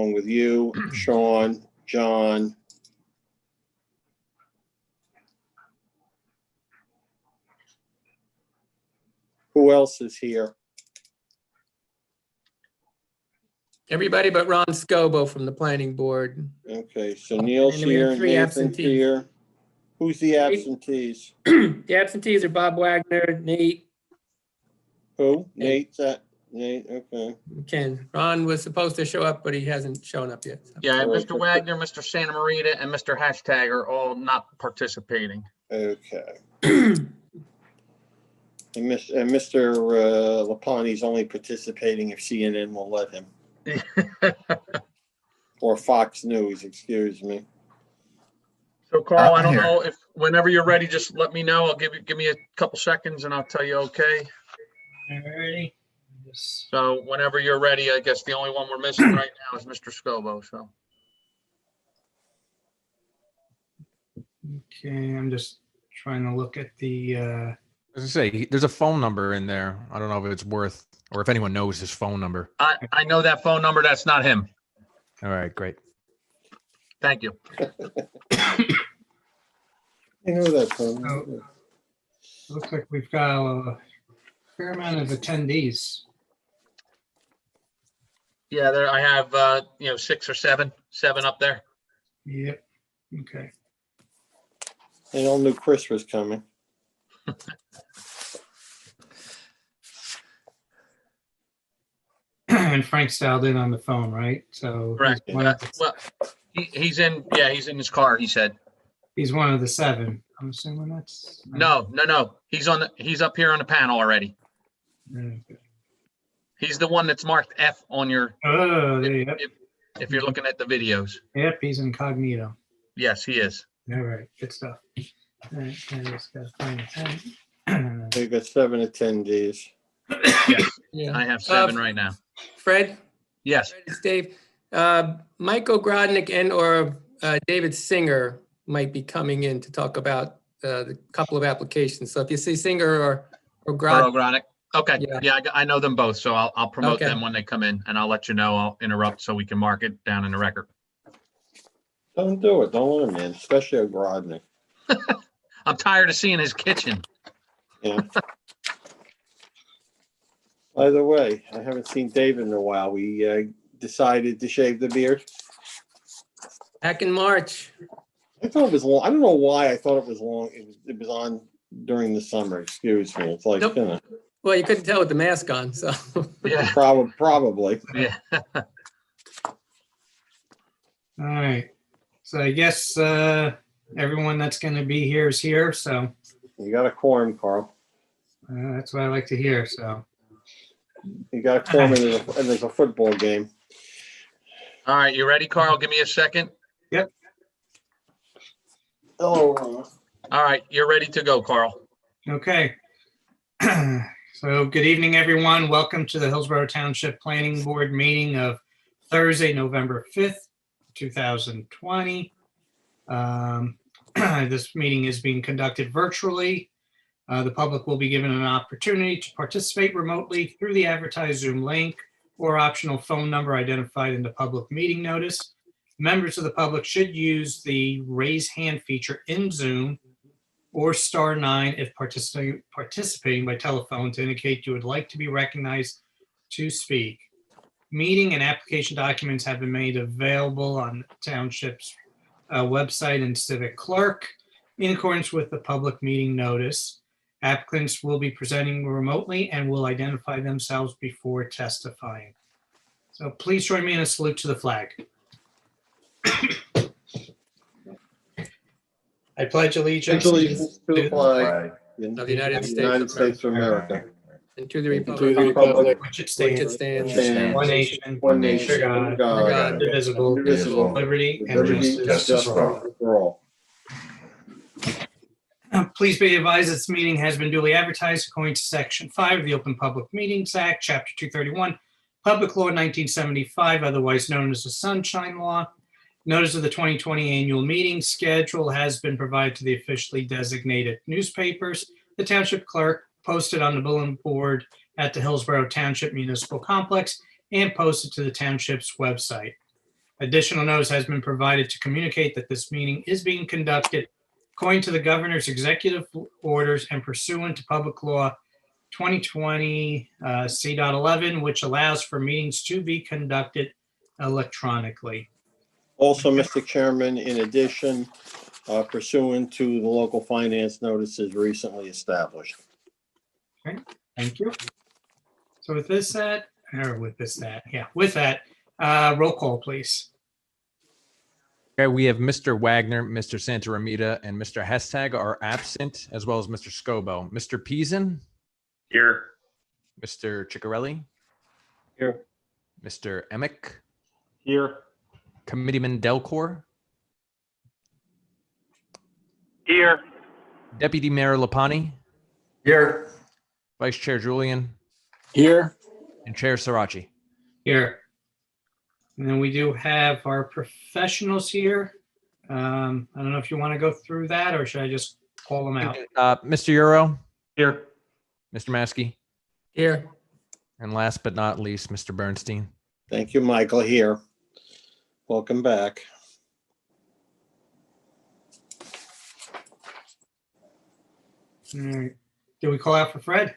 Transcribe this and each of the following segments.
along with you, Sean, John. Who else is here? Everybody but Ron Scobo from the planning board. Okay, so Neil's And then we have here, 3 Nathan's absentees. here. Who's the absentees? The absentees are Bob Wagner, Nate, Who? Nate's at, Nate, okay. Ken. Ron was supposed to show up, but he hasn't shown up yet. So. Yeah, All right, Mr. Wagner, Mr. Santa Marita, and Mr. Hashtag are all not participating. Okay. And Mr. Lapani's only participating if CNN will let him. Or Fox News, excuse me. So Carl, I don't Here. know if, whenever you're ready, just let me know. I'll give me a couple seconds and I'll tell you, okay? Alrighty. Just- So whenever you're ready, I guess the only one we're missing right now is Mr. Scobo, so. Okay, I'm just trying to look at the, As I say, there's a phone number in there. I don't know if it's worth, or if anyone knows his phone number. I know that phone number. That's not him. All right, great. Thank you. I know that phone. Oh. Looks like we've got a fair amount of attendees. Yeah, there, I have, 6 or 7 up there. Yep, okay. They all knew Chris was coming. And Frank's dialed in on the phone, right? So. Correct. He's one of the- Well, he's in his car, he said. He's one of the 7. I'm assuming that's. No. He's up here on the panel already. Okay. He's the one that's marked F on your, Oh, there you go. if you're looking at the videos. Yep, he's incognito. Yes, he is. All right, good stuff. All right, I just gotta find the time. They've got 7 attendees. Yes, Yeah. I have 7 right now. Fred, Yes. it's Dave. Mike Ogrodnik and or David Singer might be coming in to talk about the couple of applications. So if you see Singer or Ogrodnik, Ogronic. Okay, Yeah. yeah, I know them both, so I'll promote Okay. them when they come in and I'll let you know. I'll interrupt so we can mark it down in the record. Don't do it. Don't let him in, especially Ogrodnik. I'm tired of seeing his kitchen. Yeah. By the way, I haven't seen David in a while. We decided to shave the beard. back in March. I thought it was long. I don't know why I thought it was long. It was on during the summer. Excuse me. It's like, Nope. Well, you couldn't tell with the mask on, so. Yeah, probably. yeah. All right, so I guess everyone that's gonna be here is here, so You got a quorum, Carl. that's what I like to hear, so. You got a quorum, and there's a football game. All right, you ready, Carl? Give me a second. Hello, Ron. All right, you're ready to go, Carl. Okay. So good evening, everyone. Welcome to the Hillsborough Township Planning Board meeting of Thursday, November 5th, 2020. This meeting is being conducted virtually. The public will be given an opportunity to participate remotely through the advertised Zoom link or optional phone number identified in the public meeting notice. Members of the public should use the raise hand feature in Zoom or *9 if participating by telephone to indicate you would like to be recognized to speak. Meeting and application documents have been made available on the township's website and civic clerk in accordance with the public meeting notice. Applicants will be presenting remotely and will identify themselves before testifying. So please join me in a salute to the flag. I pledge allegiance Allegiance to the flag Of the United States of America. and to the To republic the republic which it which it stands, stands, one nation, One under nation, God, God, indivisible, indivisible, liberty and liberty, justice for all. for all. Please be advised this meeting has been duly advertised according to Section 5 of the Open Public Meetings Act, Chapter 231, Public Law 1975, otherwise known as the Sunshine Law. Notice of the 2020 annual meeting schedule has been provided to the officially designated newspapers. The township clerk posted on the bulletin board at the Hillsborough Township Municipal Complex and posted to the township's website. Additional notice has been provided to communicate that this meeting is being conducted according to the governor's executive orders and pursuant to Public Law 2020 C.11, which allows for meetings to be conducted electronically. Also, Mr. Chairman, in addition, pursuant to the local finance notices recently established. Thank you. So with that, roll call, please. Okay, we have Mr. Wagner, Mr. Santaramita, and Mr. Hestag are absent, as well as Mr. Scobo. Mr. Peason, Here. Mr. Ciccarelli, Here. Mr. Emick, Here. Committeeman Delcor, Here. Deputy Mayor Lapani, Here. Vice Chair Julian, Here. and Chair Sirachi. Here. And then we do have our professionals here. I don't know if you want to go through that or should I just call them out? Mr. Euro, Here. Mr. Maskey, Here. and last but not least, Mr. Bernstein. Thank you, Michael. Here. Welcome back. All right. Did we call out for Fred?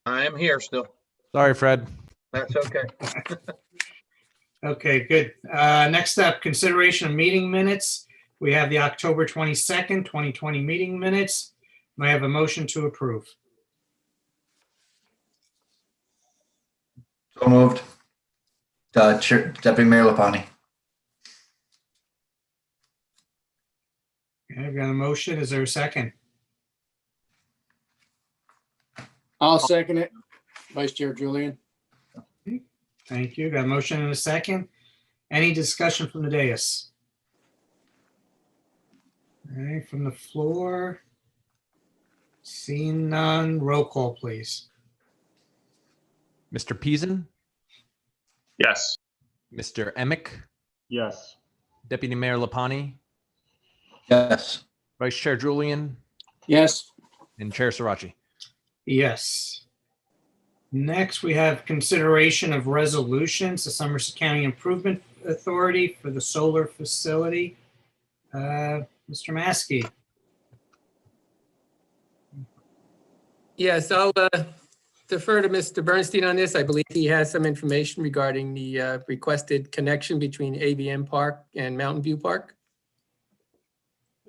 I am here still. Sorry, Fred. That's okay. Okay, good. Next up, consideration of meeting minutes. We have the October 22nd, 2020 meeting minutes. May I have a motion to approve? So moved. Deputy Mayor Lapani. Okay, I've got a motion. Is there a second? I'll second it. Vice Chair Julian. Thank you. Got a motion and a second. Any discussion from the dais? All right, from the floor. Seeing none, roll call, please. Mr. Peason, Yes. Mr. Emick, Yes. Deputy Mayor Lapani, Yes. Vice Chair Julian, Yes. and Chair Sirachi. Yes. Next, we have consideration of resolutions, the Somerset County Improvement Authority for the solar facility. Mr. Maskey. Yes, I'll defer to Mr. Bernstein on this. I believe he has some information regarding the requested connection between ABM Park and Mountain View Park.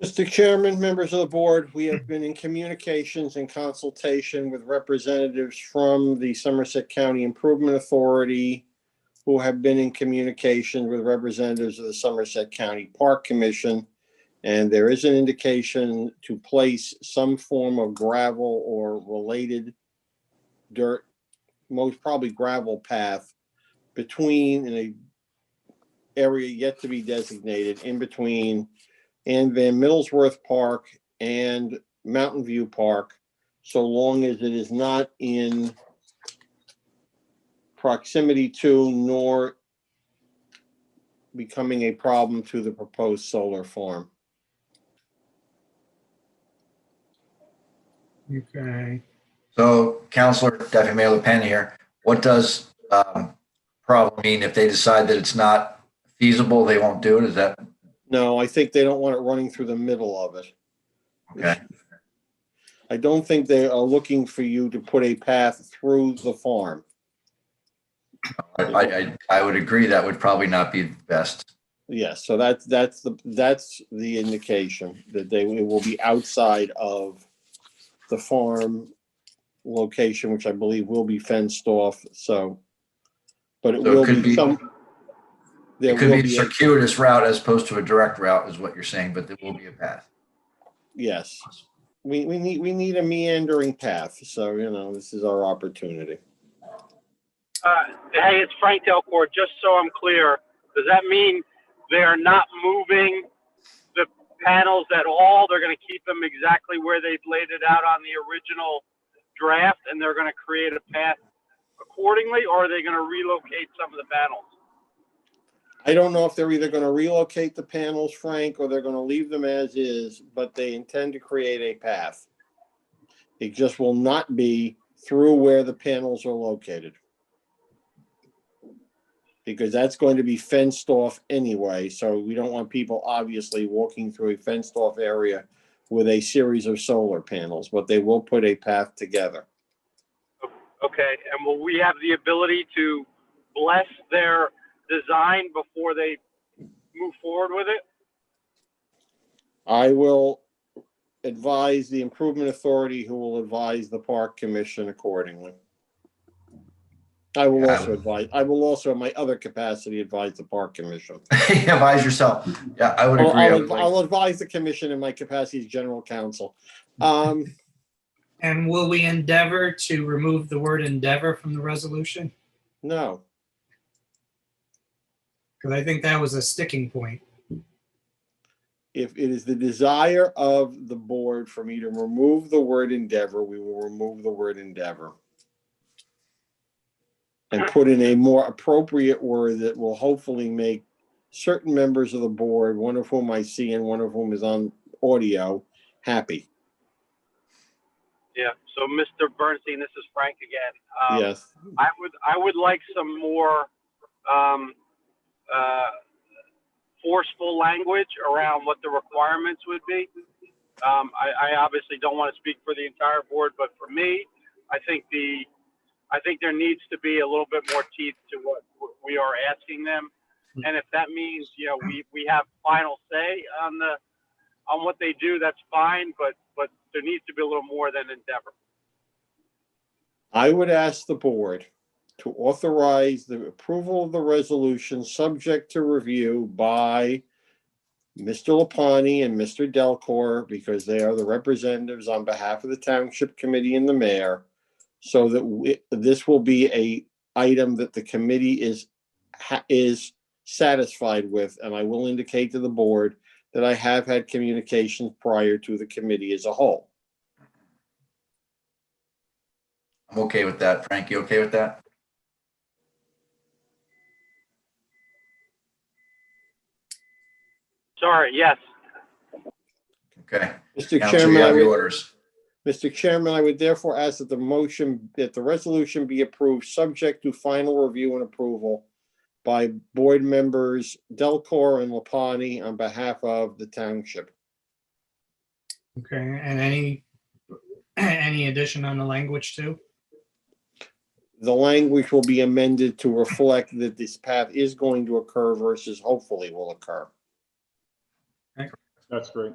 Mr. Chairman, members of the board, we have been in communications and consultation with representatives from the Somerset County Improvement Authority, who have been in communication with representatives of the Somerset County Park Commission. And there is an indication to place some form of gravel or related dirt, most probably gravel path, between in a area yet to be designated in between and Van Middlesworth Park and Mountain View Park, so long as it is not in proximity to nor becoming a problem to the proposed solar farm. Okay. So Counselor Deputy Mayor LaPena here. What does problem mean if they decide that it's not feasible, they won't do it? Is that No, I think they don't want it running through the middle of it. okay? I don't think they are looking for you to put a path through the farm. I would agree that would probably not be best. Yes, so that's the indication that it will be outside of the farm location, which I believe will be fenced off, so. But it So it will could be be- some. There It could will be a be, circuitous route as opposed to a direct route is what you're saying, but there will be a path. yes. We need a meandering path, so, this is our opportunity. Hey, it's Frank Delcourt. Just so I'm clear, does that mean they're not moving the panels at all? They're going to keep them exactly where they've laid it out on the original draft, and they're going to create a path accordingly, or are they going to relocate some of the panels? I don't know if they're either going to relocate the panels, Frank, or they're going to leave them as is, but they intend to create a path. It just will not be through where the panels are located. Because that's going to be fenced off anyway, so we don't want people obviously walking through a fenced off area with a series of solar panels, but they will put a path together. Okay, and will we have the ability to bless their design before they move forward with it? I will advise the improvement authority, who will advise the park commission accordingly. I will also in my other capacity advise the park commission. Advise yourself. Yeah, I would agree. I would like- I'll advise the commission in my capacity as general counsel. And will we endeavor to remove the word endeavor from the resolution? No, Because I think that was a sticking point. if it is the desire of the board for me to remove the word endeavor, we will remove the word endeavor. And put in a more appropriate word that will hopefully make certain members of the board, one of whom I see and one of whom is on audio, happy. Yeah, so Mr. Bernstein, this is Frank again. Yes, I would like some more forceful language around what the requirements would be. I obviously don't want to speak for the entire board, but for me, I think there needs to be a little bit more teeth to what we are asking them. And if that means, we have final say on what they do, that's fine, but there needs to be a little more than endeavor. I would ask the board to authorize the approval of the resolution subject to review by Mr. Lapani and Mr. Delcor, because they are the representatives on behalf of the Township Committee and the mayor, so that this will be a item that the committee is satisfied with. And I will indicate to the board that I have had communications prior to the committee as a whole. I'm okay with that. Frank, you okay with that? Sorry, yes. Okay. Mr. Council, you Chairman, have your orders. Mr. Chairman, I would therefore ask that the resolution be approved, subject to final review and approval by board members Delcor and Lapani on behalf of the township. Okay, and any addition on the language too? The language will be amended to reflect that this path is going to occur versus hopefully will occur. That's great.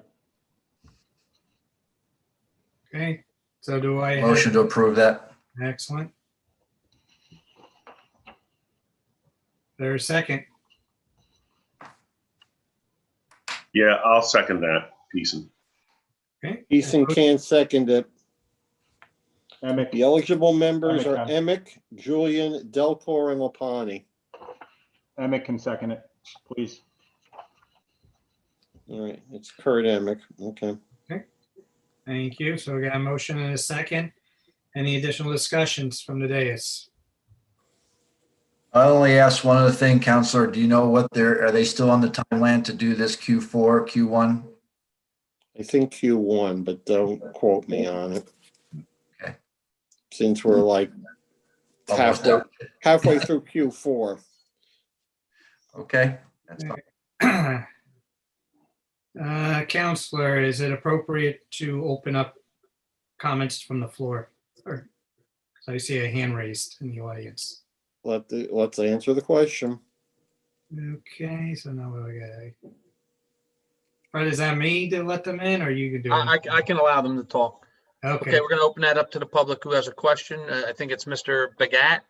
Okay, so do I? Motion to approve that. Excellent. There's a second. Yeah, I'll second that, Peason. Okay. Eason can't second it. Emick, The eligible members are Emick Emick, Julian, Delcor, and Lapani. Emick can second it, please. All right, it's Kurt Emick. Okay. Thank you. So we got a motion and a second. Any additional discussions from the dais? I only asked one other thing, Counselor. Do you know are they still on the timeline to do this Q4, Q1? I think Q1, but don't quote me on it. Okay. Since we're like Almost done. halfway through Q4. Okay, that's fine. Counselor, is it appropriate to open up comments from the floor? Or, so I see a hand raised in the audience. Let's answer the question. Okay, so now what do I got? Fred, is that me to let them in or you can do it? I can allow them to talk. Okay, Okay, we're going to open that up to the public who has a question. I think it's Mr. Bagat.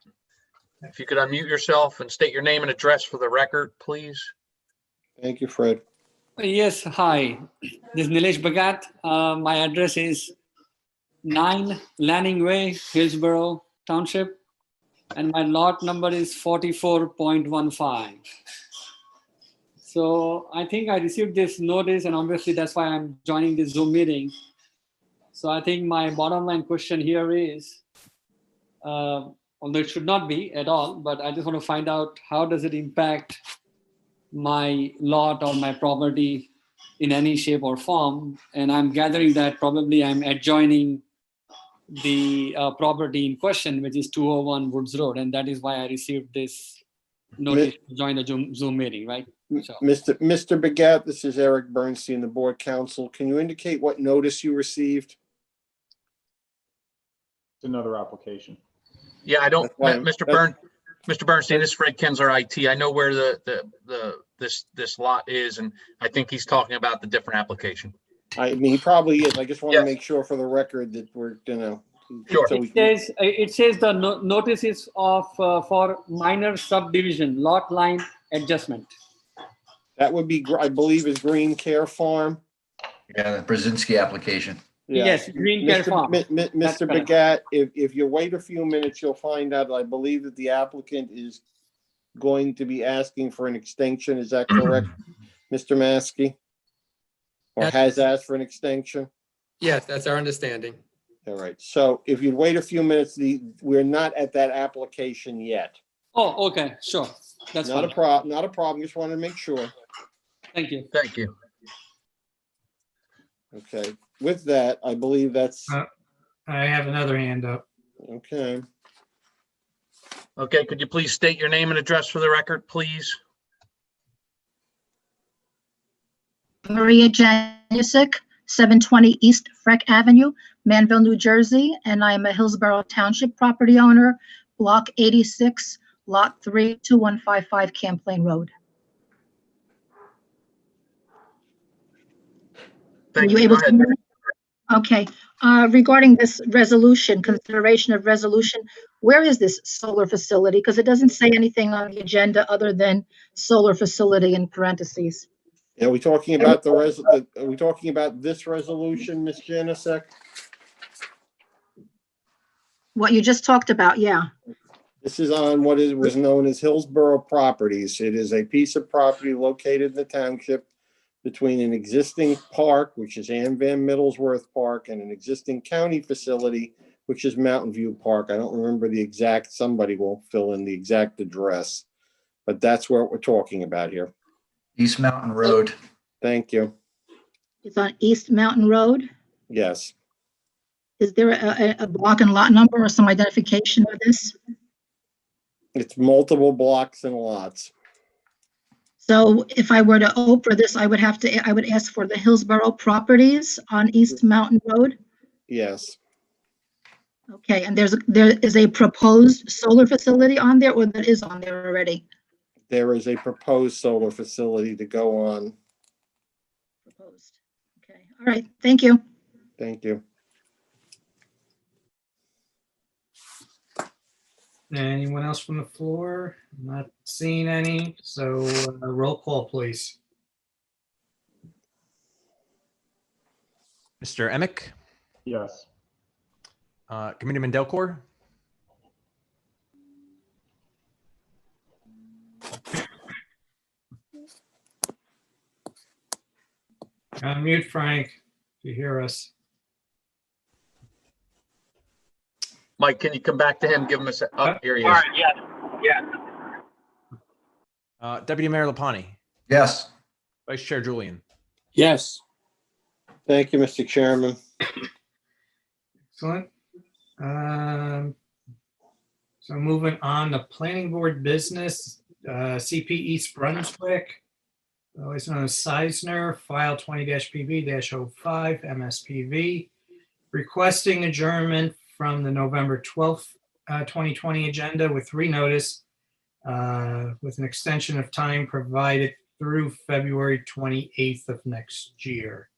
If you could unmute yourself and state your name and address for the record, please. Thank you, Fred. Yes, hi. This is Nilesh Bhagat. My address is 9 Lanning Way, Hillsborough Township, and my lot number is 44.15. So I think I received this notice, and obviously that's why I'm joining this Zoom meeting. So I think my bottom line question here is, although it should not be at all, but I just want to find out how does it impact my lot or my property in any shape or form. And I'm gathering that probably I'm adjoining the property in question, which is 201 Woods Road. And that is why I received this notice to join the Zoom meeting, right? So, Mr. Begat, this is Eric Bernstein, the board counsel. Can you indicate what notice you received? It's another application. Yeah, I don't, That's fine. Mr. Bernstein, this is Fred Kinzer, IT. I know where this lot is, and I think he's talking about the different application. I mean, he probably is. I just want to Yes. make sure for the record that we're, Sure. so we it says the notice is of for minor subdivision, lot line adjustment. that would be, I believe, is Green Care Farm. Yeah, the Brzezinski application. Yeah. Yes, Green Care Farm. That's Mr. correct. Begat, if you wait a few minutes, you'll find out, I believe that the applicant is going to be asking for an extension. Is that correct, Mr. Maskey? Or has asked for an extension? Yes, that's our understanding. All right. So if you'd wait a few minutes, we're not at that application yet. Oh, okay, sure. That's Not a fine. not a problem. Just wanted to make sure. Thank you. Thank you. Okay. With that, I believe that's, I have another hand up. okay. Okay, could you please state your name and address for the record, please? Maria Janusik, 720 East Freck Avenue, Manville, New Jersey, and I am a Hillsborough Township property owner, Block 86, Lot 3, 2155 Camplain Road. Thank Are you you. able Go to ahead. hear me? Okay, regarding this resolution, consideration of resolution, where is this solar facility? Because it doesn't say anything on the agenda other than solar facility in parentheses. Are we talking about are we talking about this resolution, Ms. Janusik? What you just talked about, yeah. This is on what was known as Hillsborough Properties. It is a piece of property located in the township between an existing park, which is Ann Van Middlesworth Park, and an existing county facility, which is Mountain View Park. I don't remember the exact, somebody will fill in the exact address, but that's what we're talking about here. East Mountain Road. Thank you. It's on East Mountain Road. Yes. Is there a block and lot number or some identification of this? It's multiple blocks and lots. So if I were to open this, I would ask for the Hillsborough Properties on East Mountain Road. Yes. Okay, and there is a proposed solar facility on there, or that is on there already? There is a proposed solar facility to go on. Proposed. Okay, all right, thank you. Thank you. Anyone else from the floor? Not seeing any, so roll call, please. Mr. Emick, Yes. Committeeman Delcor, Unmute Frank, if you hear us. Mike, can you come back to him? Give him a sec. Oh, here he All is. right, yes, yes. Deputy Mayor Lapani, Yes. Vice Chair Julian. Yes. Thank you, Mr. Chairman. Excellent. So moving on to planning board business, CP East Brunswick, always known as Seisner, file 20-PB-05 MSPV, requesting adjournment from the November 12th, 2020 agenda with renotice with an extension of time provided through February 28th of next year.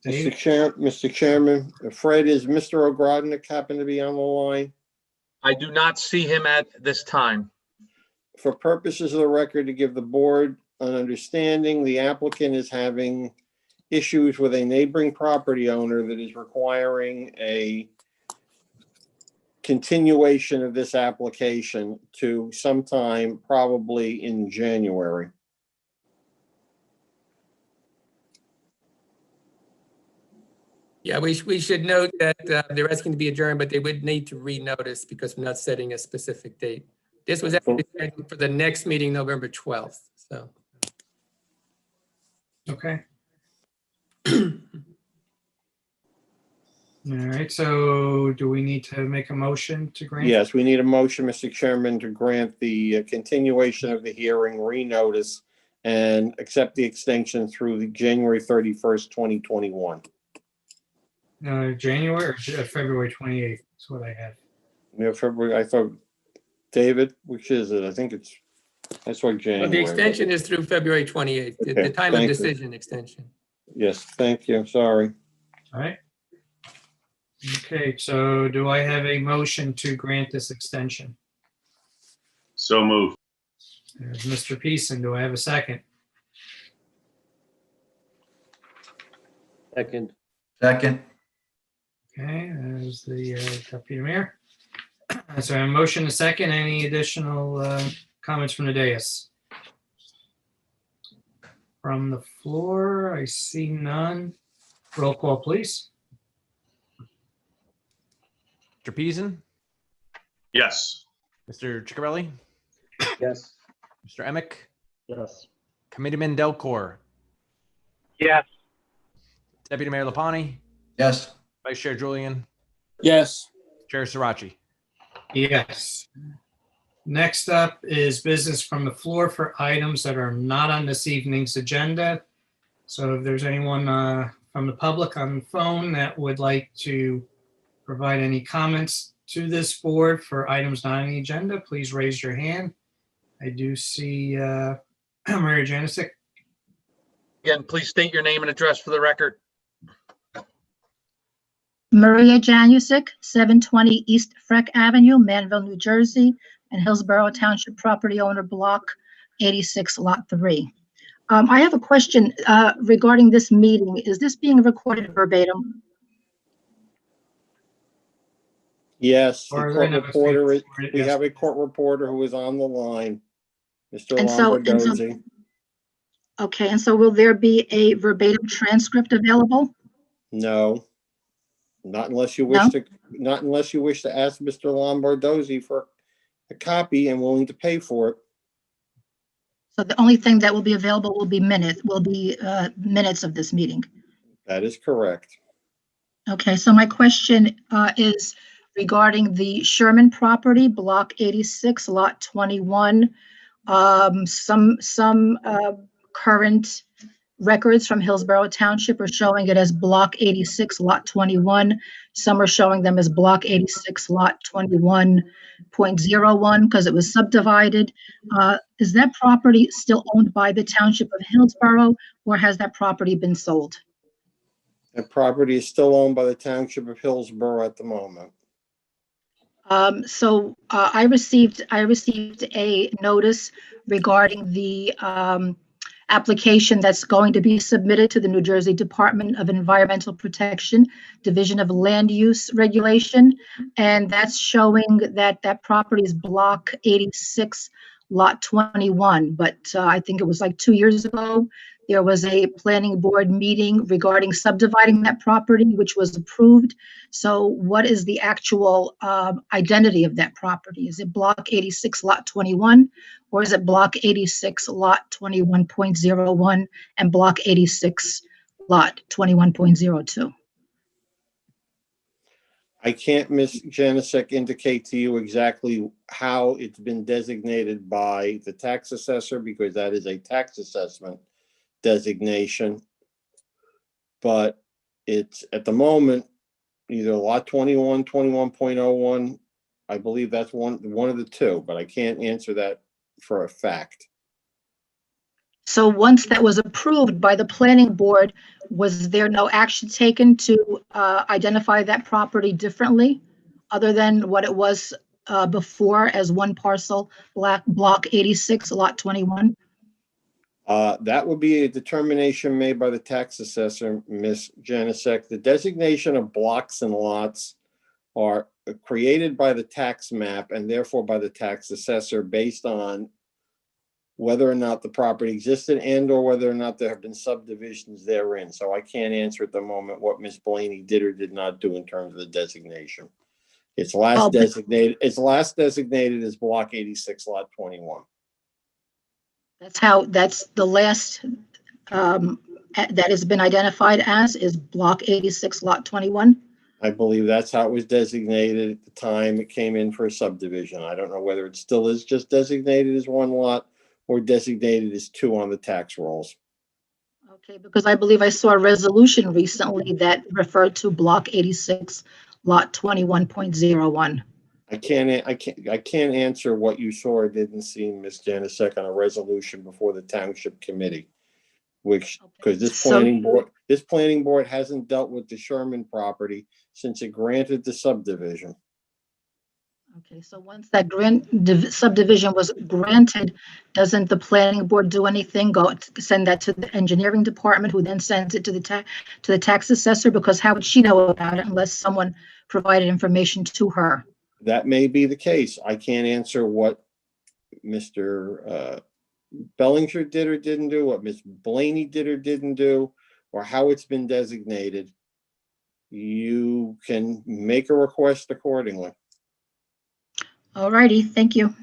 Dave? Mr. Chairman, Fred, is Mr. Ogrodnik happen to be on the line? I do not see him at this time. For purposes of the record, to give the board an understanding, the applicant is having issues with a neighboring property owner that is requiring a continuation of this application to sometime probably in January. Yeah, we should note that they're asking to be adjourned, but they would need to renotice because we're not setting a specific date. This was actually scheduled for the next meeting, November 12th, so. Okay. All right, so do we need to make a motion to grant? Yes, we need a motion, Mr. Chairman, to grant the continuation of the hearing, renotice, and accept the extension through the January 31st, 2021. January or February 28th is what I have. Yeah, February, I thought, David, which is it? I think that's like Well, January. the extension is through February 28th, the Okay, time of thank you. decision extension. Yes, thank you, sorry. All right. Okay, so do I have a motion to grant this extension? So moved. There's Mr. Peason. Do I have a second? Second. Second. Okay, there's the deputy mayor. So a motion, a second. Any additional comments from the dais? From the floor, I see none. Roll call, please. Mr. Peason, Yes. Mr. Chicarelli, Yes. Mr. Emick, Yes. Committeeman Delcor, Yes. Deputy Mayor Lapani, Yes. Vice Chair Julian, Yes. Chair Sirachi. Yes. Next up is business from the floor for items that are not on this evening's agenda. So if there's anyone from the public on the phone that would like to provide any comments to this board for items not on the agenda, please raise your hand. I do see Maria Janisic. Again, please state your name and address for the record. Maria Janusik, 720 East Freck Avenue, Manville, New Jersey, and Hillsborough Township property owner, block 86, lot 3. I have a question regarding this meeting. Is this being recorded verbatim? Yes, the Or court then it was reporter, recorded, we yes. have a court reporter who is on the line, Mr. And so- Lombardozzi. Okay, and so will there be a verbatim transcript available? No, not unless you wish No? to, not unless you wish to ask Mr. Lombardozzi for a copy and willing to pay for it. So the only thing that will be available will be minutes of this meeting. That is correct. Okay, so my question is regarding the Sherman property, block 86, lot 21. Some current records from Hillsborough Township are showing it as block 86, lot 21. Some are showing them as block 86, lot 21.01 because it was subdivided. Is that property still owned by the Township of Hillsborough, or has that property been sold? That property is still owned by the Township of Hillsborough at the moment. I received a notice regarding the application that's going to be submitted to the New Jersey Department of Environmental Protection, Division of Land Use Regulation, and that's showing that that property is block 86, lot 21. But I think it was like 2 years ago, there was a planning board meeting regarding subdividing that property, which was approved. So what is the actual identity of that property? Is it block 86, lot 21, or is it block 86, lot 21.01, and block 86, lot 21.02? I can't, Ms. Janasek, indicate to you exactly how it's been designated by the tax assessor because that is a tax assessment designation. But it's at the moment either lot 21, 21.01. I believe that's one of the two, but I can't answer that for a fact. So once that was approved by the planning board, was there no action taken to identify that property differently other than what it was before as one parcel, block 86, lot 21? That would be a determination made by the tax assessor, Ms. Janasek. The designation of blocks and lots are created by the tax map and therefore by the tax assessor based on whether or not the property existed and or whether or not there have been subdivisions therein. So I can't answer at the moment what Ms. Blaney did or did not do in terms of the designation. It's last designated as block 86, lot 21. That's the last that has been identified as is block 86, lot 21. I believe that's how it was designated at the time it came in for a subdivision. I don't know whether it still is just designated as one lot or designated as two on the tax rolls. Okay, because I believe I saw a resolution recently that referred to block 86, lot 21.01. I can't answer what you saw or didn't see, Ms. Janusik, on a resolution before the township committee. Which, because this So- planning board hasn't dealt with the Sherman property since it granted the subdivision. Okay, so once that subdivision was granted, doesn't the planning board do anything? Send that to the engineering department, who then sends it to the tax assessor? Because how would she know about it unless someone provided information to her? That may be the case. I can't answer what Mr. Bellinger did or didn't do, what Ms. Blaney did or didn't do, or how it's been designated. You can make a request accordingly. All righty, thank you.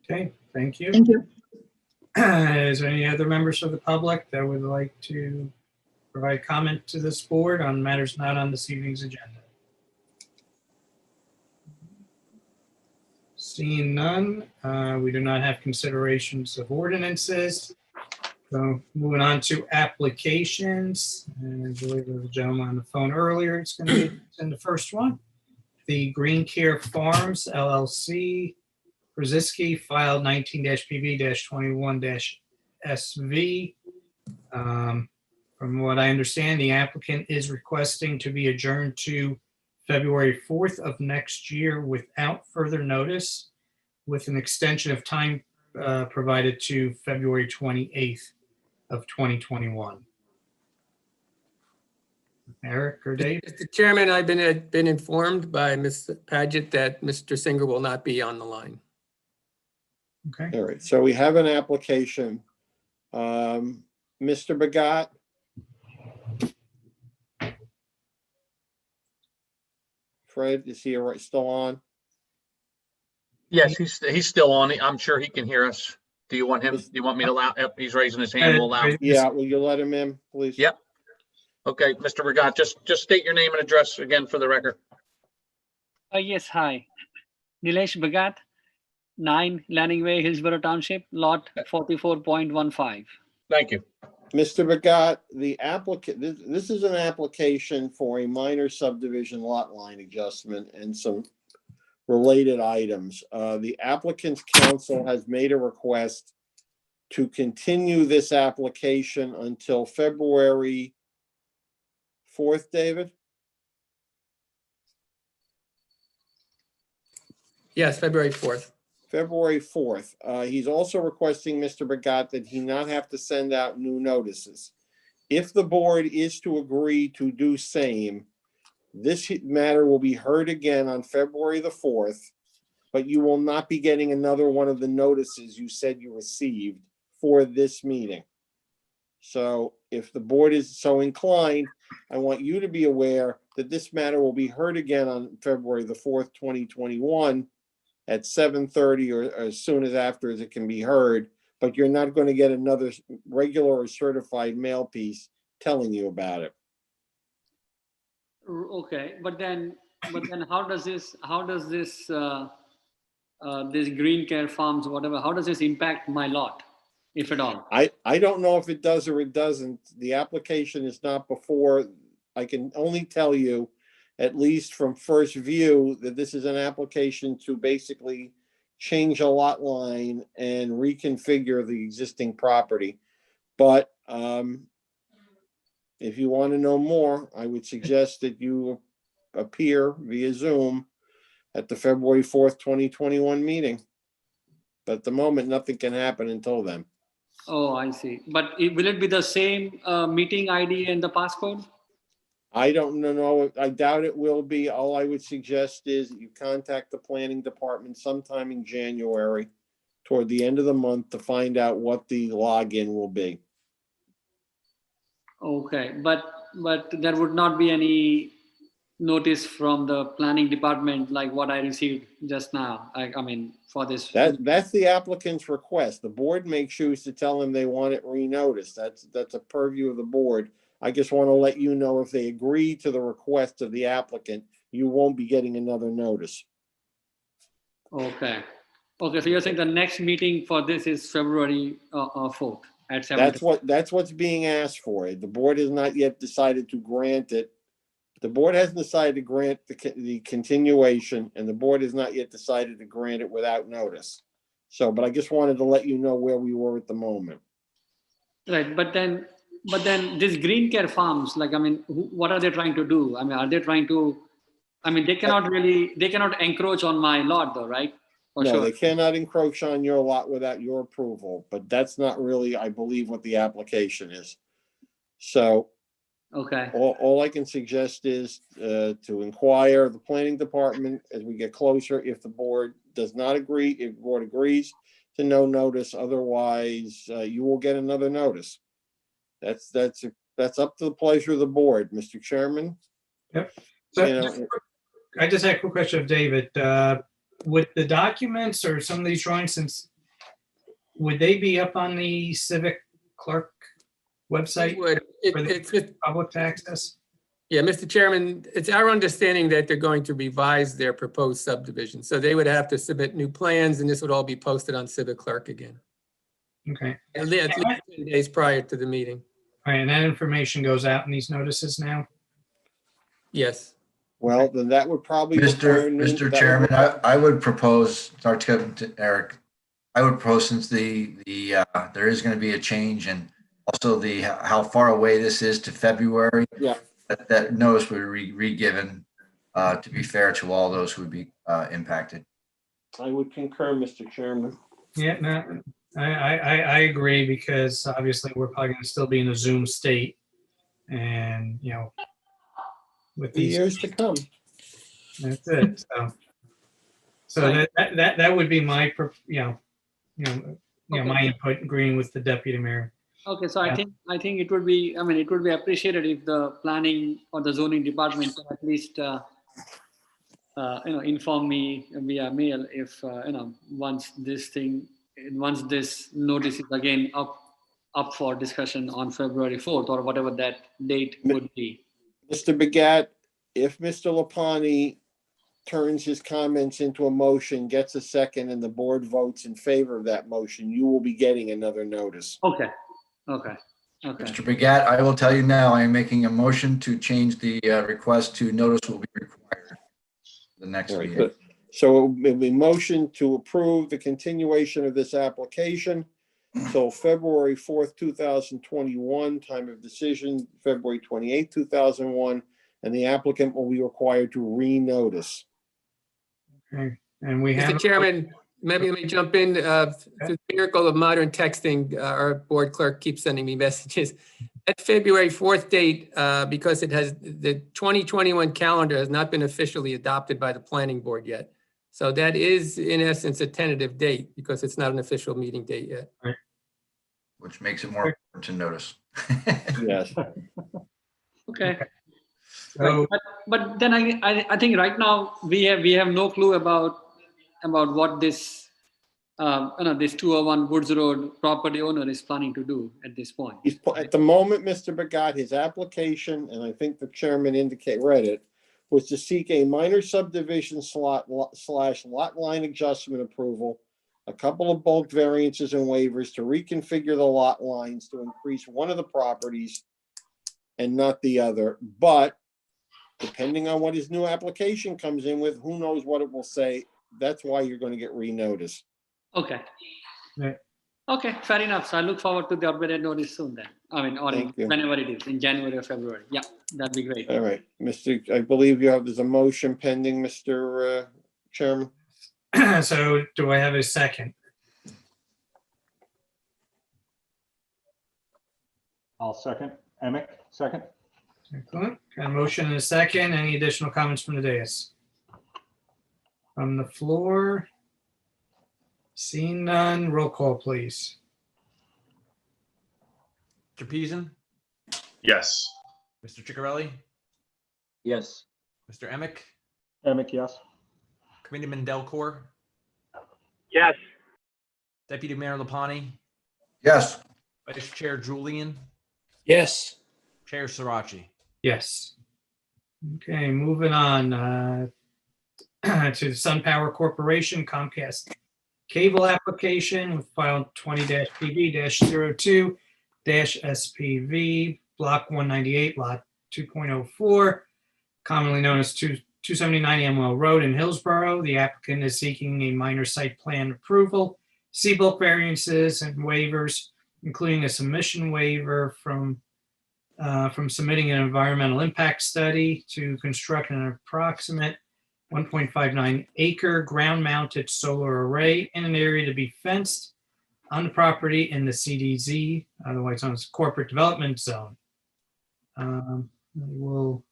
Okay, thank you. Thank you. Is there any other members of the public that would like to provide comment to this board on matters not on this evening's agenda? Seeing none, we do not have considerations of ordinances. So moving on to applications, and I believe there was a gentleman on the phone earlier. It's going to be in the first one. The Green Care Farms LLC, Brzezinski, filed 19-PB-21-SV. From what I understand, the applicant is requesting to be adjourned to February 4th of next year without further notice, with an extension of time provided to February 28th of 2021. Eric or Dave? Mr. Chairman, I've been informed by Ms. Paget that Mr. Singer will not be on the line. Okay. All right, so we have an application. Mr. Begat? Fred, is he still on? Yes, he's still on. I'm sure he can hear us. Do you want me to allow, yep, he's raising his hand. We'll allow. Yeah, will you let him in, please? Yep. Okay, Mr. Regat, just state your name and address again for the record. Yes, hi. Nilesh Bhagat, 9 Lanning Way, Hillsborough Township, lot 44.15. Thank you. Mr. Begat, the applicant, this is an application for a minor subdivision lot line adjustment and some related items. The applicant's counsel has made a request to continue this application until February 4th, David? Yes, February 4th. February 4th. He's also requesting, Mr. Begat, that he not have to send out new notices. If the board is to agree to do same, this matter will be heard again on February the 4th, but you will not be getting another one of the notices you said you received for this meeting. So if the board is so inclined, I want you to be aware that this matter will be heard again on February the 4th, 2021 at 7:30 or as soon as after as it can be heard, but you're not going to get another regular or certified mail piece telling you about it. Okay, but then how does this this Green Care Farms, whatever, how does this impact my lot, if at all? I don't know if it does or it doesn't. The application is not before. I can only tell you, at least from first view, that this is an application to basically change a lot line and reconfigure the existing property. But if you want to know more, I would suggest that you appear via Zoom at the February 4th, 2021 meeting. But at the moment, nothing can happen until then. Oh, I see. But will it be the same meeting ID and the passcode? I don't know. I doubt it will be. All I would suggest is that you contact the planning department sometime in January, toward the end of the month, to find out what the login will be. Okay, but there would not be any notice from the planning department like what I received just now. I mean, for this. That's the applicant's request. The board may choose to tell them they want it renoticed. That's a purview of the board. I just want to let you know if they agree to the request of the applicant, you won't be getting another notice. Okay. Okay, so you're saying the next meeting for this is February 4th at 7. That's what's being asked for. The board has not yet decided to grant it. The board hasn't decided to grant the continuation, and the board has not yet decided to grant it without notice. So, but I just wanted to let you know where we were at the moment. Right, but then this Green Care Farms, like, I mean, what are they trying to do? I mean, are they trying to, I mean, they cannot encroach on my lot though, right? For No, sure. they cannot encroach on your lot without your approval, but that's not really, I believe, what the application is. So Okay, all I can suggest is to inquire the planning department as we get closer. If the board does not agree, if the board agrees to no notice, otherwise you will get another notice. That's up to the pleasure of the board, Mr. Chairman. Yep. So You know, I just had a quick question of David. With the documents or some of these drawings, since would they be up on the civic clerk website for public access? Yeah, Mr. Chairman, it's our understanding that they're going to revise their proposed subdivision. So they would have to submit new plans and this would all be posted on Civic Clerk again. Okay. At least 10 days prior to the meeting. All right, and that information goes out in these notices now? Yes. well, then that would probably. require new- that Mr. would Chairman, require- I would propose, sorry to cut to Eric, I would propose, since there is going to be a change, and also how far away this is to February. Yeah. That notice would be re-given, to be fair to all those who would be impacted. I would concur, Mr. Chairman. Yeah, no, I agree, because obviously we're probably going to still be in a Zoom state, and with The these, years to come. that's it. So that would be my my input, agreeing with the deputy mayor. okay, so I think it would be, I mean, it would be appreciated if the planning or the zoning department can at least inform me via mail if once this notice is again up for discussion on February 4th or whatever that date would be. Mr. Begat, if Mr. Lapani turns his comments into a motion, gets a second, and the board votes in favor of that motion, you will be getting another notice. Okay. Mr. Begat, I will tell you now, I am making a motion to change the request to notice will be required the next All right, meeting. good. So it will be motion to approve the continuation of this application till February 4th, 2021, time of decision, February 28th, 2001, and the applicant will be required to renotice. Okay, and we have. Mr. Chairman, maybe let me jump in. Through the miracle of modern texting, our board clerk keeps sending me messages. That February 4th date, because it has, the 2021 calendar has not been officially adopted by the planning board yet. So that is in essence a tentative date because it's not an official meeting date yet. Which makes it more important to notice. Yes. Okay. So, But then I think right now we have no clue about what this this 201 Woods Road property owner is planning to do at this point. At the moment, Mr. Begat, his application, and I think the chairman read it, was to seek a minor subdivision /lot line adjustment approval, a couple of bulk variances and waivers to reconfigure the lot lines to increase one of the properties and not the other. But depending on what his new application comes in with, who knows what it will say. That's why you're going to get renoticed. Okay. Yeah. Okay, fair enough. So I look forward to the updated notice soon then. I mean, or Thank you. whenever it is, in January or February. Yeah, that'd be great. All right, I believe there's a motion pending, Mr. Chairman. so do I have a second? I'll second. Emick, second. Excellent. Got a motion and a second. Any additional comments from the dais? From the floor? Seeing none, roll call, please. Mr. Peason, Yes. Mr. Ciccarelli, Yes. Mr. Emick, Emick, yes. Committeeman Delcor, Yes. Deputy Mayor Lapani, Yes. Vice Chair Julian, Yes. Chair Sirachi. Yes. Okay, moving on to the SunPower Corporation Comcast cable application with file 20-PB-02-SPV, Block 198, Lot 2.04, commonly known as 279 Amwell Road in Hillsborough. The applicant is seeking a minor site plan approval, C-bulk variances and waivers, including a submission waiver from submitting an environmental impact study to construct an approximate 1.59 acre ground-mounted solar array in an area to be fenced on the property in the CDZ, otherwise known as Corporate Development Zone. I will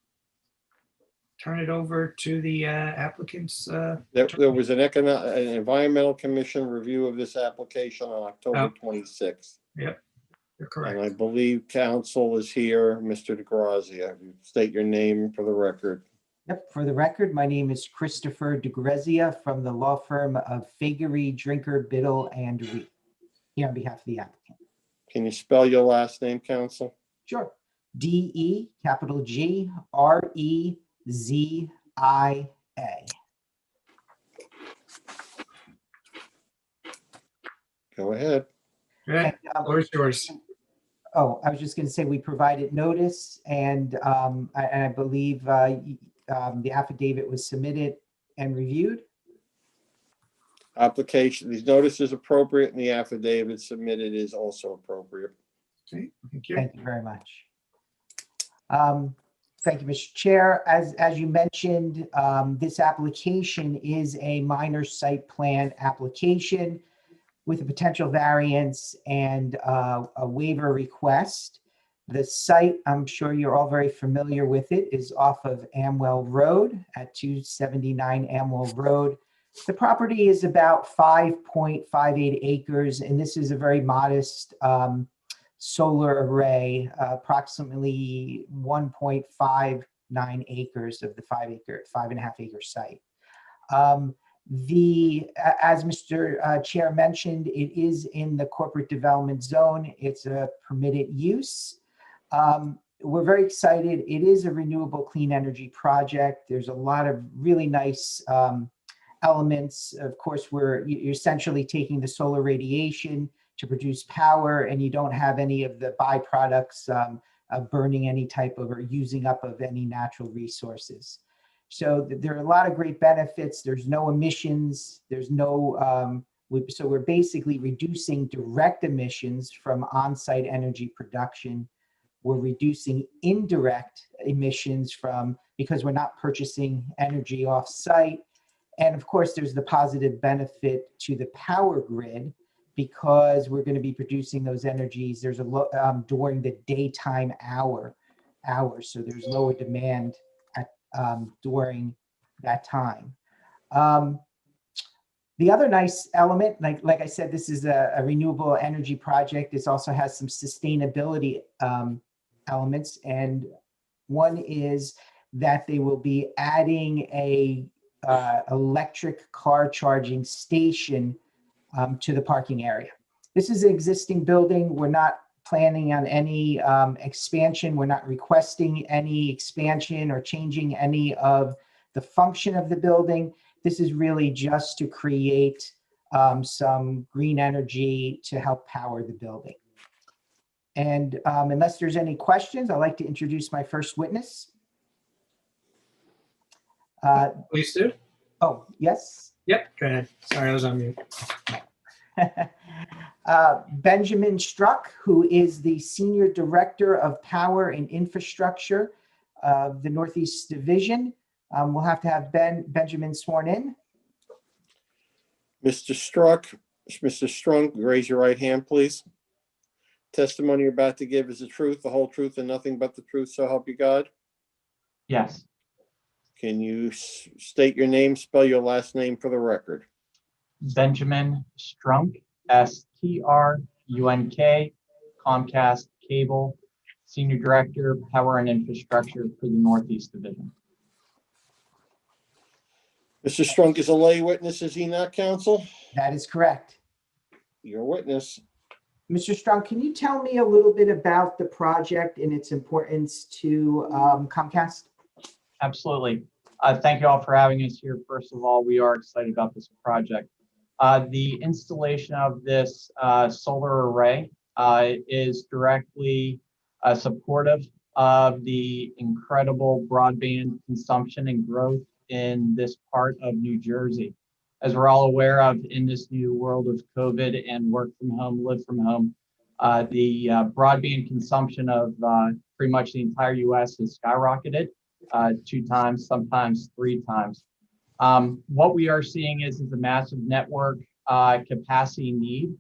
turn it over to the applicants. There was an environmental commission review of this application on October 26th. Yep, you're correct. And I believe counsel is here, Mr. DeGrazia. State your name for the record. Yep, for the record, my name is Christopher DeGrazia from the law firm of Fagery, Drinker, Biddle, and Reed, here on behalf of the applicant. Can you spell your last name, counsel? Sure. DE, capital G, REZIA. Go ahead. Okay, floor is yours. Oh, I was just going to say we provided notice, and I believe the affidavit was submitted and reviewed. Application, these notice is appropriate and the affidavit submitted is also appropriate. Okay, thank you. Thank you very much. Thank you, Mr. Chair. As you mentioned, this application is a minor site plan application with a potential variance and a waiver request. The site, I'm sure you're all very familiar with it, is off of Amwell Road at 279 Amwell Road. The property is about 5.58 acres, and this is a very modest solar array, approximately 1.59 acres of the 5.5 acre site. As Mr. Chair mentioned, it is in the corporate development zone. It's a permitted use. We're very excited. It is a renewable clean energy project. There's a lot of really nice elements. Of course, you're essentially taking the solar radiation to produce power, and you don't have any of the byproducts of burning any type of or using up of any natural resources. So there are a lot of great benefits. There's no emissions. There's no, so we're basically reducing direct emissions from on-site energy production. We're reducing indirect emissions because we're not purchasing energy off-site. And of course, there's the positive benefit to the power grid because we're going to be producing those energies. There's during the daytime hours, so there's lower demand during that time. The other nice element, like I said, this is a renewable energy project. This also has some sustainability elements, and one is that they will be adding a electric car charging station to the parking area. This is an existing building. We're not planning on any expansion. We're not requesting any expansion or changing any of the function of the building. This is really just to create some green energy to help power the building. And unless there's any questions, I'd like to introduce my first witness. Please do. Oh, yes. Yep, go ahead. Sorry, I was on mute. Benjamin Struck, who is the Senior Director of Power and Infrastructure of the Northeast Division. We'll have to have Benjamin sworn in. Mr. Strunk, raise your right hand, please. Testimony you're about to give is the truth, the whole truth, and nothing but the truth, so help you God? Yes. Can you state your name, spell your last name for the record? Benjamin Strunk, S-T-R-U-N-K, Comcast Cable, Senior Director, Power and Infrastructure for the Northeast Division. Mr. Strunk is a lay witness, is he not, counsel? That is correct. Your witness. Mr. Strong, can you tell me a little bit about the project and its importance to Comcast? Absolutely. Thank you all for having us here. First of all, we are excited about this project. The installation of this solar array is directly supportive of the incredible broadband consumption and growth in this part of New Jersey. As we're all aware of, in this new world of COVID and work from home, live from home, the broadband consumption of pretty much the entire US has skyrocketed 2 times, sometimes 3 times. What we are seeing is a massive network capacity need.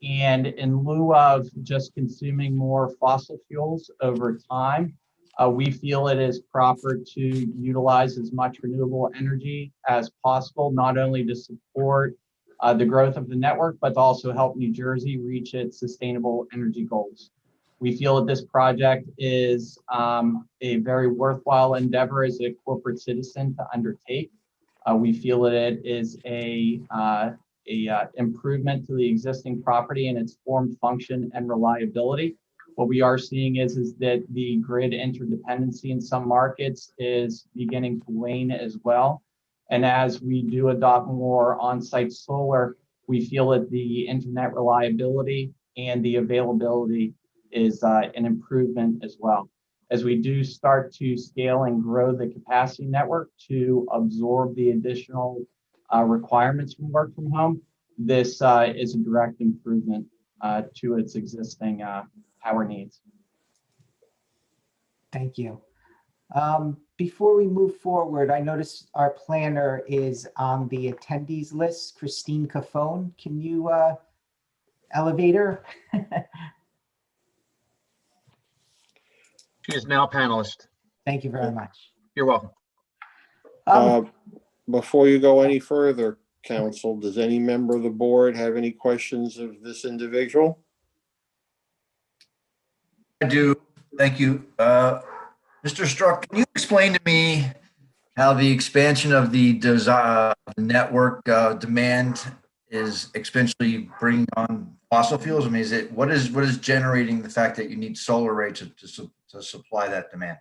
And in lieu of just consuming more fossil fuels over time, we feel it is proper to utilize as much renewable energy as possible, not only to support the growth of the network, but to also help New Jersey reach its sustainable energy goals. We feel that this project is a very worthwhile endeavor as a corporate citizen to undertake. We feel that it is a improvement to the existing property and its form, function, and reliability. What we are seeing is that the grid interdependency in some markets is beginning to wane as well. And as we do adopt more on-site solar, we feel that the internet reliability and the availability is an improvement as well. As we do start to scale and grow the capacity network to absorb the additional requirements from work from home, this is a direct improvement to its existing power needs. Thank you. Before we move forward, I notice our planner is on the attendees list, Christine Cafone. Can you elevate her? She is now a panelist. Thank you very much. You're welcome. Before you go any further, Council, does any member of the board have any questions of this individual? I do. Thank you. Mr. Struck, can you explain to me how the expansion of the network demand is exponentially bringing on fossil fuels? I mean, what is generating the fact that you need solar array to supply that demand?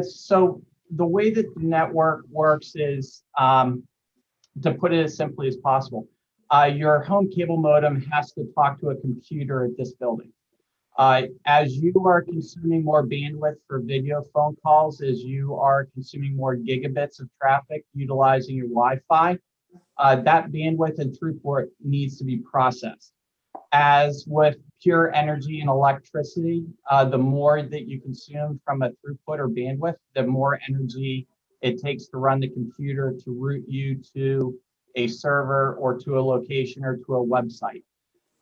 So the way that the network works is, to put it as simply as possible, your home cable modem has to talk to a computer at this building. As you are consuming more bandwidth for video phone calls, as you are consuming more gigabits of traffic utilizing your Wi-Fi, that bandwidth and throughput needs to be processed. As with pure energy and electricity, the more that you consume from a throughput or bandwidth, the more energy it takes to run the computer to route you to a server or to a location or to a website.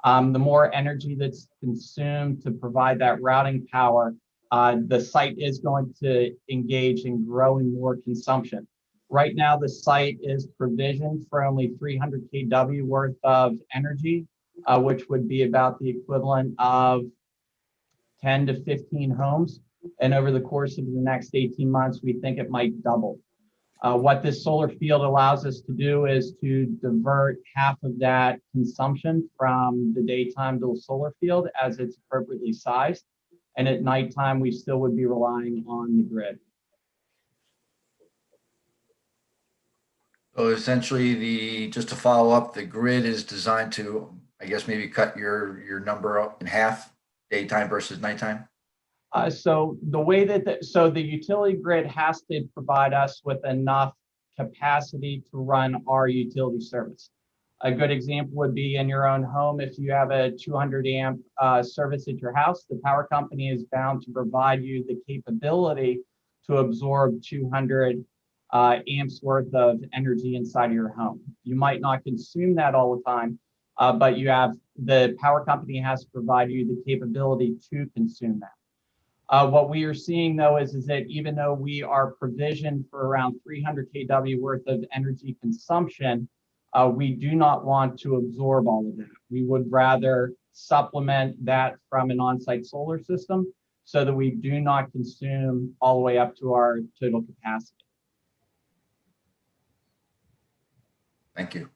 The more energy that's consumed to provide that routing power, the site is going to engage in growing more consumption. Right now, the site is provisioned for only 300 kW worth of energy, which would be about the equivalent of 10 to 15 homes. And over the course of the next 18 months, we think it might double. What this solar field allows us to do is to divert half of that consumption from the daytime to the solar field as it's appropriately sized. And at nighttime, we still would be relying on the grid. So essentially, just to follow up, the grid is designed to, I guess, maybe cut your number in half, daytime versus nighttime? So the way that the utility grid has to provide us with enough capacity to run our utility service. A good example would be in your own home. If you have a 200 amp service at your house, the power company is bound to provide you the capability to absorb 200 amps worth of energy inside of your home. You might not consume that all the time, but the power company has to provide you the capability to consume that. What we are seeing though is that even though we are provisioned for around 300 kW worth of energy consumption, we do not want to absorb all of that. We would rather supplement that from an on-site solar system so that we do not consume all the way up to our total capacity. Thank you.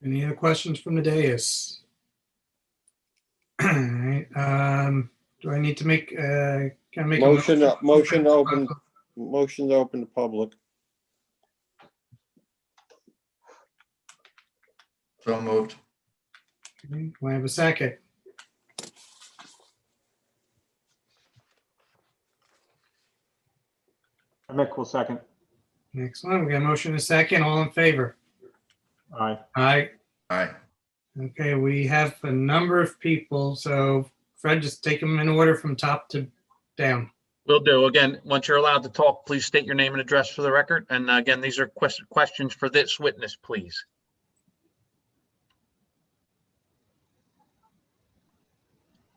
Any other questions from the dais? All right, do I need to make, can I make a Motion to open the public. So moved. Okay, do I have a second? Mick will second. Next one, we got a motion and a second. All in favor? Aye. Aye. Aye. Okay, we have a number of people, so Fred, just take them in order from top to down. Will do. Again, once you're allowed to talk, please state your name and address for the record. And again, these are questions for this witness, please.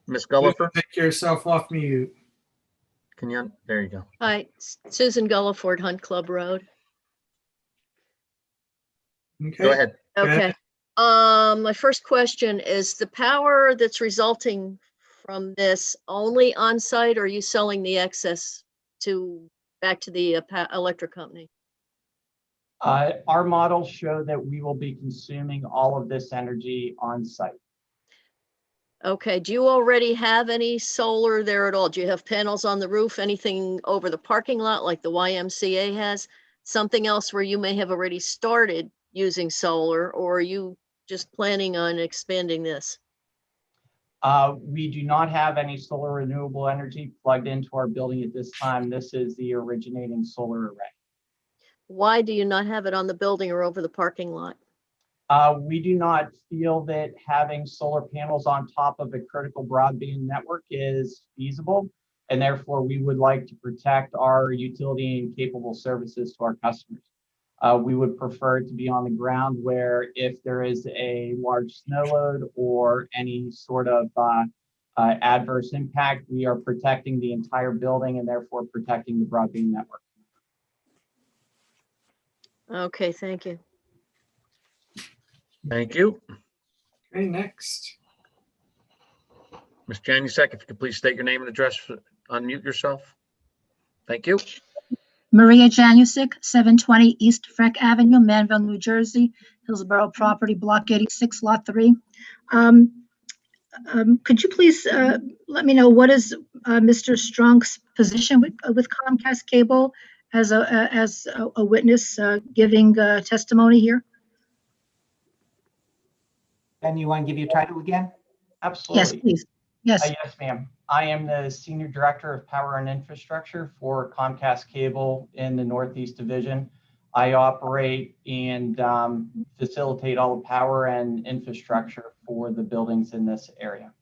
Ms. Gulliver, Take yourself off mute. can you, there you go. Hi, Susan Gulliford, Hunt Club Road. Okay. Go ahead. Go ahead. Okay. My first question is the power that's resulting from this only on site, or are you selling the excess back to the electric company? Our models show that we will be consuming all of this energy on site. Okay, do you already have any solar there at all? Do you have panels on the roof, anything over the parking lot like the YMCA has? Something else where you may have already started using solar, or are you just planning on expanding this? We do not have any solar renewable energy plugged into our building at this time. This is the originating solar array. Why do you not have it on the building or over the parking lot? We do not feel that having solar panels on top of a critical broadband network is feasible, and therefore we would like to protect our utility and capable services to our customers. We would prefer it to be on the ground where if there is a large snow load or any sort of adverse impact, we are protecting the entire building and therefore protecting the broadband network. Okay, thank you. Thank you. Okay, next. Ms. Janusik, if you could please state your name and address, unmute yourself. Thank you. Maria Janusik, 720 East Freck Avenue, Manville, New Jersey, Hillsborough property, block 86, lot 3. Could you please let me know what is Mr. Strunk's position with Comcast Cable as a witness giving testimony here? Ben, you want to give your title again? Absolutely. Yes, please. Yes. Yes, ma'am. I am the Senior Director of Power and Infrastructure for Comcast Cable in the Northeast Division. I operate and facilitate all the power and infrastructure for the buildings in this area.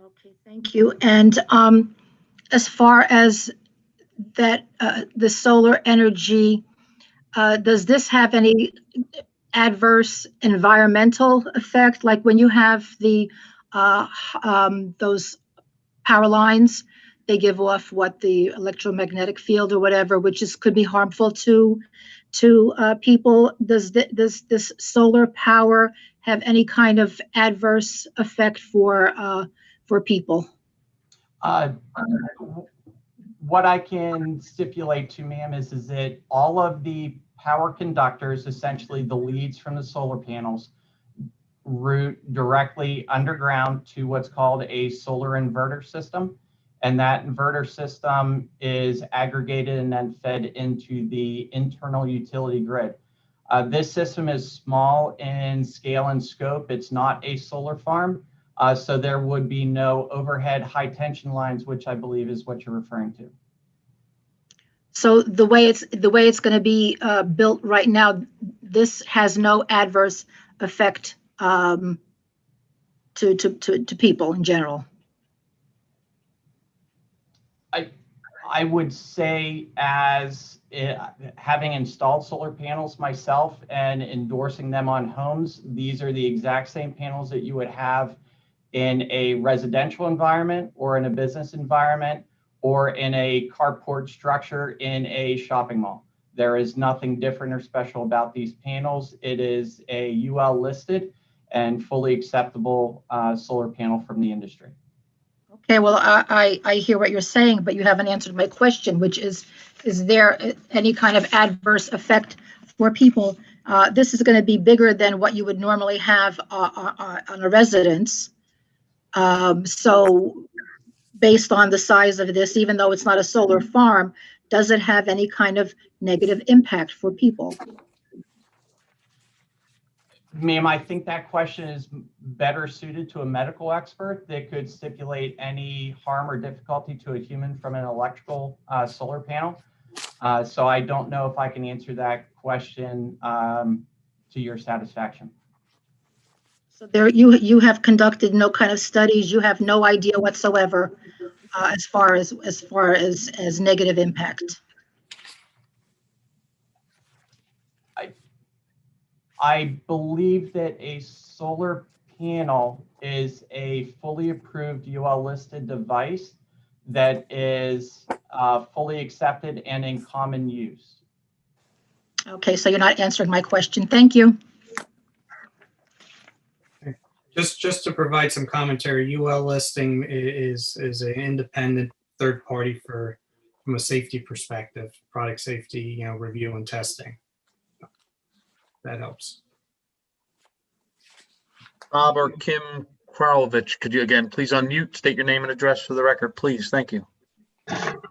Okay, thank you. And as far as that, the solar energy, does this have any adverse environmental effect? Like when you have the those power lines, they give off the electromagnetic field or whatever, which could be harmful to people. Does this solar power have any kind of adverse effect for people? What I can stipulate to ma'am is that all of the power conductors, essentially the leads from the solar panels, route directly underground to what's called a solar inverter system. And that inverter system is aggregated and then fed into the internal utility grid. This system is small in scale and scope. It's not a solar farm. So there would be no overhead high tension lines, which I believe is what you're referring to. So the way it's going to be built right now, this has no adverse effect to people in general. I would say, as having installed solar panels myself and endorsing them on homes, these are the exact same panels that you would have in a residential environment or in a business environment or in a carport structure in a shopping mall. There is nothing different or special about these panels. It is a UL listed and fully acceptable solar panel from the industry. Okay, well, I hear what you're saying, but you haven't answered my question, which is there any kind of adverse effect for people This is going to be bigger than what you would normally have on a residence. So based on the size of this, even though it's not a solar farm, does it have any kind of negative impact for people? Ma'am, I think that question is better suited to a medical expert that could stipulate any harm or difficulty to a human from an electrical solar panel. So I don't know if I can answer that question to your satisfaction. So there, you have conducted no kind of studies. You have no idea whatsoever as far as negative impact. I believe that a solar panel is a fully approved UL listed device that is fully accepted and in common use. Okay, so you're not answering my question. Thank you. Just to provide some commentary, UL listing is an independent third party from a safety perspective, product safety, review and testing. That helps. Bob or Kim Kralovich, could you again please unmute, state your name and address for the record, please? Thank you.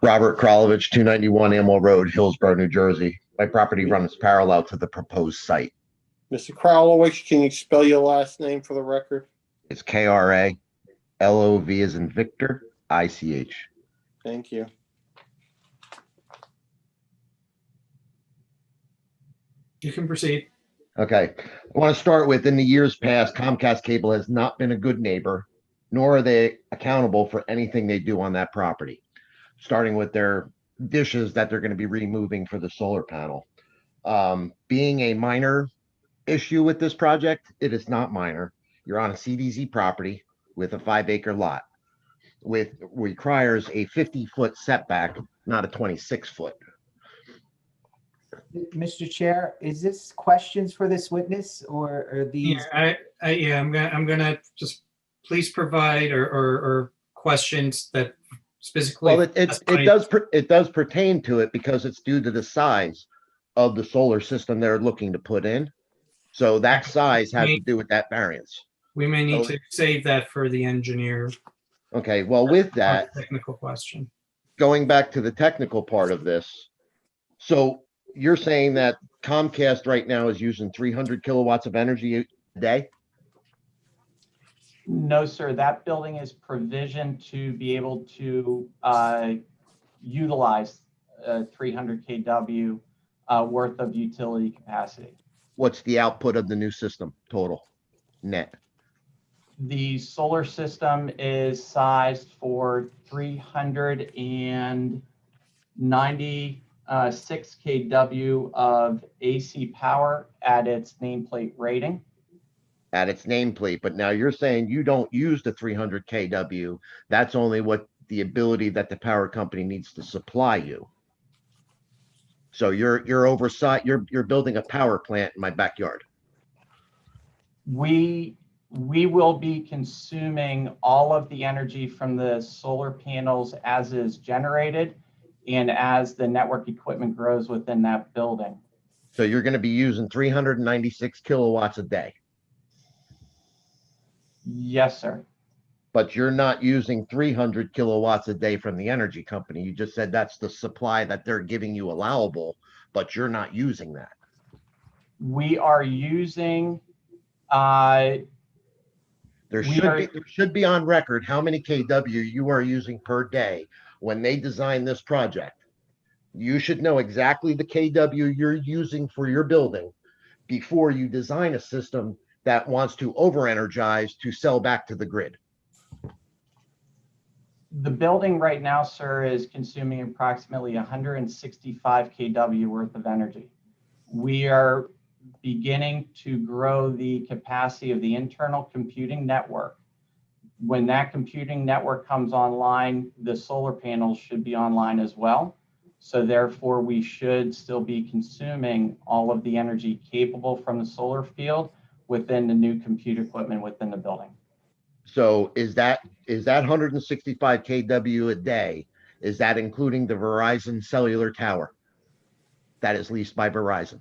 Robert Kralovich, 291 Amwell Road, Hillsborough, New Jersey. My property runs parallel to the proposed site. Mr. Kralowicz, can you spell your last name for the record? It's KRALOV as in Victor, ICH. Thank you. You can proceed. Okay. I want to start with, in the years past, Comcast Cable has not been a good neighbor, nor are they accountable for anything they do on that property, starting with their dishes that they're going to be removing for the solar panel. Being a minor issue with this project, it is not minor. You're on a CDZ property with a 5-acre lot, requires a 50-foot setback, not a 26-foot. Mr. Chair, is this questions for this witness or are these? Yeah, I'm gonna just please provide or questions that specifically. Well, it does pertain to it because it's due to the size of the solar system they're looking to put in. So that size has to do with that variance. We may need to save that for the engineer. Okay, well, with that, Technical question. going back to the technical part of this, so you're saying that Comcast right now is using 300 kilowatts of energy a day? No, sir. That building is provisioned to be able to utilize 300 kW worth of utility capacity. What's the output of the new system total net? The solar system is sized for 396 kW of AC power at its nameplate rating. At its nameplate, but now you're saying you don't use the 300 kW. That's only what the ability that the power company needs to supply you. So you're oversight. You're building a power plant in my backyard. We will be consuming all of the energy from the solar panels as is generated and as the network equipment grows within that building. So you're going to be using 396 kilowatts a day. Yes, sir. But you're not using 300 kilowatts a day from the energy company. You just said that's the supply that they're giving you allowable, but you're not using that. We are using There should be on record how many kW you are using per day when they design this project. You should know exactly the kW you're using for your building before you design a system that wants to over-energize to sell back to the grid. The building right now, sir, is consuming approximately 165 kW worth of energy. We are beginning to grow the capacity of the internal computing network. When that computing network comes online, the solar panels should be online as well. So therefore, we should still be consuming all of the energy capable from the solar field within the new compute equipment within the building. So is that 165 kW a day? Is that including the Verizon cellular tower that is leased by Verizon?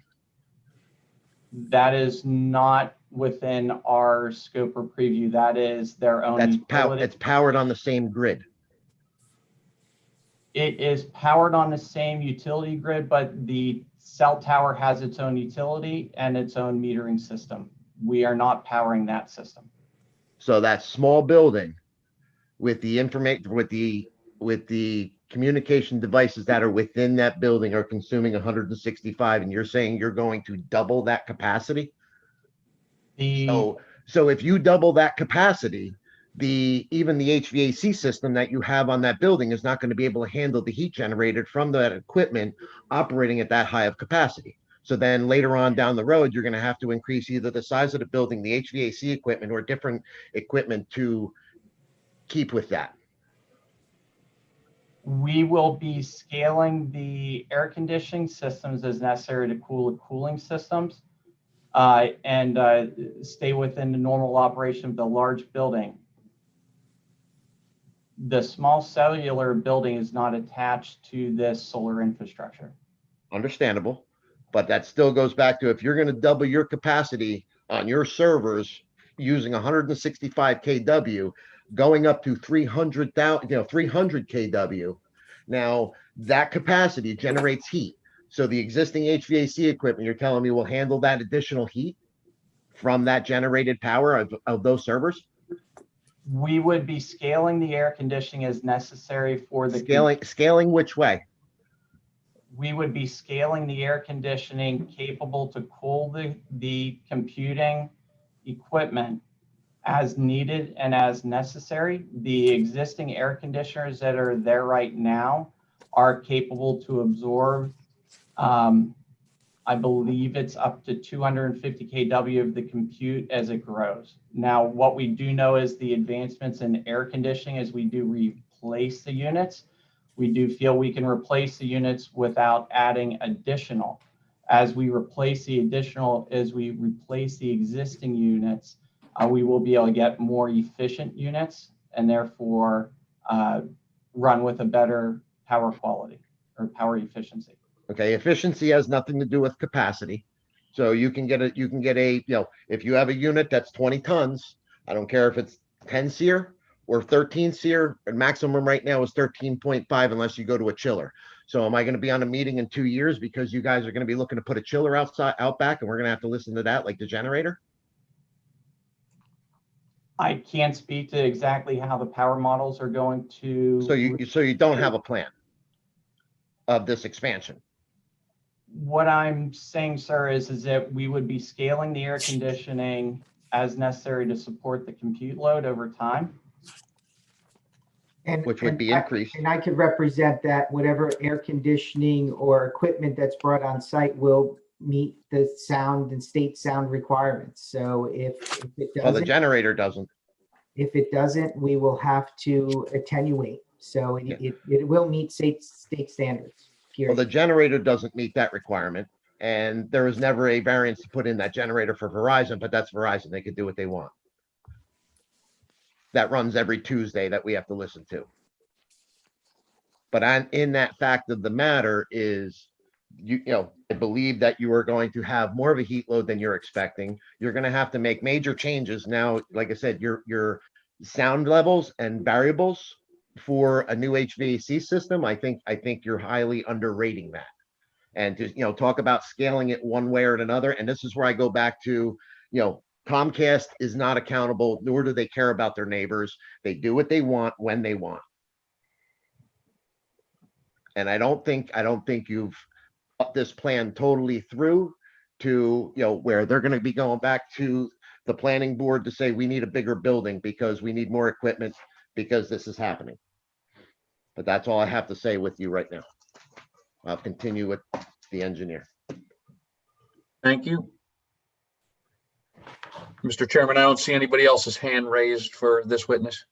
That is not within our scope or preview. That is their own utility. It's powered on the same grid. It is powered on the same utility grid, but the cell tower has its own utility and its own metering system. We are not powering that system. So that small building with the information, with the communication devices that are within that building are consuming 165, and you're saying you're going to double that capacity? So if you double that capacity, even the HVAC system that you have on that building is not going to be able to handle the heat generated from that equipment operating at that high of capacity. So then later on down the road, you're going to have to increase either the size of the building, the HVAC equipment, or different equipment to keep with that. We will be scaling the air conditioning systems as necessary to cool the cooling systems and stay within the normal operation of the large building. The small cellular building is not attached to this solar infrastructure. Understandable, but that still goes back to, if you're going to double your capacity on your servers using 165 kW, going up to 300 kW. Now that capacity generates heat. So the existing HVAC equipment, you're telling me, will handle that additional heat from that generated power of those servers? We would be scaling the air conditioning as necessary for the scaling which way? We would be scaling the air conditioning capable to cool the computing equipment as needed and as necessary. The existing air conditioners that are there right now are capable to absorb, I believe it's up to 250 kW of the compute as it grows. Now, what we do know is the advancements in air conditioning as we do replace the units. We do feel we can replace the units without adding additional. As we replace the existing units, we will be able to get more efficient units and therefore run with a better power quality or power efficiency. Okay, efficiency has nothing to do with capacity. So you can get if you have a unit that's 20 tons, I don't care if it's 10 SEER or 13 SEER, and maximum right now is 13.5 unless you go to a chiller. So am I going to be on a meeting in 2 years because you guys are going to be looking to put a chiller out back and we're going to have to listen to that like the generator? I can't speak to exactly how the power models are going to. So you don't have a plan of this expansion? What I'm saying, sir, is that we would be scaling the air conditioning as necessary to support the compute load over time. Which would be increased. And I could represent that whatever air conditioning or equipment that's brought on site will meet the sound and state sound requirements. So if it doesn't, well, the generator doesn't. If it doesn't, we will have to attenuate. So it will meet state standards. Well, the generator doesn't meet that requirement, and there was never a variance to put in that generator for Verizon, but that's Verizon. They could do what they want. That runs every Tuesday that we have to listen to. But in that fact of the matter is, I believe that you are going to have more of a heat load than you're expecting. You're going to have to make major changes now. Like I said, your sound levels and variables for a new HVAC system, I think you're highly underrating that. And to talk about scaling it one way or another, and this is where I go back to, Comcast is not accountable, nor do they care about their neighbors. They do what they want when they want. And I don't think you've thought this plan totally through to, where they're going to be going back to the planning board to say, we need a bigger building because we need more equipment because this is happening. But that's all I have to say with you right now. I'll continue with the engineer. Thank you. Mr. Chairman, I don't see anybody else's hand raised for this witness.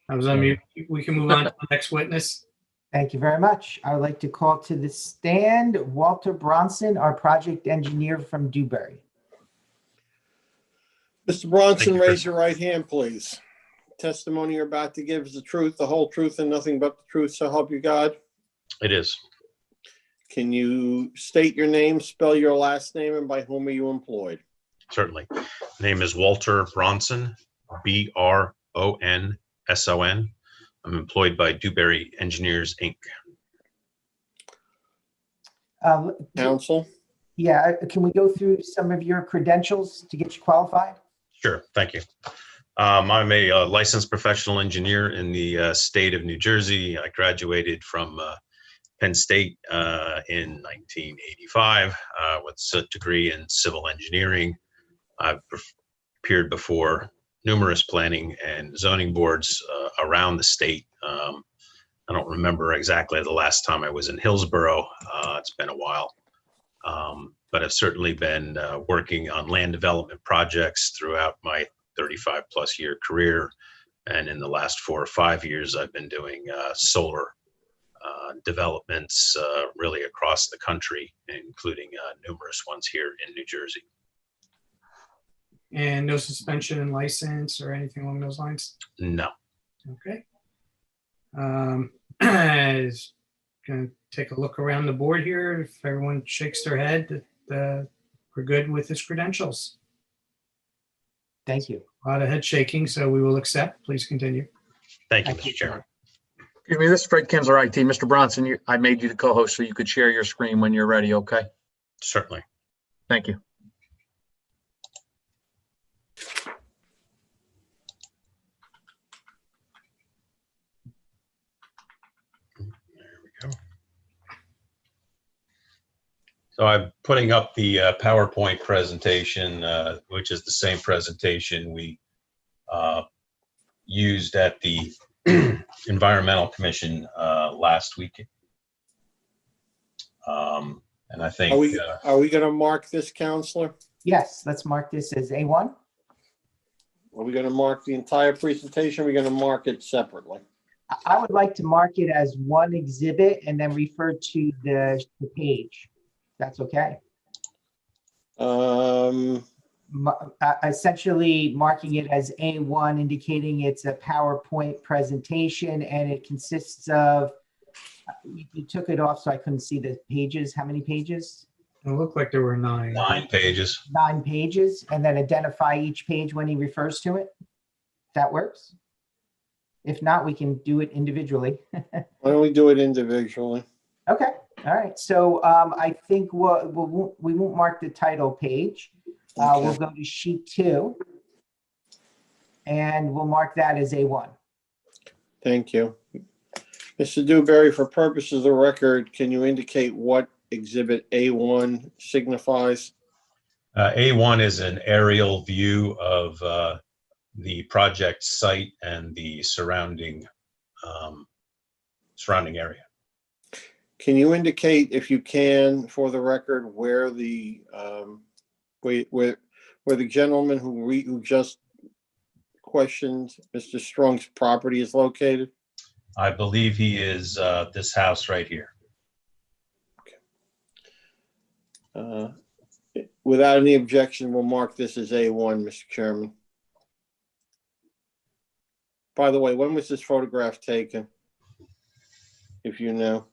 I was on mute. We can move on to the next witness. Thank you very much. I would like to call to the stand Walter Bronson, our project engineer from Dewberry. Mr. Bronson, raise your right hand, please. Testimony you're about to give is the truth, the whole truth, and nothing but the truth, so help you God. It is. Can you state your name, spell your last name, and by whom are you employed? Certainly. Name is Walter Bronson, Bronson. I'm employed by Dewberry Engineers, Inc. Counsel? Yeah, can we go through some of your credentials to get you qualified? Sure, thank you. I'm a licensed professional engineer in the state of New Jersey. I graduated from Penn State in 1985 with a degree in civil engineering. I've appeared before numerous planning and zoning boards around the state. I don't remember exactly the last time I was in Hillsborough. It's been a while. But I've certainly been working on land development projects throughout my 35 plus year career. And in the last 4 or 5 years, I've been doing solar developments really across the country, including numerous ones here in New Jersey. And no suspension in license or anything along those lines? No. Okay. Is going to take a look around the board here. If everyone shakes their head that we're good with his credentials. Thank you. A lot of head shaking, so we will accept. Please continue. Thank you, Mr. Chairman. Excuse me, this is Fred Kinzer, IT. Mr. Bronson, I made you the co-host so you could share your screen when you're ready, okay? Certainly. Thank you. So I'm putting up the PowerPoint presentation, which is the same presentation we used at the Environmental Commission last week. And I think Are we going to mark this, Counselor? Yes, let's mark this as A1. Are we going to mark the entire presentation? Or are we going to mark it separately? I would like to mark it as one exhibit and then refer to the page. That's okay. Essentially marking it as A1, indicating it's a PowerPoint presentation, and it consists of, you took it off so I couldn't see the pages. How many pages? It looked like there were 9. 9 pages. 9 pages, and then identify each page when he refers to it. That works. If not, we can do it individually. Why don't we do it individually? Okay. All right. So I think we won't mark the title page. We'll go to sheet 2, and we'll mark that as A1. Thank you. Mr. Dewberry, for purposes of the record, can you indicate what exhibit A1 signifies? A1 is an aerial view of the project site and the surrounding area. Can you indicate, if you can, for the record, where the where the gentleman who just questioned Mr. Strong's property is located? I believe he is this house right here. Without any objection, we'll mark this as A1, Mr. Chairman. By the way, when was this photograph taken? If you know.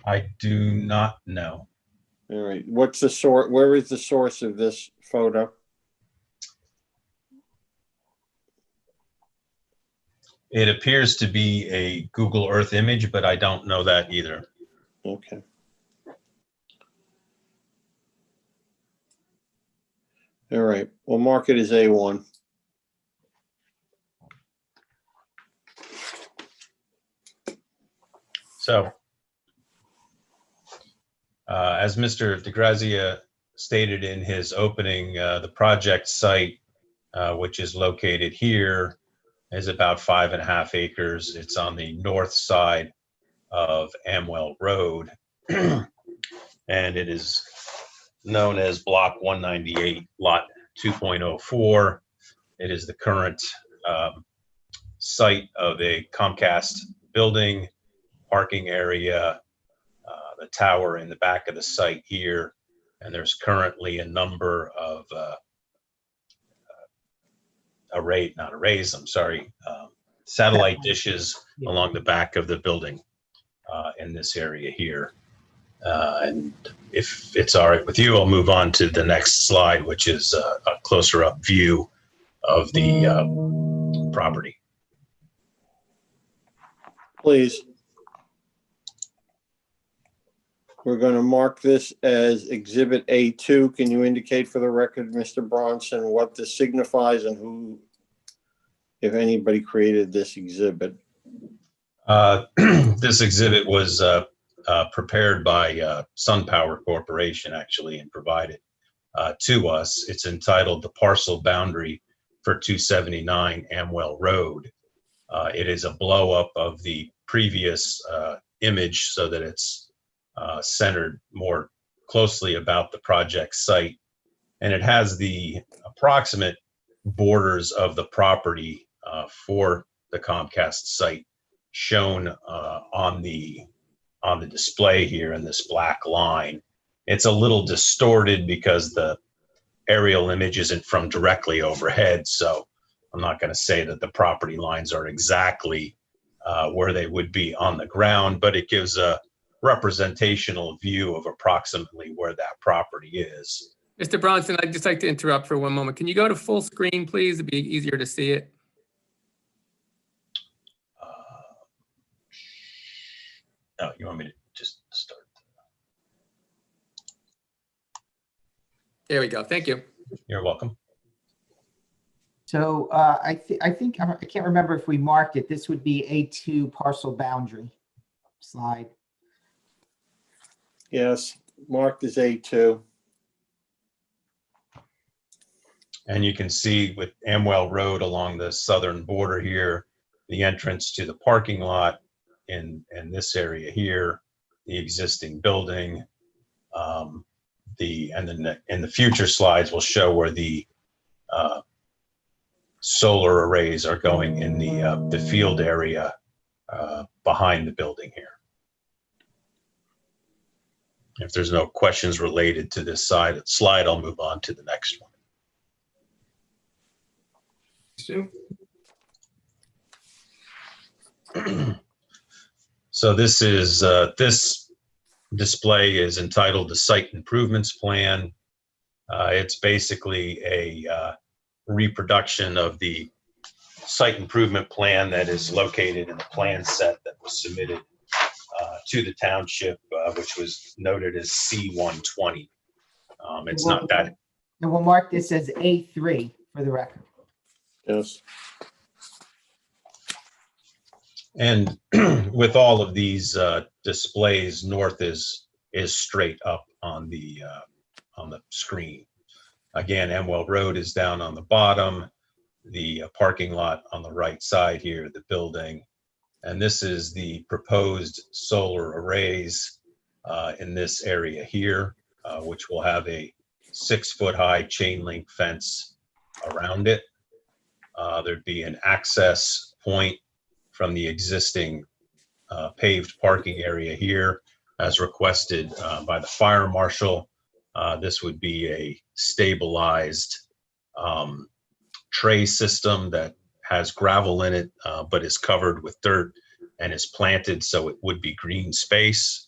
I do not know. All right. What's the source? Where is the source of this photo? It appears to be a Google Earth image, but I don't know that either. Okay. All right. We'll mark it as A1. So, as Mr. DeGrazia stated in his opening, the project site, which is located here, is about 5.5 acres. It's on the north side of Amwell Road, and it is known as Block 198, Lot 2.04. It is the current site of a Comcast building, parking area, the tower in the back of the site here, and there's currently a number of satellite dishes along the back of the building in this area here. And if it's all right with you, I'll move on to the next slide, which is a closer up view of the property. Please. We're going to mark this as Exhibit A2. Can you indicate for the record, Mr. Bronson, what this signifies and who, if anybody, created this exhibit? This exhibit was prepared by SunPower Corporation, actually, and provided to us. It's entitled The Parcel Boundary for 279 Amwell Road. It is a blow up of the previous image so that it's centered more closely about the project site. And it has the approximate borders of the property for the Comcast site shown on the display here in this black line. It's a little distorted because the aerial image isn't from directly overhead, so I'm not going to say that the property lines are exactly where they would be on the ground, but it gives a representational view of approximately where that property is. Mr. Bronson, I'd just like to interrupt for one moment. Can you go to full screen, please? It'd be easier to see it. No, you want me to just start? There we go. Thank you. You're welcome. So I think, I can't remember if we marked it. This would be A2 parcel boundary slide. Yes, marked as A2. And you can see with Amwell Road along the southern border here, the entrance to the parking lot in this area here, the existing building. And then in the future slides, we'll show where the solar arrays are going in the field area behind the building here. If there's no questions related to this slide, I'll move on to the next one. So this is this display is entitled the Site Improvements Plan. It's basically a reproduction of the site improvement plan that is located in the plan set that was submitted to the township, which was noted as C120. It's not that. And we'll mark this as A3 for the record. Yes. And with all of these displays, north is straight up on the screen. Again, Amwell Road is down on the bottom, the parking lot on the right side here, the building. And this is the proposed solar arrays in this area here, which will have a 6-foot high chain link fence around it. There'd be an access point from the existing paved parking area here as requested by the fire marshal. This would be a stabilized tray system that has gravel in it, but is covered with dirt and is planted, so it would be green space.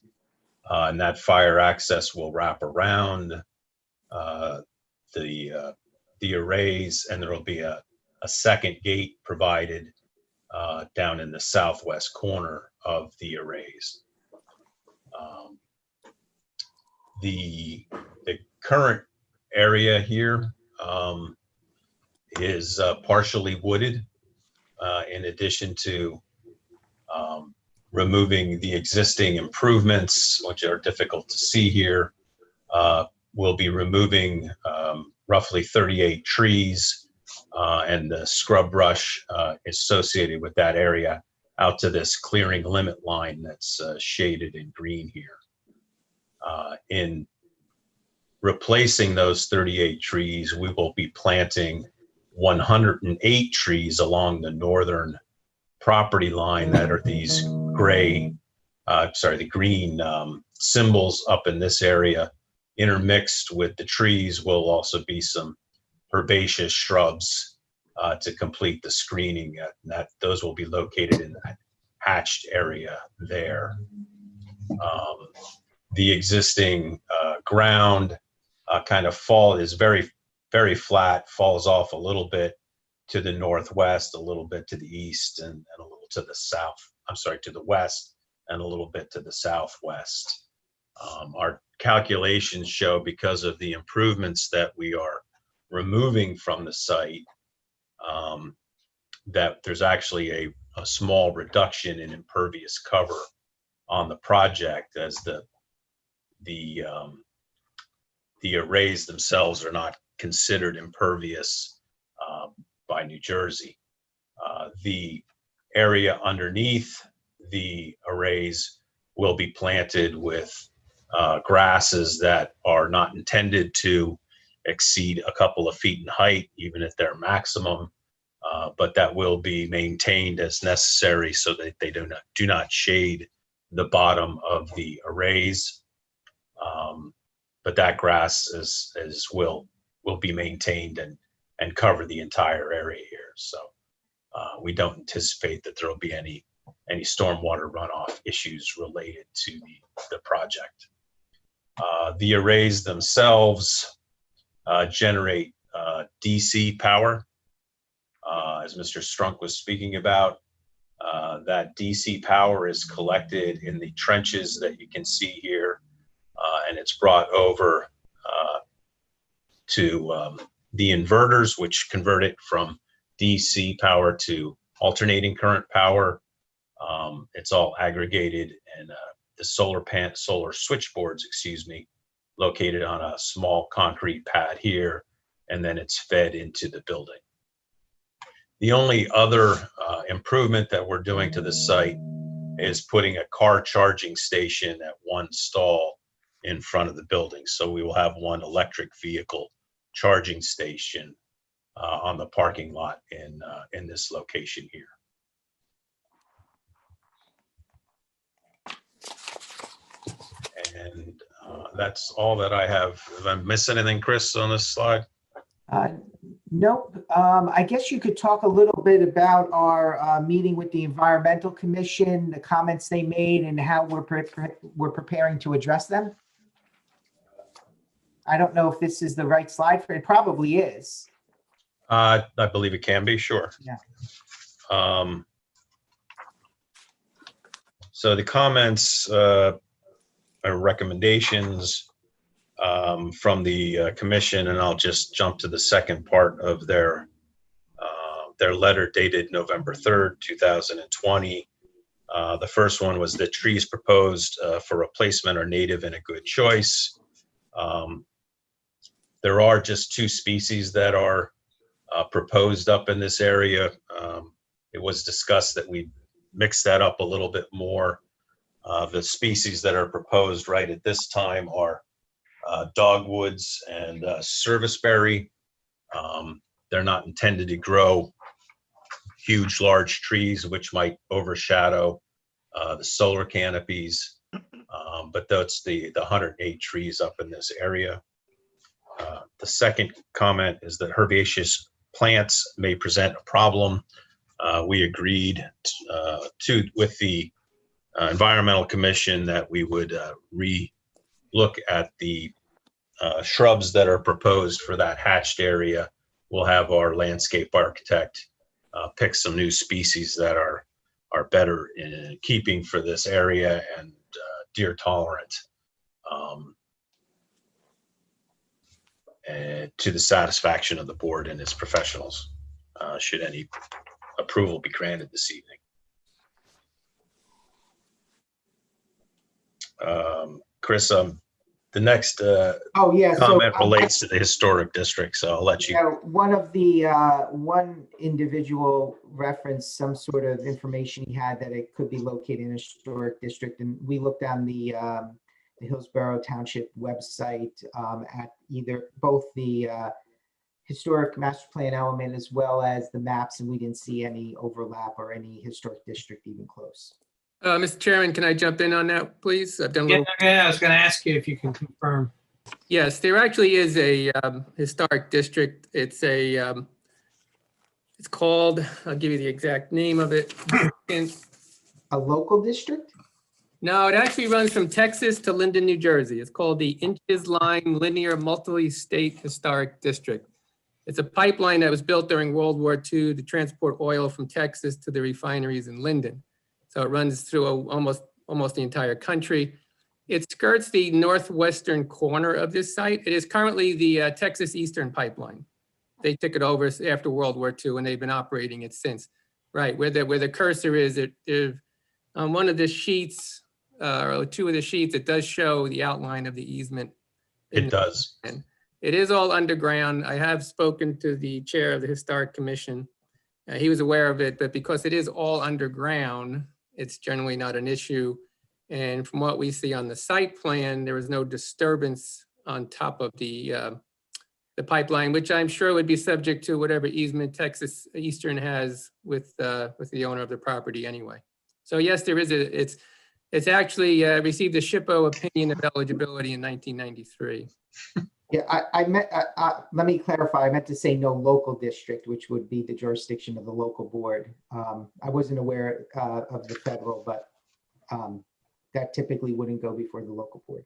And that fire access will wrap around the arrays, and there will be a second gate provided down in the southwest corner of the arrays. The current area here is partially wooded. In addition to removing the existing improvements, which are difficult to see here, we'll be removing roughly 38 trees and the scrub brush associated with that area out to this clearing limit line that's shaded in green here. In replacing those 38 trees, we will be planting 108 trees along the northern property line that are these the green symbols up in this area. Intermixed with the trees will also be some herbaceous shrubs to complete the screening. Those will be located in that hatched area there. The existing ground kind of is very flat, falls off a little bit to the northwest, a little bit to the east, and a little to the south. I'm sorry, to the west, and a little bit to the southwest. Our calculations show, because of the improvements that we are removing from the site, that there's actually a small reduction in impervious cover on the project, as the arrays themselves are not considered impervious by New Jersey. The area underneath the arrays will be planted with grasses that are not intended to exceed a couple of feet in height, even at their maximum, but that will be maintained as necessary so that they do not shade the bottom of the arrays. But that grass will be maintained and cover the entire area here. So we don't anticipate that there will be any stormwater runoff issues related to the project. The arrays themselves generate DC power, as Mr. Strunk was speaking about. That DC power is collected in the trenches that you can see here, and it's brought over to the inverters, which convert it from DC power to alternating current power. It's all aggregated in the solar switchboards, located on a small concrete pad here, and then it's fed into the building. The only other improvement that we're doing to the site is putting a car charging station at one stall in front of the building. So we will have one electric vehicle charging station on the parking lot in this location here. And that's all that I have. Have I missed anything, Chris, on this slide? Nope. I guess you could talk a little bit about our meeting with the Environmental Commission, the comments they made, and how we're preparing to address them. I don't know if this is the right slide for it. It probably is. I believe it can be, sure. Yeah. So the comments or recommendations from the commission, and I'll just jump to the second part of their letter dated November 3rd, 2020. The first one was that trees proposed for replacement are native and a good choice. There are just 2 species that are proposed up in this area. It was discussed that we mix that up a little bit more. The species that are proposed right at this time are dogwoods and serviceberry. They're not intended to grow huge, large trees, which might overshadow the solar canopies. But that's the 108 trees up in this area. The second comment is that herbaceous plants may present a problem. We agreed with the Environmental Commission that we would look at the shrubs that are proposed for that hatched area. We'll have our landscape architect pick some new species that are better in keeping for this area and deer tolerant, to the satisfaction of the board and its professionals, should any approval be granted this evening. Chris, the next comment relates to the historic district, so I'll let you. Yeah, one of the one individual referenced some sort of information he had that it could be located in a historic district, and we looked on the Hillsborough Township website at both the historic master plan element as well as the maps, and we didn't see any overlap or any historic district even close. Mr. Chairman, can I jump in on that, please? I've done a little. Yeah, I was going to ask you if you can confirm. Yes, there actually is a historic district. It's it's called, I'll give you the exact name of it. A local district? No, it actually runs from Texas to Linden, New Jersey. It's called the Inches Line Linear Multi-State Historic District. It's a pipeline that was built during World War II to transport oil from Texas to the refineries in Linden. So it runs through almost the entire country. It skirts the northwestern corner of this site. It is currently the Texas Eastern Pipeline. They took it over after World War II, and they've been operating it since. Right, where the cursor is, on one of the sheets, or two of the sheets, it does show the outline of the easement. It does. And it is all underground. I have spoken to the chair of the Historic Commission. He was aware of it, but because it is all underground, it's generally not an issue. And from what we see on the site plan, there was no disturbance on top of the pipeline, which I'm sure would be subject to whatever easement Texas Eastern has with the owner of the property anyway. So yes, there is it's actually received a SHPO opinion of eligibility in 1993. Yeah, I meant, let me clarify. I meant to say no local district, which would be the jurisdiction of the local board. I wasn't aware of the federal, but that typically wouldn't go before the local board.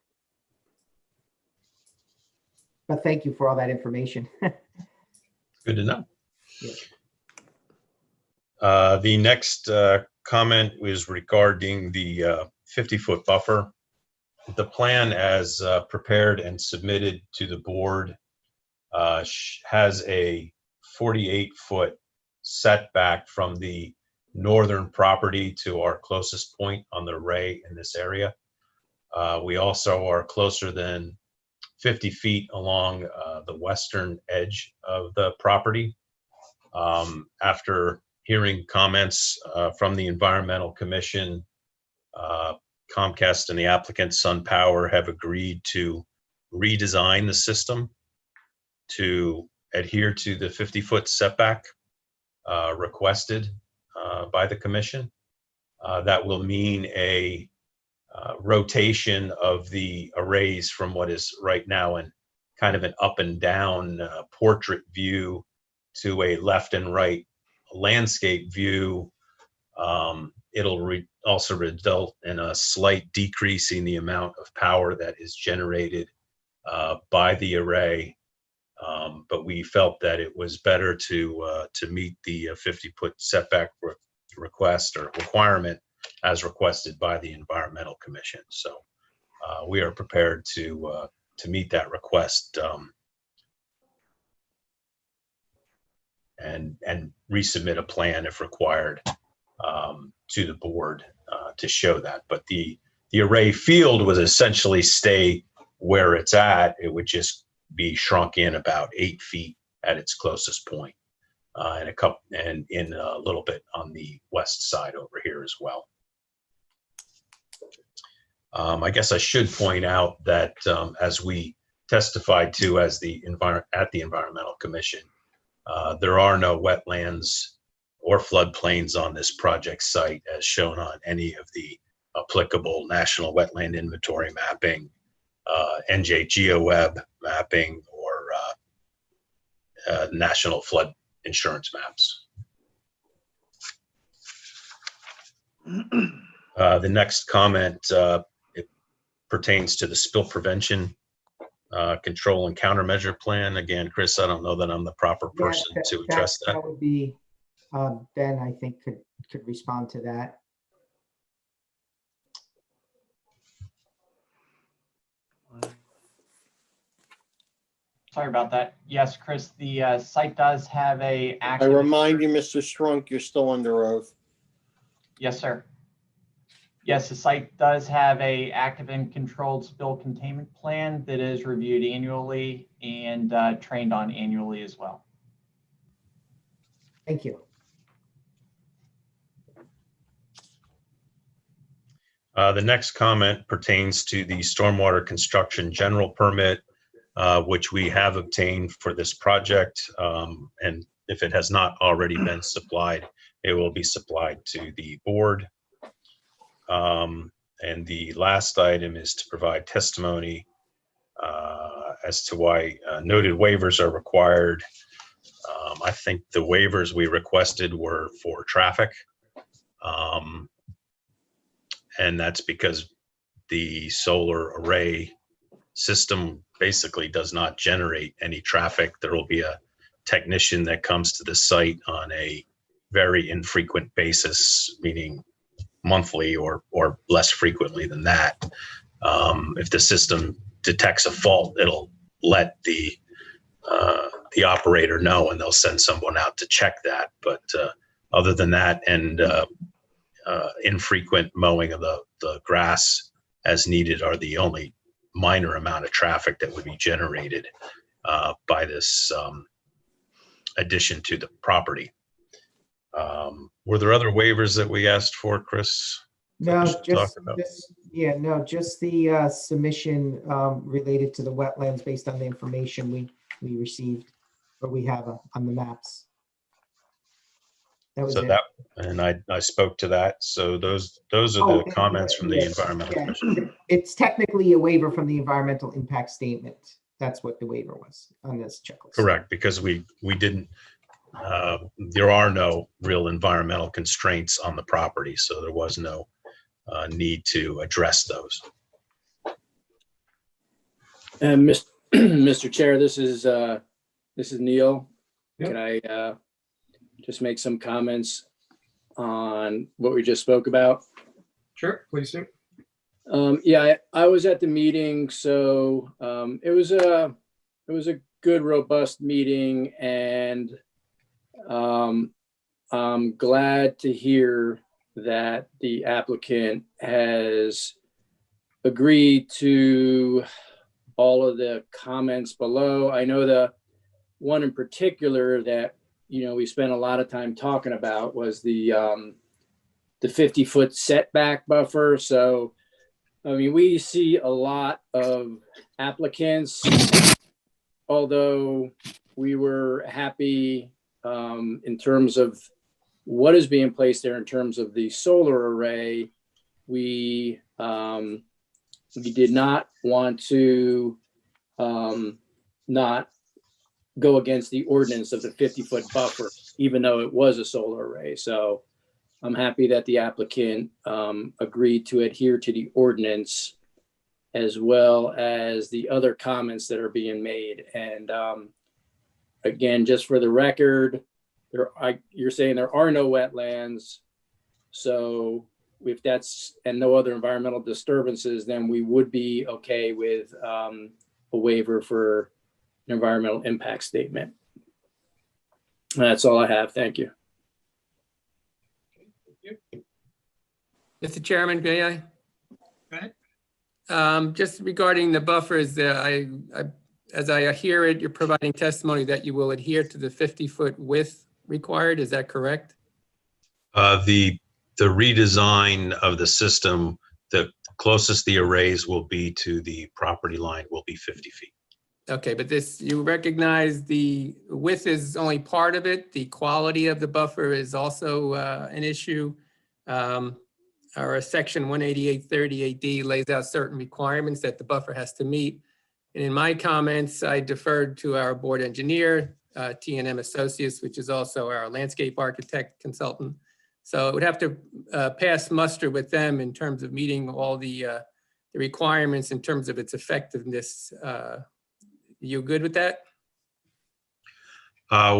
But thank you for all that information. Good to know. Yeah. The next comment was regarding the 50-foot buffer. The plan as prepared and submitted to the board has a 48-foot setback from the northern property to our closest point on the array in this area. We also are closer than 50 feet along the western edge of the property. After hearing comments from the Environmental Commission, Comcast and the applicant SunPower have agreed to redesign the system to adhere to the 50-foot setback requested by the commission. That will mean a rotation of the arrays from what is right now in kind of an up and down portrait view to a left and right landscape view. It'll also result in a slight decrease in the amount of power that is generated by the array. But we felt that it was better to meet the 50-foot setback request or requirement as requested by the Environmental Commission. So we are prepared to meet that request and resubmit a plan if required to the board to show that. But the array field would essentially stay where it's at. It would just be shrunk in about 8 feet at its closest point, and in a little bit on the west side over here as well. I guess I should point out that as we testified to at the Environmental Commission, there are no wetlands or floodplains on this project site as shown on any of the applicable National Wetland Inventory mapping, NJGeoWeb mapping, or National Flood Insurance maps. The next comment it pertains to the spill prevention control and countermeasure plan. Again, Chris, I don't know that I'm the proper person to address that. That would be Ben, I think, could respond to that. Sorry about that. Yes, Chris, the site does have a I active. remind you, Mr. Strunk, you're still under oath. Yes, sir. Yes, the site does have a active and controlled spill containment plan that is reviewed annually and trained on annually as well. Thank you. The next comment pertains to the stormwater construction general permit, which we have obtained for this project. And if it has not already been supplied, it will be supplied to the board. And the last item is to provide testimony as to why noted waivers are required. I think the waivers we requested were for traffic. And that's because the solar array system basically does not generate any traffic. There will be a technician that comes to the site on a very infrequent basis, meaning monthly or less frequently than that. If the system detects a fault, it'll let the operator know, and they'll send someone out to check that. But other than that, and infrequent mowing of the grass as needed are the only minor amount of traffic that would be generated by this addition to the property. Were there other waivers that we asked for, Chris? No, that we should talk about? just the submission related to the wetlands based on the information we received, or we have on the maps. That was So it. that, and I spoke to that. So those are the comments from the environmental commission. It's technically a waiver from the environmental impact statement. That's what the waiver was on this checklist. Correct, because we didn't, there are no real environmental constraints on the property, so there was no need to address those. And Mr. Chair, this is Neil. Yep. Can I just make some comments on what we just spoke about? Sure, please do. Yeah, I was at the meeting, so it was a good, robust meeting, and I'm glad to hear that the applicant has agreed to all of the comments below. I know the one in particular that we spent a lot of time talking about was the 50-foot setback buffer. So, I mean, we see a lot of applicants, although we were happy in terms of what is being placed there in terms of the solar array. We did not want to not go against the ordinance of the 50-foot buffer, even though it was a solar array. So I'm happy that the applicant agreed to adhere to the ordinance, as well as the other comments that are being made. And again, just for the record, you're saying there are no wetlands. So if that's, and no other environmental disturbances, then we would be okay with a waiver for an environmental impact statement. That's all I have. Thank you. Mr. Chairman, may I? Go ahead. Just regarding the buffers, as I hear it, you're providing testimony that you will adhere to the 50-foot width required. Is that correct? The redesign of the system, the closest the arrays will be to the property line will be 50 feet. Okay, but you recognize the width is only part of it. The quality of the buffer is also an issue. Our section 18838D lays out certain requirements that the buffer has to meet. And in my comments, I deferred to our board engineer, T&M Associates, which is also our landscape architect consultant. So it would have to pass muster with them in terms of meeting all the requirements in terms of its effectiveness. You good with that?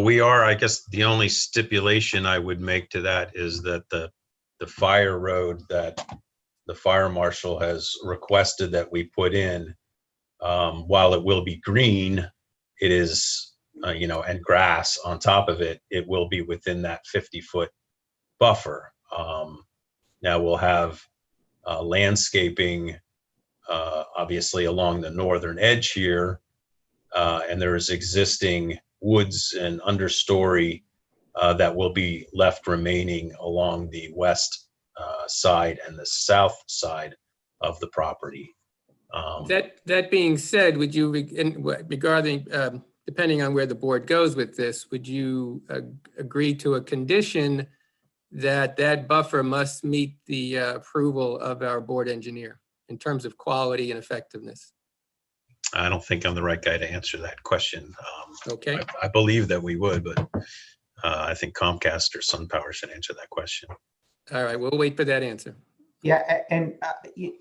We are. I guess the only stipulation I would make to that is that the fire road that the fire marshal has requested that we put in, while it will be green, it is, and grass on top of it, it will be within that 50-foot buffer. Now we'll have landscaping, obviously along the northern edge here, and there is existing woods and understory that will be left remaining along the west side and the south side of the property. That being said, would you, regarding, depending on where the board goes with this, would you agree to a condition that that buffer must meet the approval of our board engineer in terms of quality and effectiveness? I don't think I'm the right guy to answer that question. Okay. I believe that we would, but I think Comcast or SunPower should answer that question. All right, we'll wait for that answer. Yeah, and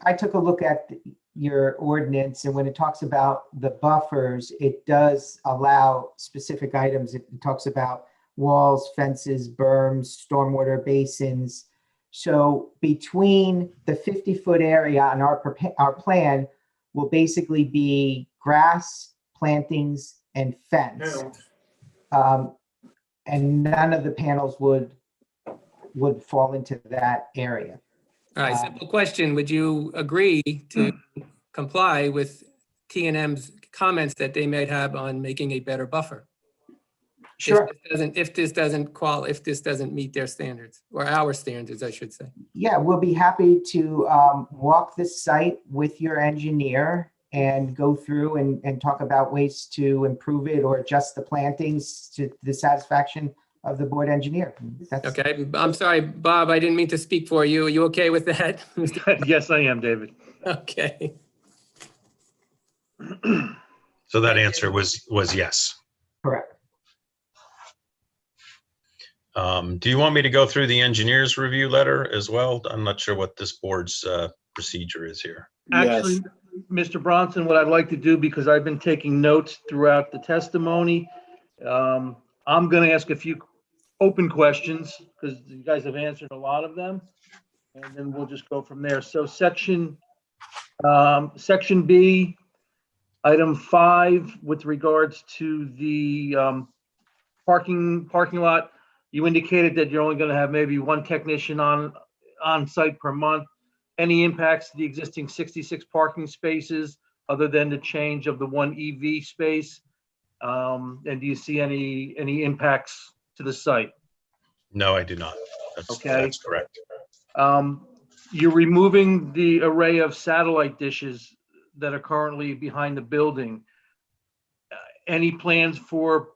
I took a look at your ordinance, and when it talks about the buffers, it does allow specific items. It talks about walls, fences, berms, stormwater basins. So between the 50-foot area and our plan will basically be grass, plantings, and fence. And none of the panels would fall into that area. All right, simple question. Would you agree to comply with T&M's comments that they might have on making a better buffer? Sure. If this doesn't meet their standards, or our standards, I should say. Yeah, we'll be happy to walk the site with your engineer and go through and talk about ways to improve it or adjust the plantings to the satisfaction of the board engineer. Okay, I'm sorry, Bob, I didn't mean to speak for you. Are you okay with that? Yes, I am, David. Okay. So that answer was yes. Correct. Do you want me to go through the engineer's review letter as well? I'm not sure what this board's procedure is here. Actually, Mr. Bronson, what I'd like to do, because I've been taking notes throughout the testimony, I'm going to ask a few open questions because you guys have answered a lot of them, and then we'll just go from there. So section B, item 5, with regards to the parking lot, you indicated that you're only going to have maybe one technician on site per month. Any impacts to the existing 66 parking spaces other than the change of the one EV space? And do you see any impacts to the site? No, I do not. That's correct. You're removing the array of satellite dishes that are currently behind the building. Any plans for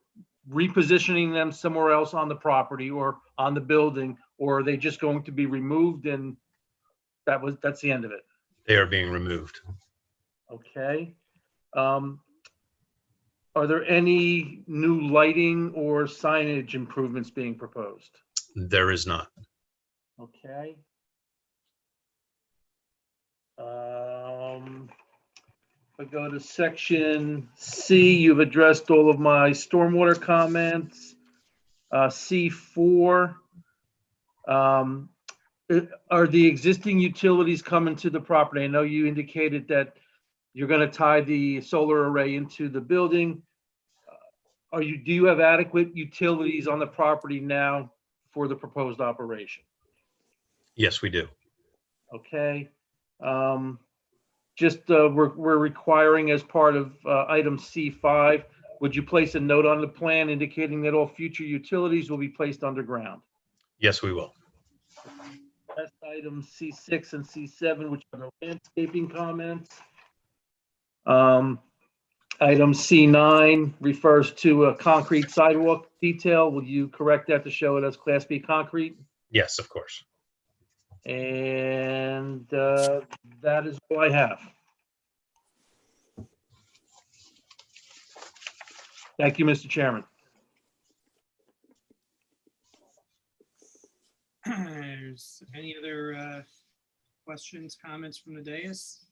repositioning them somewhere else on the property or on the building, or are they just going to be removed and that's the end of it? They are being removed. Okay. Are there any new lighting or signage improvements being proposed? There is not. Okay. If I go to section C, you've addressed all of my stormwater comments. C4, are the existing utilities coming to the property? I know you indicated that you're going to tie the solar array into the building. Do you have adequate utilities on the property now for the proposed operation? Yes, we do. Okay. We're requiring as part of item C5, would you place a note on the plan indicating that all future utilities will be placed underground? Yes, we will. That's item C6 and C7, which are the landscaping comments. Item C9 refers to a concrete sidewalk detail. Will you correct that to show it as Class B concrete? Yes, of course. And that is all I have. Thank you, Mr. Chairman. Any other questions, comments from the dais?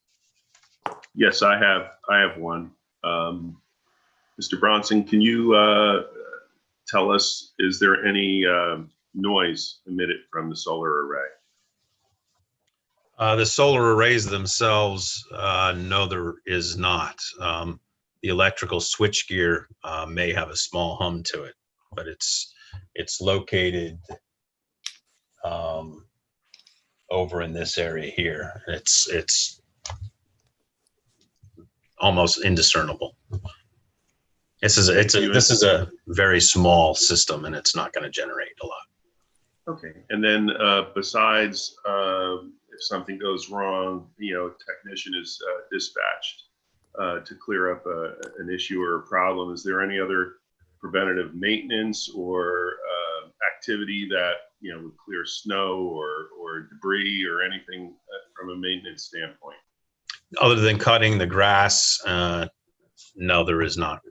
Yes, I have one. Mr. Bronson, can you tell us, is there any noise emitted from the solar array? The solar arrays themselves, no, there is not. The electrical switchgear may have a small hum to it, but it's located over in this area here. It's almost indiscernible. This is a very small system, and it's not going to generate a lot. Okay. And then besides, if something goes wrong, a technician is dispatched to clear up an issue or a problem. Is there any other preventative maintenance or activity that would clear snow or debris or anything from a maintenance standpoint? Other than cutting the grass, no, there is not.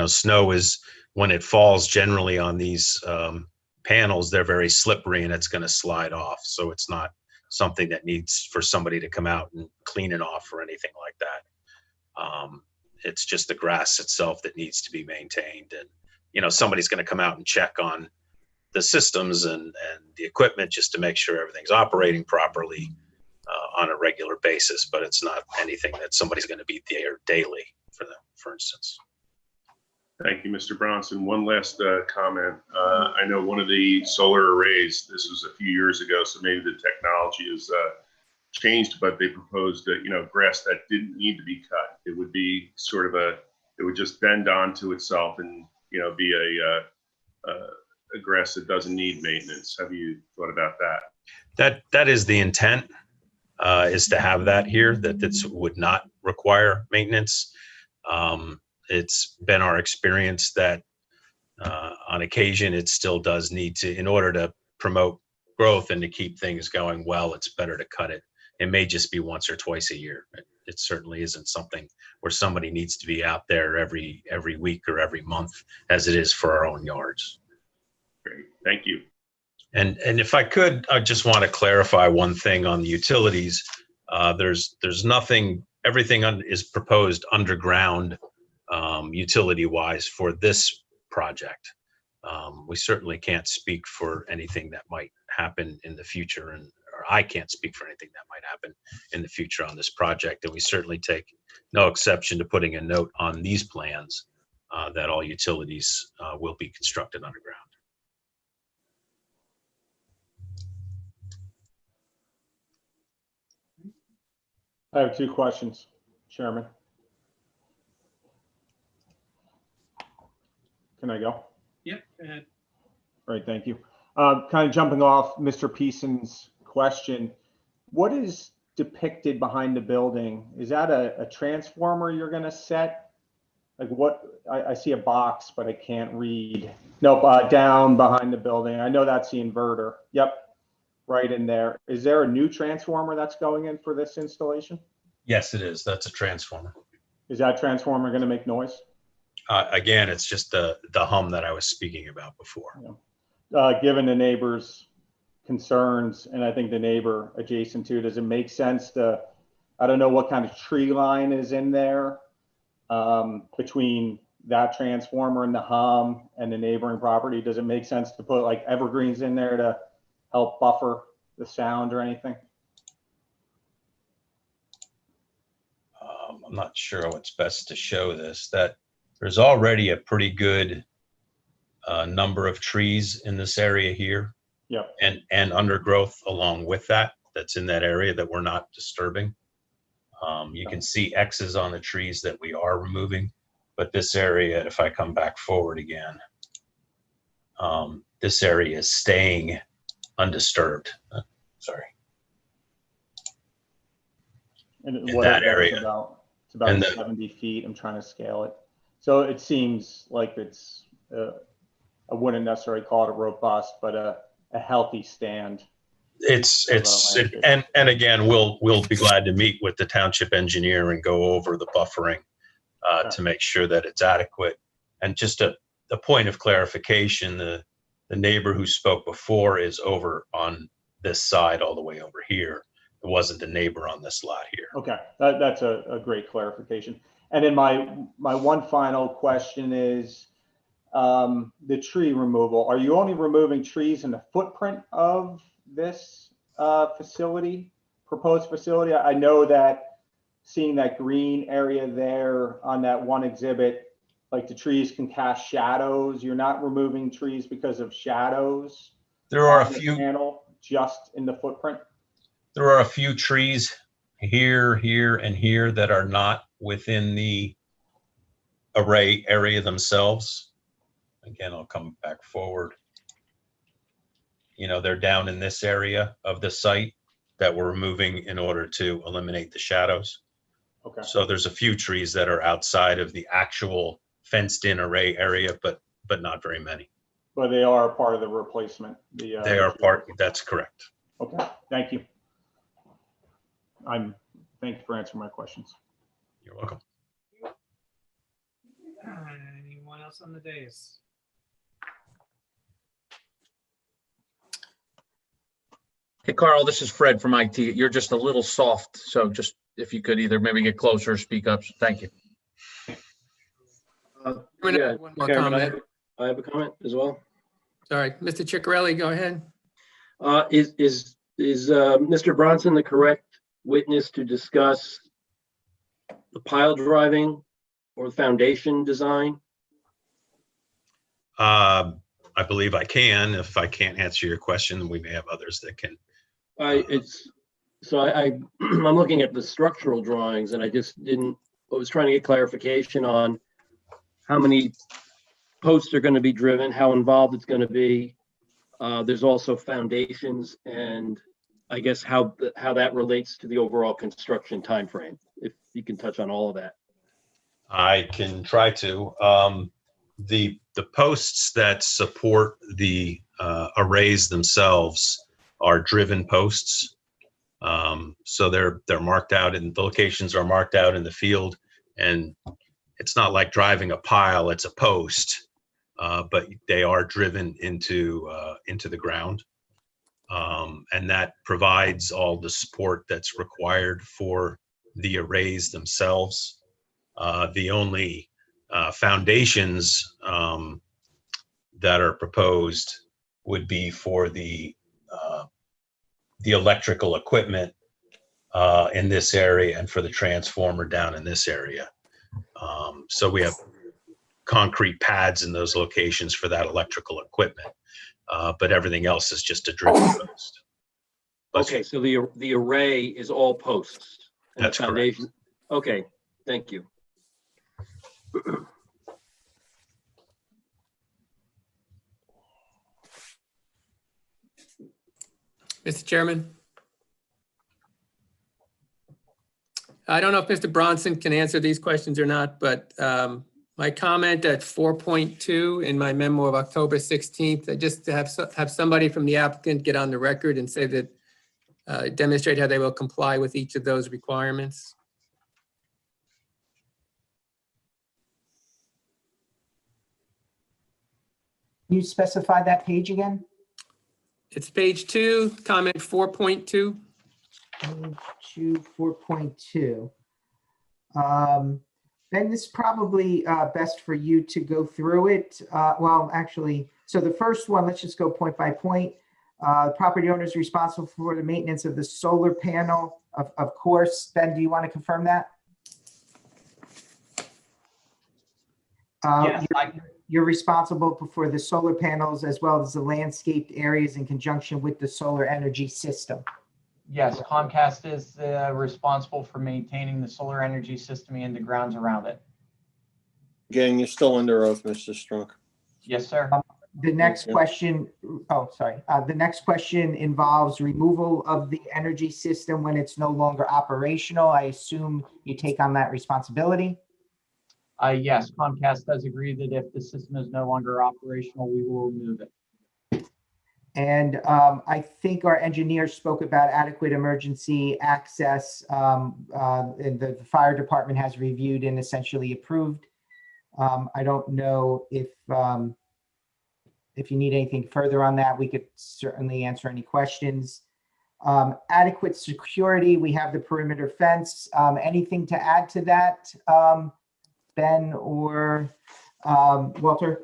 Snow is, when it falls generally on these panels, they're very slippery and it's going to slide off. So it's not something that needs for somebody to come out and clean it off or anything like that. It's just the grass itself that needs to be maintained. And, you know, somebody's going to come out and check on the systems and the equipment just to make sure everything's operating properly on a regular basis, but it's not anything that somebody's going to be there daily for instance. Thank you, Mr. Bronson. One last comment. I know one of the solar arrays, this was a few years ago, so maybe the technology has changed, but they proposed that, you know, grass that didn't need to be cut. It would be sort of it would just bend onto itself and, you know, be a grass that doesn't need maintenance. Have you thought about that? That is the intent, is to have that here, that this would not require maintenance. It's been our experience that on occasion it still does need to, in order to promote growth and to keep things going well, it's better to cut it. It may just be once or twice a year. It certainly isn't something where somebody needs to be out there every week or every month as it is for our own yards. Great, thank you. And if I could, I just want to clarify one thing on the utilities. There's nothing, everything is proposed underground utility wise for this project. We certainly can't speak for anything that might happen in the future, or I can't speak for anything that might happen in the future on this project. And we certainly take no exception to putting a note on these plans that all utilities will be constructed underground. I have two questions, Chairman. Can I go? Yep, go ahead. Great, thank you. Kind of jumping off Mr. Peason's question, what is depicted behind the building? Is that a transformer you're going to set? Like what? I see a box, but I can't read. Nope, down behind the building. I know that's the inverter. Yep, right in there. Is there a new transformer that's going in for this installation? Yes, it is. That's a transformer. Is that transformer going to make noise? Again, it's just the hum that I was speaking about before. Given the neighbor's concerns, and I think the neighbor adjacent to, does it make sense to, I don't know what kind of tree line is in there between that transformer and the hum and the neighboring property? Does it make sense to put like evergreens in there to help buffer the sound or anything? I'm not sure what's best to show this. That there's already a pretty good number of trees in this area here. Yep. And undergrowth along with that's in that area that we're not disturbing. You can see X's on the trees that we are removing, but this area, if I come back forward again, this area is staying undisturbed. Sorry. And in what that is that? area. It's about 70 feet. I'm trying to scale it. So it seems like it's, I wouldn't necessarily call it a robust, but a healthy stand. And again, we'll be glad to meet with the township engineer and go over the buffering to make sure that it's adequate. And just a point of clarification, the neighbor who spoke before is over on this side all the way over here. It wasn't the neighbor on this lot here. Okay, that's a great clarification. And then my one final question is the tree removal. Are you only removing trees in the footprint of this facility, proposed facility? I know that seeing that green area there on that one exhibit, like the trees can cast shadows. You're not removing trees because of shadows. There are a on the few panel, just in the footprint. There are a few trees here, and here that are not within the array area themselves. Again, I'll come back forward. You know, they're down in this area of the site that we're removing in order to eliminate the shadows. Okay. So there's a few trees that are outside of the actual fenced in array area, but not very many. But they are part of the replacement. They are part, that's correct. Okay, thank you. Thank you for answering my questions. You're welcome. Anyone else on the dais? Hey, Carl, this is Fred from IT. You're just a little soft, so just if you could either maybe get closer or speak up. Thank you. Yeah, one more Chairman, comment. I have a comment as well. Sorry, Mr. Ciccarelli, go ahead. Is Mr. Bronson the correct witness to discuss the pile driving or foundation design? I believe I can. If I can't answer your question, we may have others that can. I'm looking at the structural drawings and I was trying to get clarification on how many posts are going to be driven, how involved it's going to be. There's also foundations and I guess how that relates to the overall construction timeframe. If you can touch on all of that. I can try to. The posts that support the arrays themselves are driven posts. So they're marked out and the locations are marked out in the field, and it's not like driving a pile, it's a post, but they are driven into the ground. And that provides all the support that's required for the arrays themselves. The only foundations that are proposed would be for the electrical equipment in this area and for the transformer down in this area. So we have concrete pads in those locations for that electrical equipment, but everything else is just a driven post. Okay, so the array is all posts. And That's the foundation. Correct. Okay, thank you. Mr. Chairman. I don't know if Mr. Bronson can answer these questions or not, but my comment at 4.2 in my memo of October 16th, I just have somebody from the applicant get on the record and say that demonstrate how they will comply with each of those requirements. Can you specify that page again? It's page 2, comment 4.2. Page 2, 4.2. Ben, this is probably best for you to go through it. Well, actually, so the first one, let's just go point by point. Property owner is responsible for the maintenance of the solar panel. Of course, Ben, do you want to confirm that? Yes, You're responsible for the solar panels as well as the landscaped areas in conjunction with the solar energy system. Yes, Comcast is responsible for maintaining the solar energy system and the grounds around it. Again, you're still under oath, Mr. Strunk. Yes, sir. The next question, the next question involves removal of the energy system when it's no longer operational. I assume you take on that responsibility? Yes, Comcast does agree that if the system is no longer operational, we will remove it. And I think our engineer spoke about adequate emergency access, and the fire department has reviewed and essentially approved. I don't know if you need anything further on that, we could certainly answer any questions. Adequate security, we have the perimeter fence. Anything to add to that, Ben or Walter?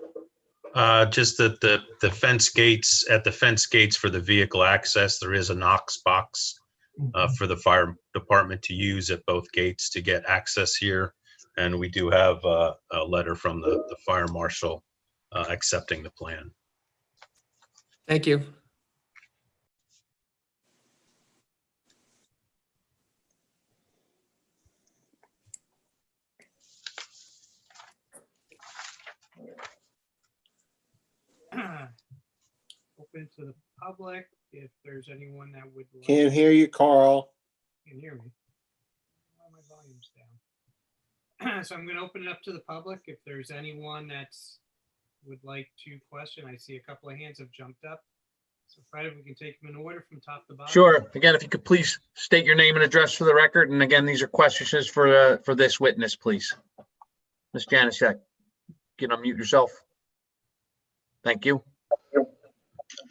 Just that the fence gates, at the fence gates for the vehicle access, there is a Knox box for the fire department to use at both gates to get access here. And we do have a letter from the fire marshal accepting the plan. Thank you. Open to the public if there's anyone that would like. Can't hear you, Carl. Can hear me. Oh, my volume's down. So I'm going to open it up to the public. If there's anyone that's would like to question, I see a couple of hands have jumped up. So Fred, if we can take them in order from top to bottom. Sure. Again, if you could please state your name and address for the record. And again, these are questions for this witness, please. Ms. Janusik, you can unmute yourself. Thank you.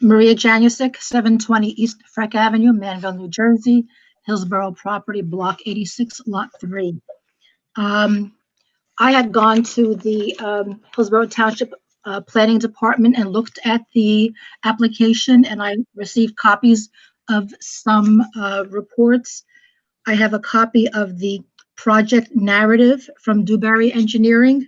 Maria Janusik, 720 East Freck Avenue, Manville, New Jersey, Hillsborough property, block 86, lot 3. I had gone to the Hillsborough Township Planning Department and looked at the application, and I received copies of some reports. I have a copy of the project narrative from Dewberry Engineering.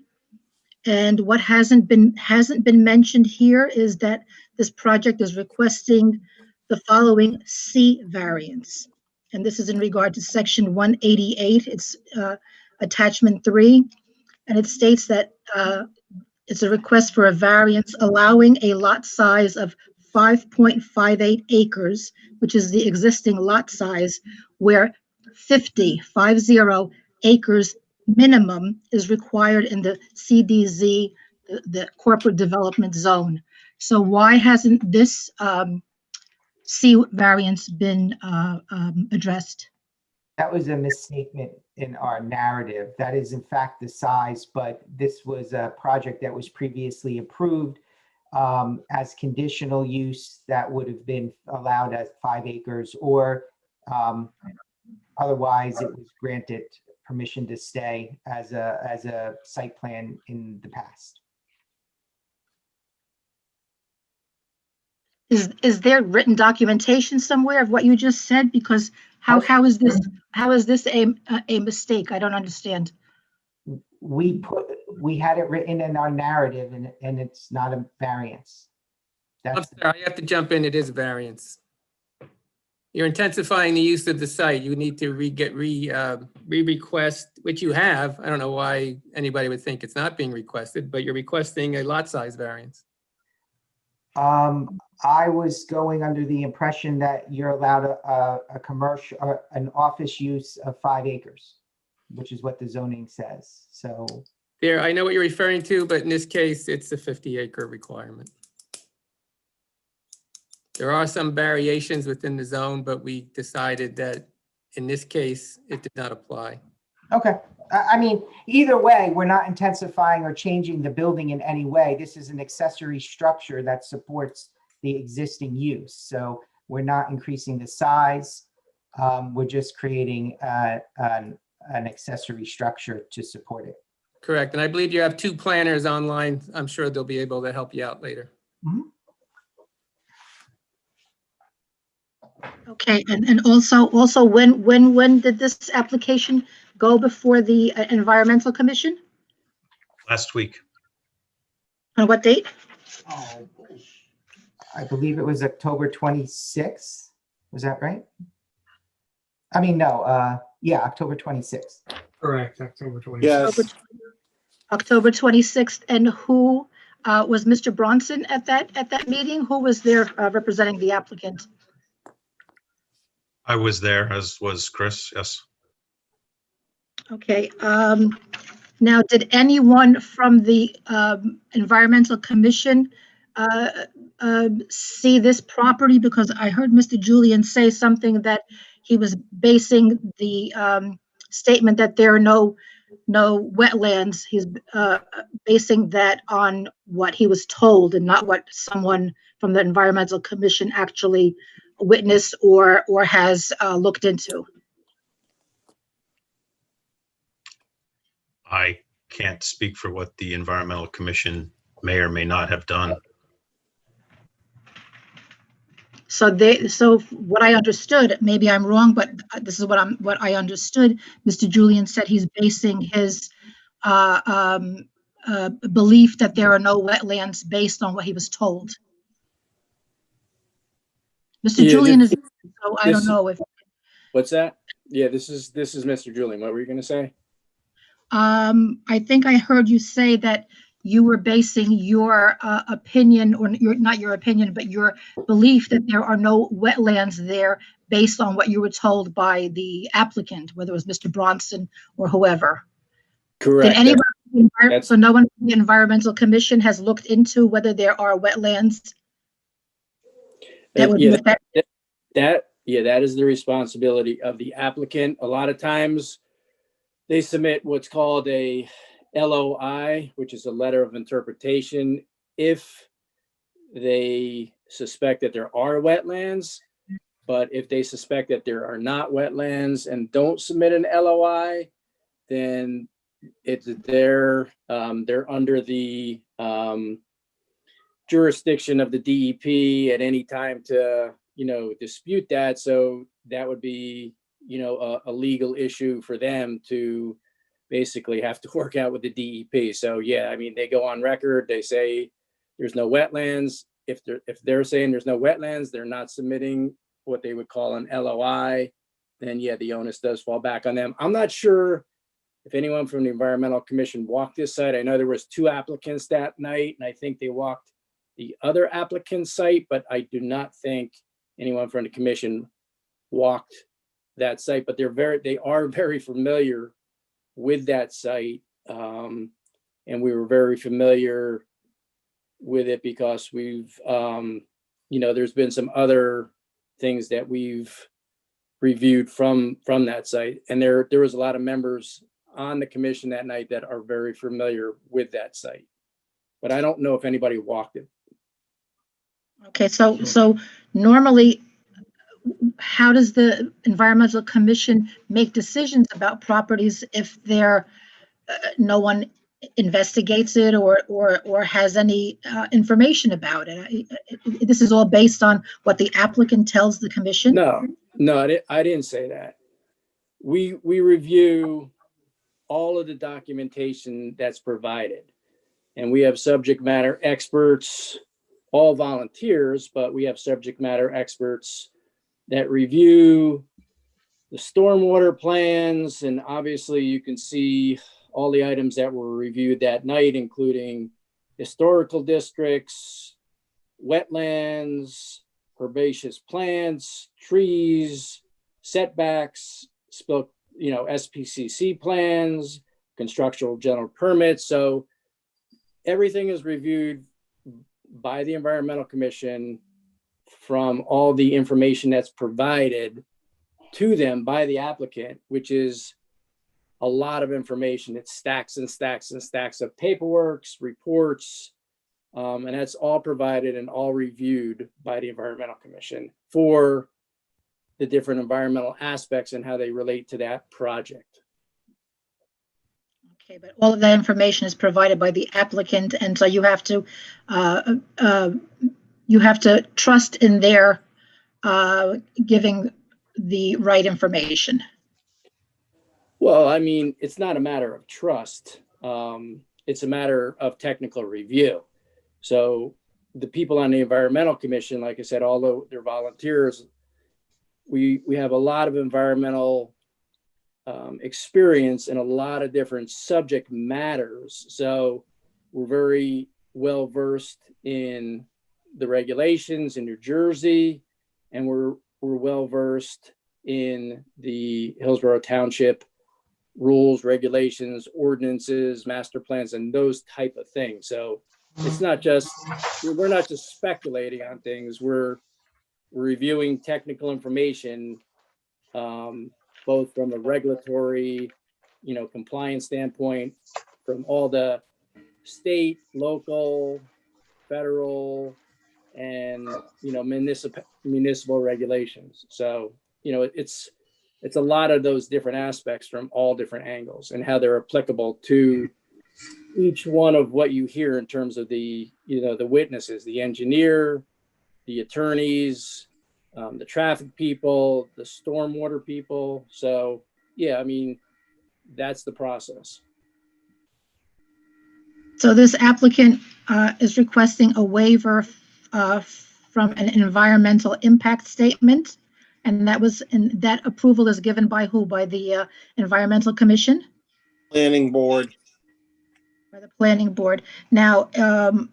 And what hasn't been mentioned here is that this project is requesting the following C variance. And this is in regard to section 188, it's attachment 3. And it states that it's a request for a variance allowing a lot size of 5.58 acres, which is the existing lot size, where 50 acres minimum is required in the CDZ, the corporate development zone. So why hasn't this C variance been addressed? That was a misstatement in our narrative. That is in fact the size, but this was a project that was previously approved as conditional use that would have been allowed at 5 acres, or otherwise it was granted permission to stay as a site plan in the past. Is there written documentation somewhere of what you just said? Because how is this a mistake? I don't understand. We had it written in our narrative, and it's not a variance. I'm sorry, I have to jump in. It is a variance. You're intensifying the use of the site. You need to re-request, which you have. I don't know why anybody would think it's not being requested, but you're requesting a lot size variance. I was going under the impression that you're allowed a commercial or an office use of 5 acres, which is what the zoning says. So There, I know what you're referring to, but in this case, it's a 50-acre requirement. There are some variations within the zone, but we decided that in this case, it did not apply. okay. I mean, either way, we're not intensifying or changing the building in any way. This is an accessory structure that supports the existing use. So we're not increasing the size. We're just creating an accessory structure to support it. Correct. And I believe you have 2 planners online. I'm sure they'll be able to help you out later. Mm-hmm. Okay, and also when did this application go before the Environmental Commission? Last week. On what date? I believe it was October 26th. Was that right? I mean, no, yeah, October 26th. Correct, October 26th. Yes. October 26th. And who was Mr. Bronson at that meeting? Who was there representing the applicant? I was there, as was Chris, yes. Okay. Now, did anyone from the Environmental Commission see this property? Because I heard Mr. Julian say something that he was basing the statement that there are no wetlands. He's basing that on what he was told and not what someone from the Environmental Commission actually witnessed or has looked into. I can't speak for what the Environmental Commission may or may not have done. So what I understood, maybe I'm wrong, but this is what I understood. Mr. Julian said he's basing his belief that there are no wetlands based on what he was told. Mr. Julian is, so I don't know if. What's that? Yeah, this is Mr. Julian. What were you going to say? I think I heard you say that you were basing your opinion, or not your opinion, but your belief that there are no wetlands there based on what you were told by the applicant, whether it was Mr. Bronson or whoever. Correct. Did anybody, so no one from the Environmental Commission has looked into whether there are wetlands that would be affected? That is the responsibility of the applicant. A lot of times they submit what's called a LOI, which is a letter of interpretation. If they suspect that there are wetlands. But if they suspect that there are not wetlands and don't submit an LOI, then they're under the jurisdiction of the DEP at any time to, dispute that. So that would be, a legal issue for them to basically have to work out with the DEP. So yeah, I mean, they go on record, they say there's no wetlands. If they're saying there's no wetlands, they're not submitting what they would call an LOI, then yeah, the onus does fall back on them. I'm not sure if anyone from the Environmental Commission walked this site. I know there was 2 applicants that night, and I think they walked the other applicant's site, but I do not think anyone from the commission walked that site. But they are very familiar with that site, and we were very familiar with it because we've, there's been some other things that we've reviewed from that site, and there was a lot of members on the commission that night that are very familiar with that site, but I don't know if anybody walked it. Okay, so normally, how does the Environmental Commission make decisions about properties if no one investigates it or has any information about it? This is all based on what the applicant tells the commission? No, I didn't say that. We review all of the documentation that's provided, and we have subject matter experts, all volunteers, but we have subject matter experts that review the stormwater plans, and obviously you can see all the items that were reviewed that night, including historical districts, wetlands, herbaceous plants, trees, setbacks, SPCC plans, constructional general permits. So everything is reviewed by the Environmental Commission from all the information that's provided to them by the applicant, which is a lot of information. It's stacks and stacks and stacks of paperwork, reports, and that's all provided and all reviewed by the Environmental Commission for the different environmental aspects and how they relate to that project. Okay, but all of that information is provided by the applicant, and so you have to trust in their giving the right information. Well, I mean, it's not a matter of trust. It's a matter of technical review. So the people on the Environmental Commission, like I said, although they're volunteers, we have a lot of environmental experience in a lot of different subject matters. So we're very well versed in the regulations in New Jersey, and we're well versed in the Hillsborough Township rules, regulations, ordinances, master plans, and those type of things. So it's not just, we're not just speculating on things. We're reviewing technical information, both from a regulatory, compliance standpoint, from all the state, local, federal, and, municipal regulations. So, it's a lot of those different aspects from all different angles and how they're applicable to each one of what you hear in terms of the witnesses, the engineer, the attorneys, the traffic people, the stormwater people. So yeah, I mean, that's the process. So this applicant is requesting a waiver from an environmental impact statement, and that approval is given by who? By the Environmental Commission? Planning Board. By the Planning Board. Now,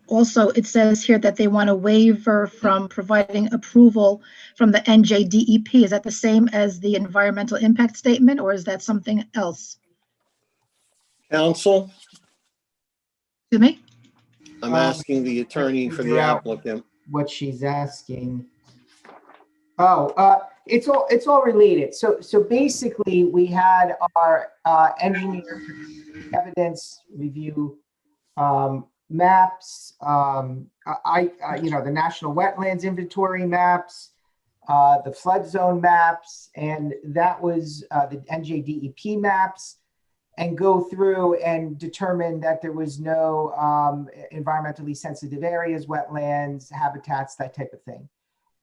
also it says here that they want a waiver from providing approval from the NJDEP. Is that the same as the environmental impact statement, or is that something else? Counsel, Excuse me? I'm asking the attorney for the applicant. What she's asking. Oh, it's all related. So basically, we had our engineer evidence review maps, the National Wetlands Inventory maps, the flood zone maps, and that was the NJDEP maps, and go through and determine that there was no environmentally sensitive areas, wetlands, habitats, that type of thing.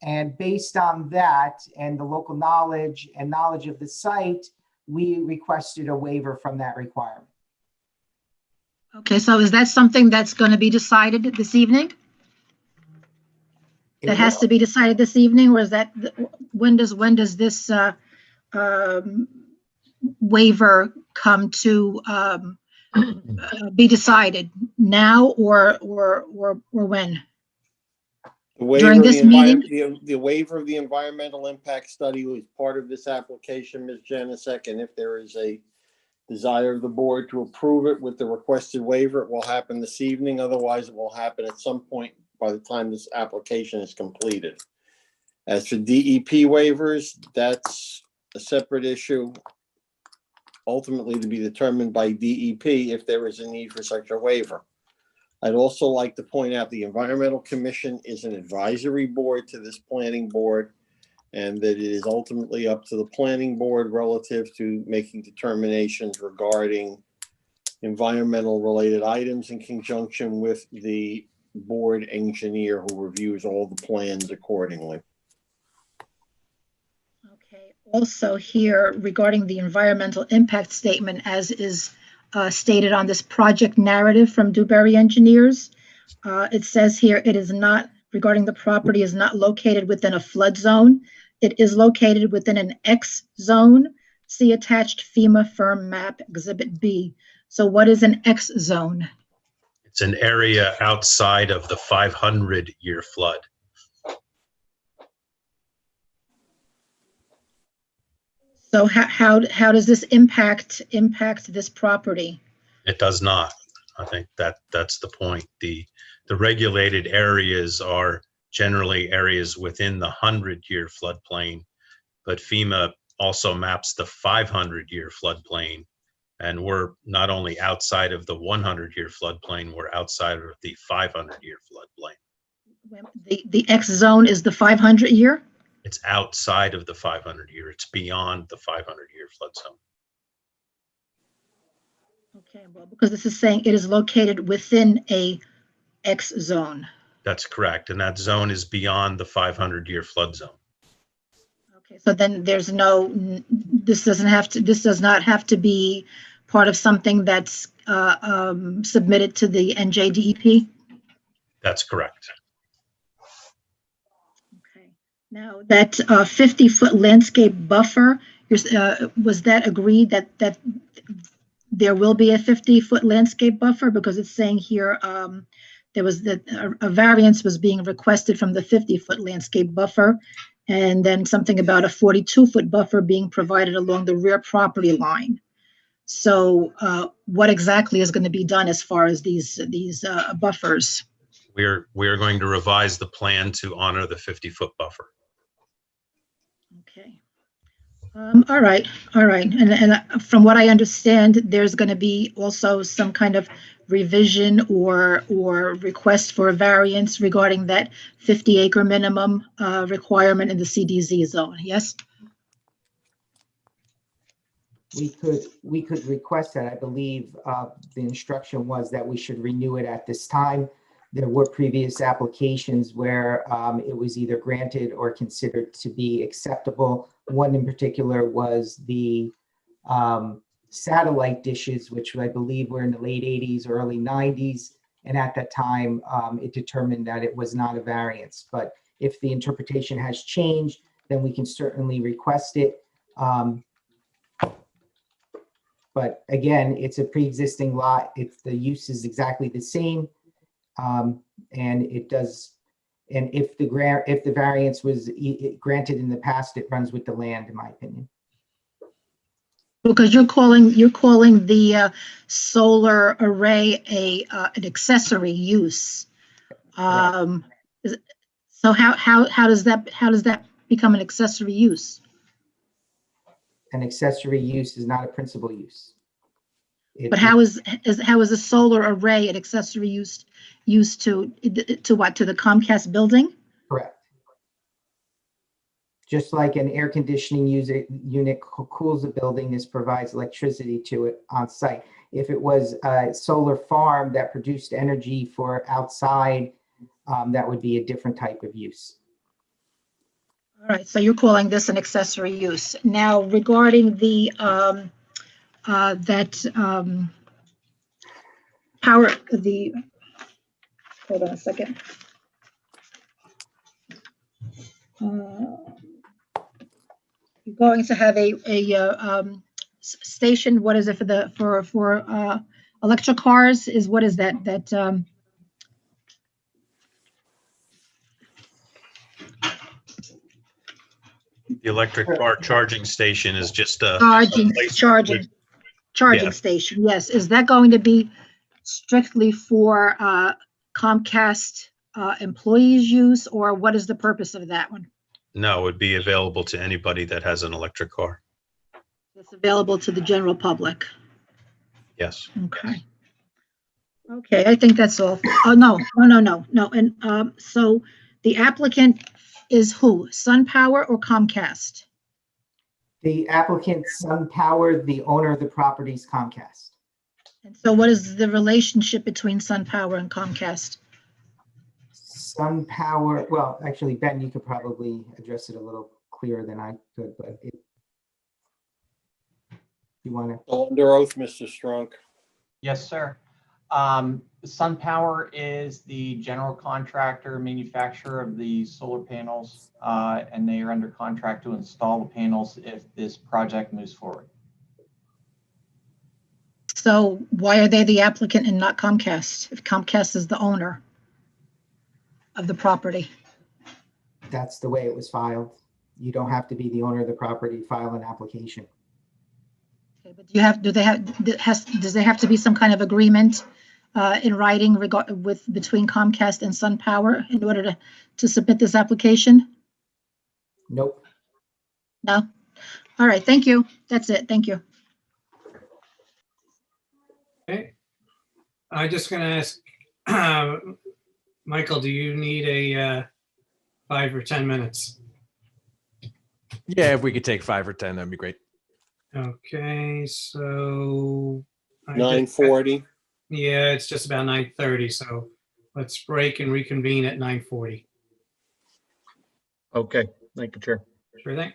And based on that and the local knowledge and knowledge of the site, we requested a waiver from that requirement. Okay, so is that something that's going to be decided this evening? That has to be decided this evening, or is that, when does this waiver come to be decided? Now or when? The waiver During of this the meeting? the waiver of the environmental impact study was part of this application, Ms. Janusik, and if there is a desire of the board to approve it with the requested waiver, it will happen this evening. Otherwise, it will happen at some point by the time this application is completed. As for DEP waivers, that's a separate issue, ultimately to be determined by DEP if there is a need for such a waiver. I'd also like to point out the Environmental Commission is an advisory board to this planning board, and that it is ultimately up to the planning board relative to making determinations regarding environmental related items in conjunction with the board engineer who reviews all the plans accordingly. Also here regarding the environmental impact statement, as is stated on this project narrative from Dewberry Engineers, it says here, it is not, regarding the property, is not located within a flood zone. It is located within an X zone. See attached FEMA firm map, Exhibit B. So what is an X zone? It's an area outside of the 500-year flood. So how does this impact this property? It does not. I think that's the point. The regulated areas are generally areas within the 100-year floodplain, but FEMA also maps the 500-year floodplain, and we're not only outside of the 100-year floodplain, we're outside of the 500-year floodplain. The X zone is the 500 year? It's outside of the 500-year. It's beyond the 500-year flood zone. Okay, well, because this is saying it is located within a X zone. That's correct, and that zone is beyond the 500-year flood zone. Okay, so then there's no, this does not have to be part of something that's submitted to the NJDEP? That's correct. Now, that 50-foot landscape buffer, was that agreed that there will be a 50-foot landscape buffer? Because it's saying here there was a variance was being requested from the 50-foot landscape buffer, and then something about a 42-foot buffer being provided along the rear property line. So what exactly is going to be done as far as these buffers? We're going to revise the plan to honor the 50-foot buffer. Okay. All right. And from what I understand, there's going to be also some kind of revision or request for a variance regarding that 50-acre minimum requirement in the CDZ zone. Yes. We could request that. I believe the instruction was that we should renew it at this time. There were previous applications where it was either granted or considered to be acceptable. One in particular was the satellite dishes, which I believe were in the late 80s, early 90s. And at that time, it determined that it was not a variance. But if the interpretation has changed, then we can certainly request it. But again, it's a pre-existing lot. If the use is exactly the same, and it does, and if the variance was granted in the past, it runs with the land, in my opinion. Because you're calling the solar array an accessory use. So how does that become an accessory use? An accessory use is not a principal use. But how is a solar array an accessory use used to what? To the Comcast building? Correct. Just like an air conditioning unit cools a building, this provides electricity to it on site. If it was a solar farm that produced energy for outside, that would be a different type of use. All right, so you're calling this an accessory use. Now regarding the power, hold on a second. You're going to have a station. What is it for electric cars? What is that? The electric car charging station is just a charging Yeah. station. Yes, is that going to be strictly for Comcast employees' use, or what is the purpose of that one? No, it would be available to anybody that has an electric car. It's available to the general public. Yes. Okay. Okay, I think that's all. Oh, no. And so the applicant is who? SunPower or Comcast? The applicant, SunPower, the owner of the property is Comcast. And so what is the relationship between SunPower and Comcast? SunPower, well, actually, Ben, you could probably address it a little clearer than I could, but you want to? Under oath, Mr. Strunk. Yes, sir. SunPower is the general contractor, manufacturer of the solar panels, and they are under contract to install the panels if this project moves forward. So why are they the applicant and not Comcast, if Comcast is the owner of the property? That's the way it was filed. You don't have to be the owner of the property to file an application. Okay, but does there have to be some kind of agreement in writing between Comcast and SunPower in order to submit this application? Nope. No? All right, thank you. That's it. Thank you. Okay. I'm just going to ask, Michael, do you need a 5 or 10 minutes? Yeah, if we could take 5 or 10, that'd be great. Okay, so. 9:40. Yeah, it's just about 9:30, so let's break and reconvene at 9:40. Okay, thank you, Chair. Sure thing.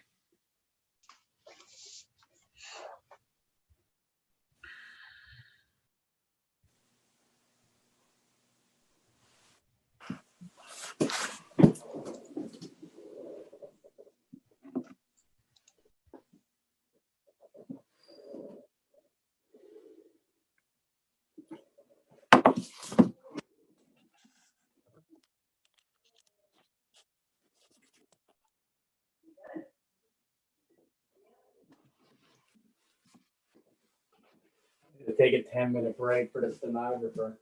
Take a 10-minute break for the stenographer.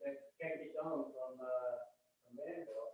That can't be done from Manville.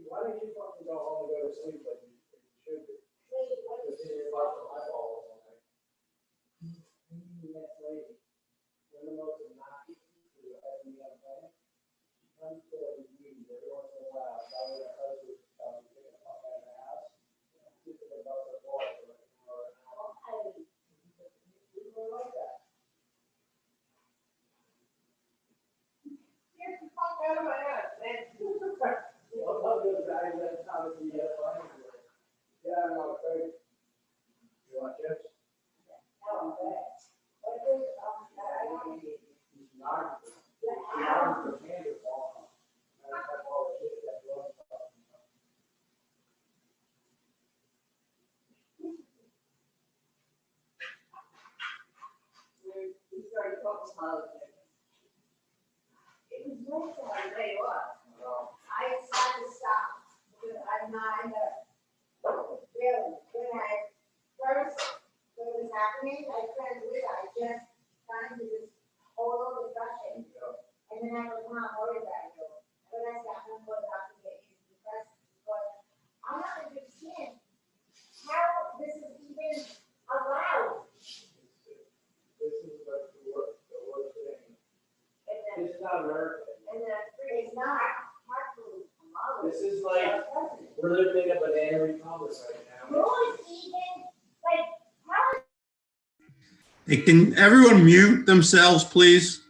Why did you fucking go home and go to sleep like you should be? Just in your butt from my balls all night. Next lady, one of the most obnoxious people who ever been on the planet. She comes to these meetings every once in a while, telling her husband, get the fuck out of the house. She's gonna go to the bar for like an hour and a half. We don't like that. Get the fuck out of my house, man. I love those guys that come to me up on it. Yeah, I'm not afraid. You want chips? No, I'm bad. It was like that way up. I decided to stop because I'm not in the, really, when I first, when it was happening, I couldn't do it. I just got into this total depression. And then I was not worried about it. But I said, I'm going to have to get you depressed because I'm not understand how this is even allowed. This is what the work thing. And then, It's not America. and then it's not hard to. This is like, we're living in a banana republic right now. No one's even, like, how Hey, can everyone mute themselves, please?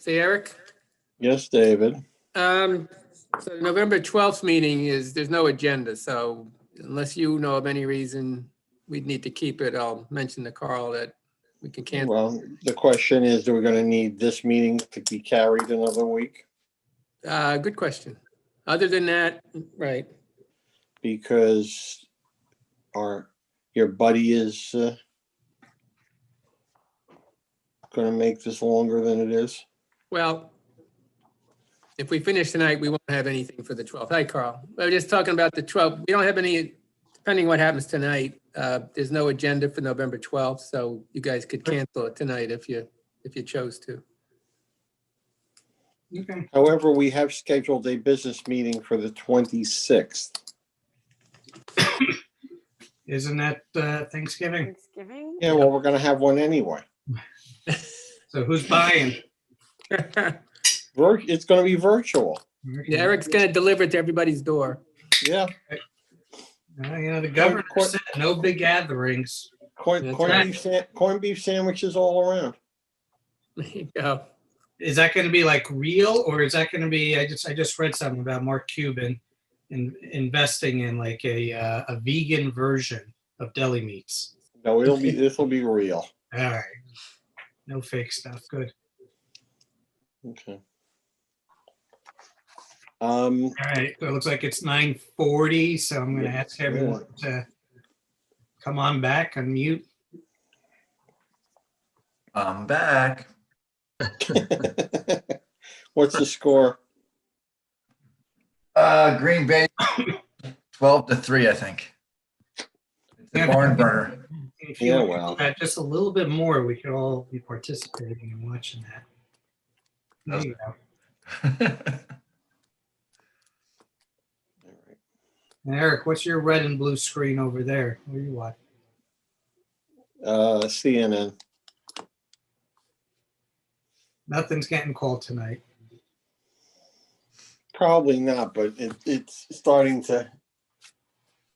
Say, Eric? Yes, David. So the November 12th meeting there's no agenda, so unless you know of any reason we'd need to keep it, I'll mention to Carl that we can cancel. Well, the question is, are we going to need this meeting to be carried another week? Good question. Other than that, right. Because your buddy is going to make this longer than it is? Well, if we finish tonight, we won't have anything for the 12th. Hi, Carl. We're just talking about the 12th. We don't have any, depending what happens tonight, there's no agenda for November 12th, so you guys could cancel it tonight if you chose to. Okay. However, we have scheduled a business meeting for the 26th. Isn't that Thanksgiving? Thanksgiving? Yeah, well, we're going to have one anyway. So who's buying? It's going to be virtual. Yeah, Eric's going to deliver it to everybody's door. Yeah. The governor said no big gatherings. Corned beef sandwiches all around. There you go. Is that going to be like real, or is that going to be? I just read something about Mark Cuban investing in like a vegan version of deli meats. No, this will be real. All right, no fake stuff. Good. Okay. All right. So it looks like it's 9:40, so I'm going to ask everyone to come on back, unmute. I'm back. What's the score? Green Bay 12-3, I think. It's a barn burner. If you look at just a little bit more, we could all be participating and watching that. There you go. Eric, what's your red and blue screen over there? What are you watching? CNN. Nothing's getting called tonight. Probably not, but it's starting to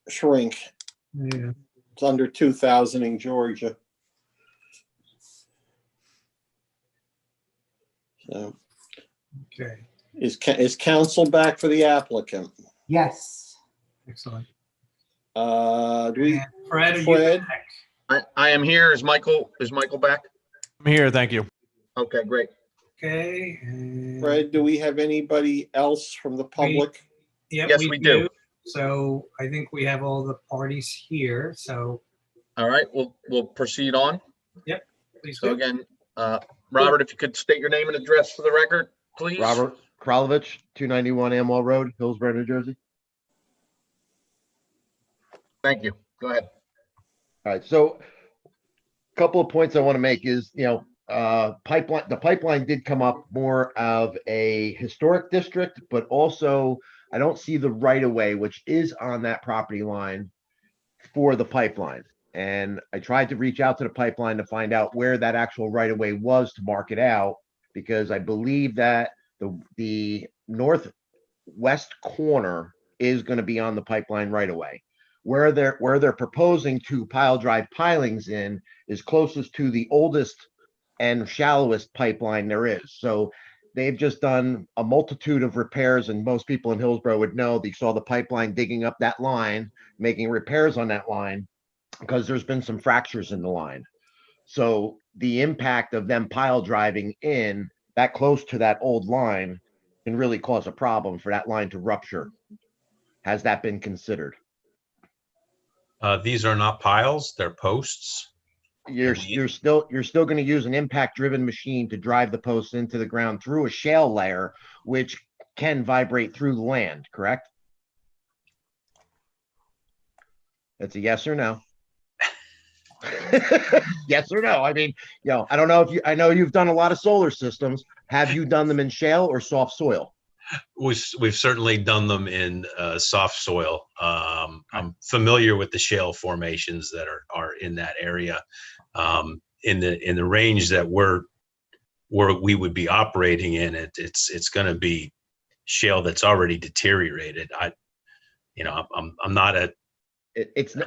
shrink. Yeah. It's under 2,000 in Georgia. So, okay. Is council back for the applicant? Yes. Excellent. Fred? I am here. Is Michael back? I'm here, thank you. Okay, great. Okay. Fred, do we have anybody else from the public? Yes, we do. So I think we have all the parties here. So. All right, we'll proceed on. Yep. Please So do. again, Robert, if you could state your name and address for the record, please. Robert Kralovich, 291 Amwell Road, Hillsborough, New Jersey. Thank you. Go ahead. All right, so a couple of points I want to make is, the pipeline did come up more of a historic district, but also I don't see the right of way, which is on that property line for the pipeline. And I tried to reach out to the pipeline to find out where that actual right of way was to mark it out, because I believe that the northwest corner is going to be on the pipeline right away. Where they're proposing to drive pilings in is closest to the oldest and shallowest pipeline there is. So they've just done a multitude of repairs, and most people in Hillsborough would know they saw the pipeline digging up that line, making repairs on that line, because there's been some fractures in the line. So the impact of them pile driving in that close to that old line can really cause a problem for that line to rupture. Has that been considered? These are not piles, they're posts. You're still going to use an impact driven machine to drive the posts into the ground through a shale layer, which can vibrate through the land, correct? That's a yes or no. Yes or no. I mean, I don't know I know you've done a lot of solar systems. Have you done them in shale or soft soil? We've certainly done them in soft soil. I'm familiar with the shale formations that are in that area. In the range that we would be operating in, it's going to be shale that's already deteriorated. I'm not a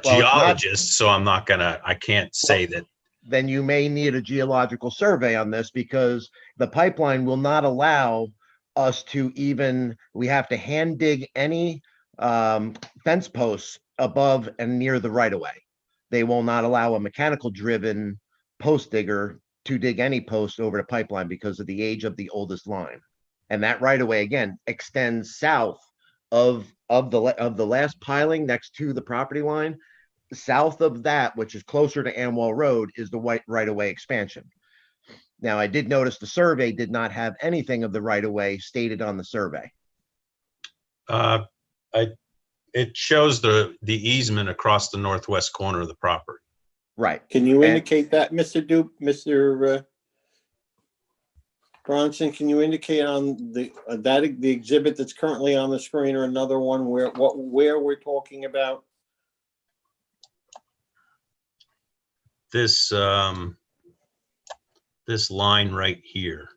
geologist, so I can't say that then you may need a geological survey on this because the pipeline will not allow us to even, we have to hand dig any fence posts above and near the right of way. They will not allow a mechanical driven post digger to dig any post over the pipeline because of the age of the oldest line. And that right of way again extends south of the last piling next to the property line. South of that, which is closer to Amwell Road, is the white right of way expansion. Now, I did notice the survey did not have anything of the right of way stated on the survey. It shows the easement across the northwest corner of the property. Right. Can you indicate that, Mr. Mr. Bronson, can you indicate on the exhibit that's currently on the screen or another one where we're talking about? This this line right here.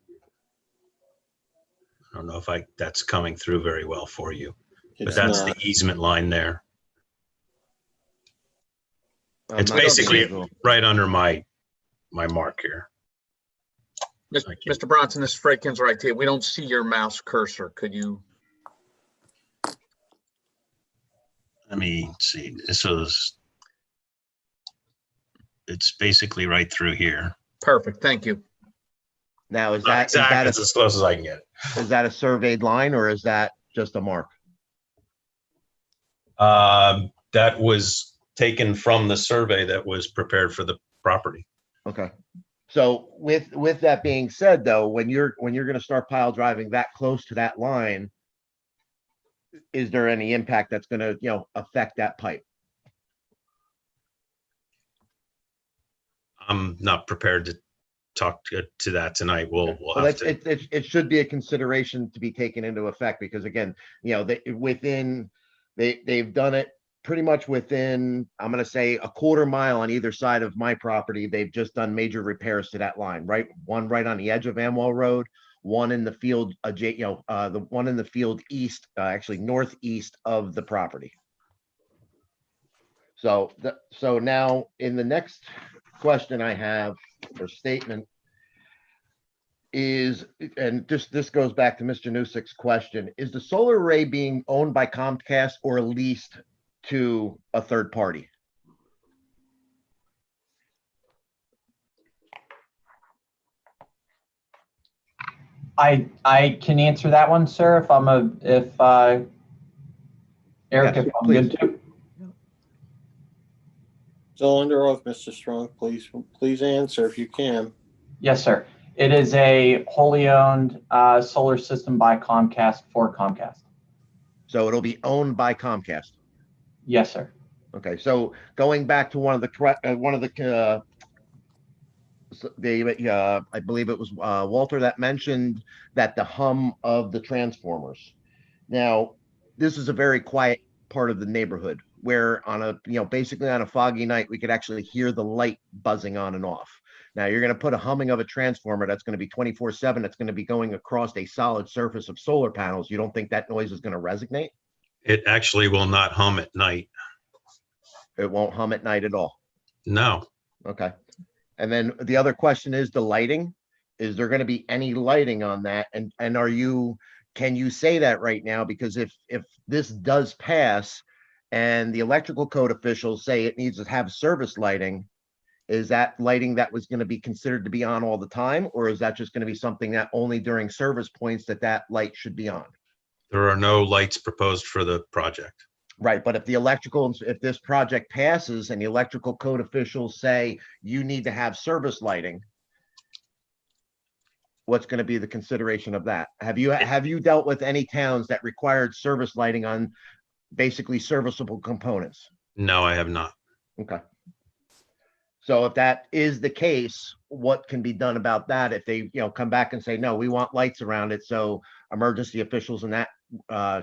I don't know if that's coming through very well for you, but that's the easement line there. It's basically right under my mark here. Mr. Bronson, this is Fred Kinsler, IT. We don't see your mouse cursor. Could you? Let me see. It's basically right through here. Perfect. Thank you. Now, is Not that exactly as close as I can get? Is that a surveyed line or is that just a mark? That was taken from the survey that was prepared for the property. Okay. So with that being said, though, when you're going to start pile driving that close to that line, is there any impact that's going to, affect that pipe? I'm not prepared to talk to that tonight. We'll Well, have to. it should be a consideration to be taken into effect because again, they've done it pretty much within, I'm going to say a quarter mile on either side of my property. They've just done major repairs to that line, right? One right on the edge of Amwell Road, one in the field, the one in the field east, actually northeast of the property. So now in the next question I have or statement is, and this goes back to Mr. Newsick's question, is the solar array being owned by Comcast or leased to a third party? I can answer that one, sir, Eric, Yes, if I'm good to. Still under oath, Mr. Strong, please answer if you can. Yes, sir. It is a wholly owned solar system by Comcast for Comcast. So it'll be owned by Comcast. Yes, sir. Okay, so going back to I believe it was Walter that mentioned that the hum of the transformers. Now, this is a very quiet part of the neighborhood where basically on a foggy night, we could actually hear the light buzzing on and off. Now you're going to put a humming of a transformer that's going to be 24/7. That's going to be going across a solid surface of solar panels. You don't think that noise is going to resonate? It actually will not hum at night. It won't hum at night at all. No. Okay. And then the other question is the lighting. Is there going to be any lighting on that? And can you say that right now? Because if this does pass and the electrical code officials say it needs to have service lighting, is that lighting that was going to be considered to be on all the time? Or is that just going to be something that only during service points that light should be on? There are no lights proposed for the project. Right, but if this project passes and the electrical code officials say you need to have service lighting, what's going to be the consideration of that? Have you dealt with any towns that required service lighting on basically serviceable components? No, I have not. Okay. So if that is the case, what can be done about that if they, come back and say, no, we want lights around it, so emergency officials and that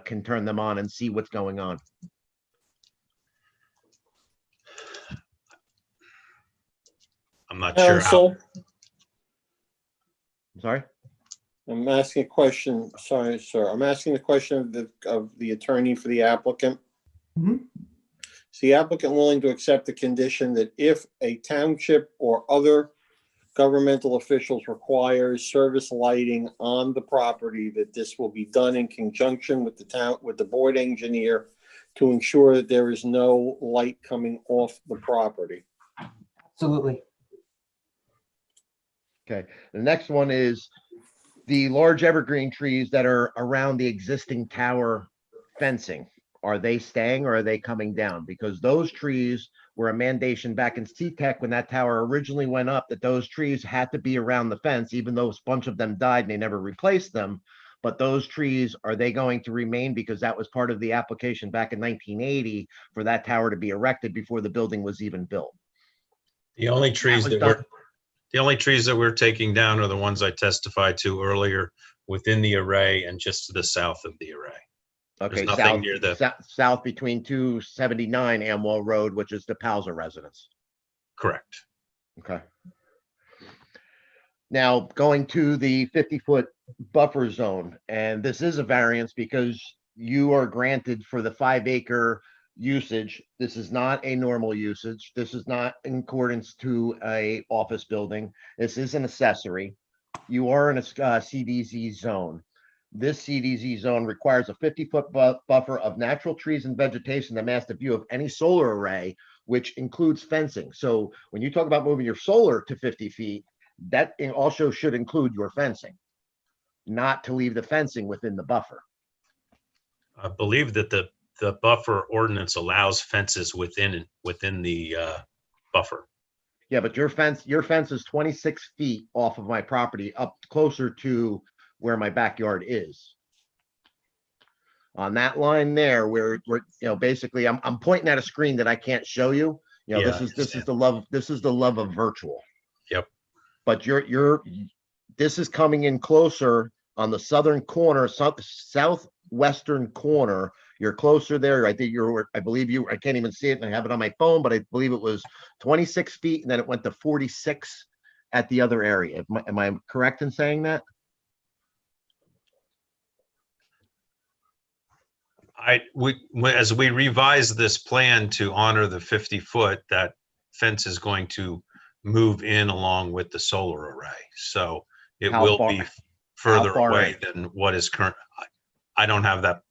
can turn them on and see what's going on? I'm not sure how. Sorry? I'm asking a question. Sorry, sir. I'm asking the question of the attorney for the applicant. Is the applicant willing to accept the condition that if a township or other governmental officials requires service lighting on the property, that this will be done in conjunction with the board engineer to ensure that there is no light coming off the property? Absolutely. Okay, the next one is the large evergreen trees that are around the existing tower fencing. Are they staying or are they coming down? Because those trees were a mandation back in CTEC when that tower originally went up, that those trees had to be around the fence, even though a bunch of them died and they never replaced them. But those trees, are they going to remain? Because that was part of the application back in 1980 for that tower to be erected before the building was even built. The only trees was that done- we're, the only trees that we're taking down are the ones I testified to earlier within the array and just to the south of the array. Okay, nothing south, near the- south between 279 Amwell Road, which is the Pauser residence. Correct. Okay. Now, going to the 50-foot buffer zone, and this is a variance because you are granted for the 5-acre usage. This is not a normal usage. This is not in accordance to a office building. This is an accessory. You are in a CDZ zone. This CDZ zone requires a 50-foot buffer of natural trees and vegetation that masks the view of any solar array, which includes fencing. So when you talk about moving your solar to 50 feet, that also should include your fencing, not to leave the fencing within the buffer. I believe that the buffer ordinance allows fences within the buffer. Yeah, but your fence is 26 feet off of my property, up closer to where my backyard is. On that line there, where basically I'm pointing at a screen that I can't show you. Yeah, This is the love of virtual. Yep. But this is coming in closer on the southern corner, southwestern corner. You're closer there. I can't even see it and I have it on my phone, but I believe it was 26 feet and then it went to 46 at the other area. Am I correct in saying that? As we revise this plan to honor the 50-foot, that fence is going to move in along with the solar array. So it How will far- be further far away in? than what is current. I don't have that.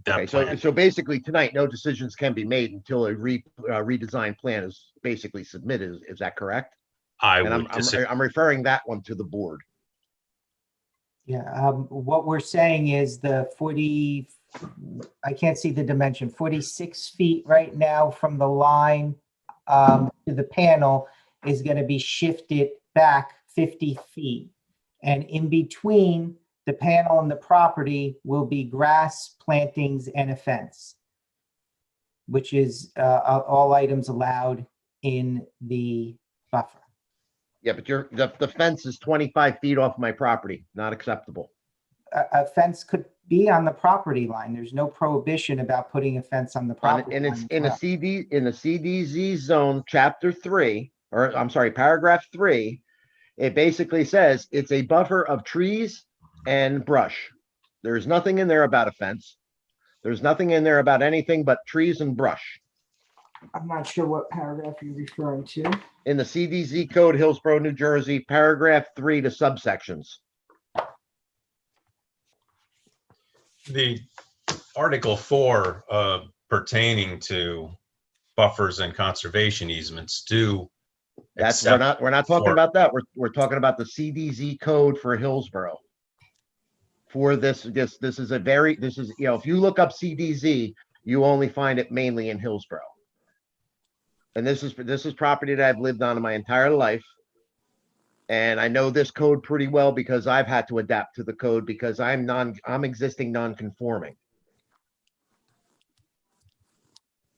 Okay, so basically tonight, no decisions can be made until a redesigned plan is basically submitted. Is that correct? And I'm referring that one to the board. Yeah, what we're saying is the 40, I can't see the dimension, 46 feet right now from the line to the panel is going to be shifted back 50 feet. And in between the panel and the property will be grass, plantings, and a fence, which is all items allowed in the buffer. Yeah, but the fence is 25 feet off my property, not acceptable. A fence could be on the property line. There's no prohibition about putting a fence on the property And line. it's as in well. the CDZ zone, chapter 3, or I'm sorry, paragraph 3. It basically says it's a buffer of trees and brush. There's nothing in there about a fence. There's nothing in there about anything but trees and brush. I'm not sure what paragraph you're referring to. In the CDZ code, Hillsborough, New Jersey, paragraph 3 to subsections. The Article 4 pertaining to buffers and conservation easements do. We're not talking about that. We're talking about the CDZ code for Hillsborough. For this is if you look up CDZ, you only find it mainly in Hillsborough. And this is property that I've lived on in my entire life. And I know this code pretty well because I've had to adapt to the code because I'm existing non-conforming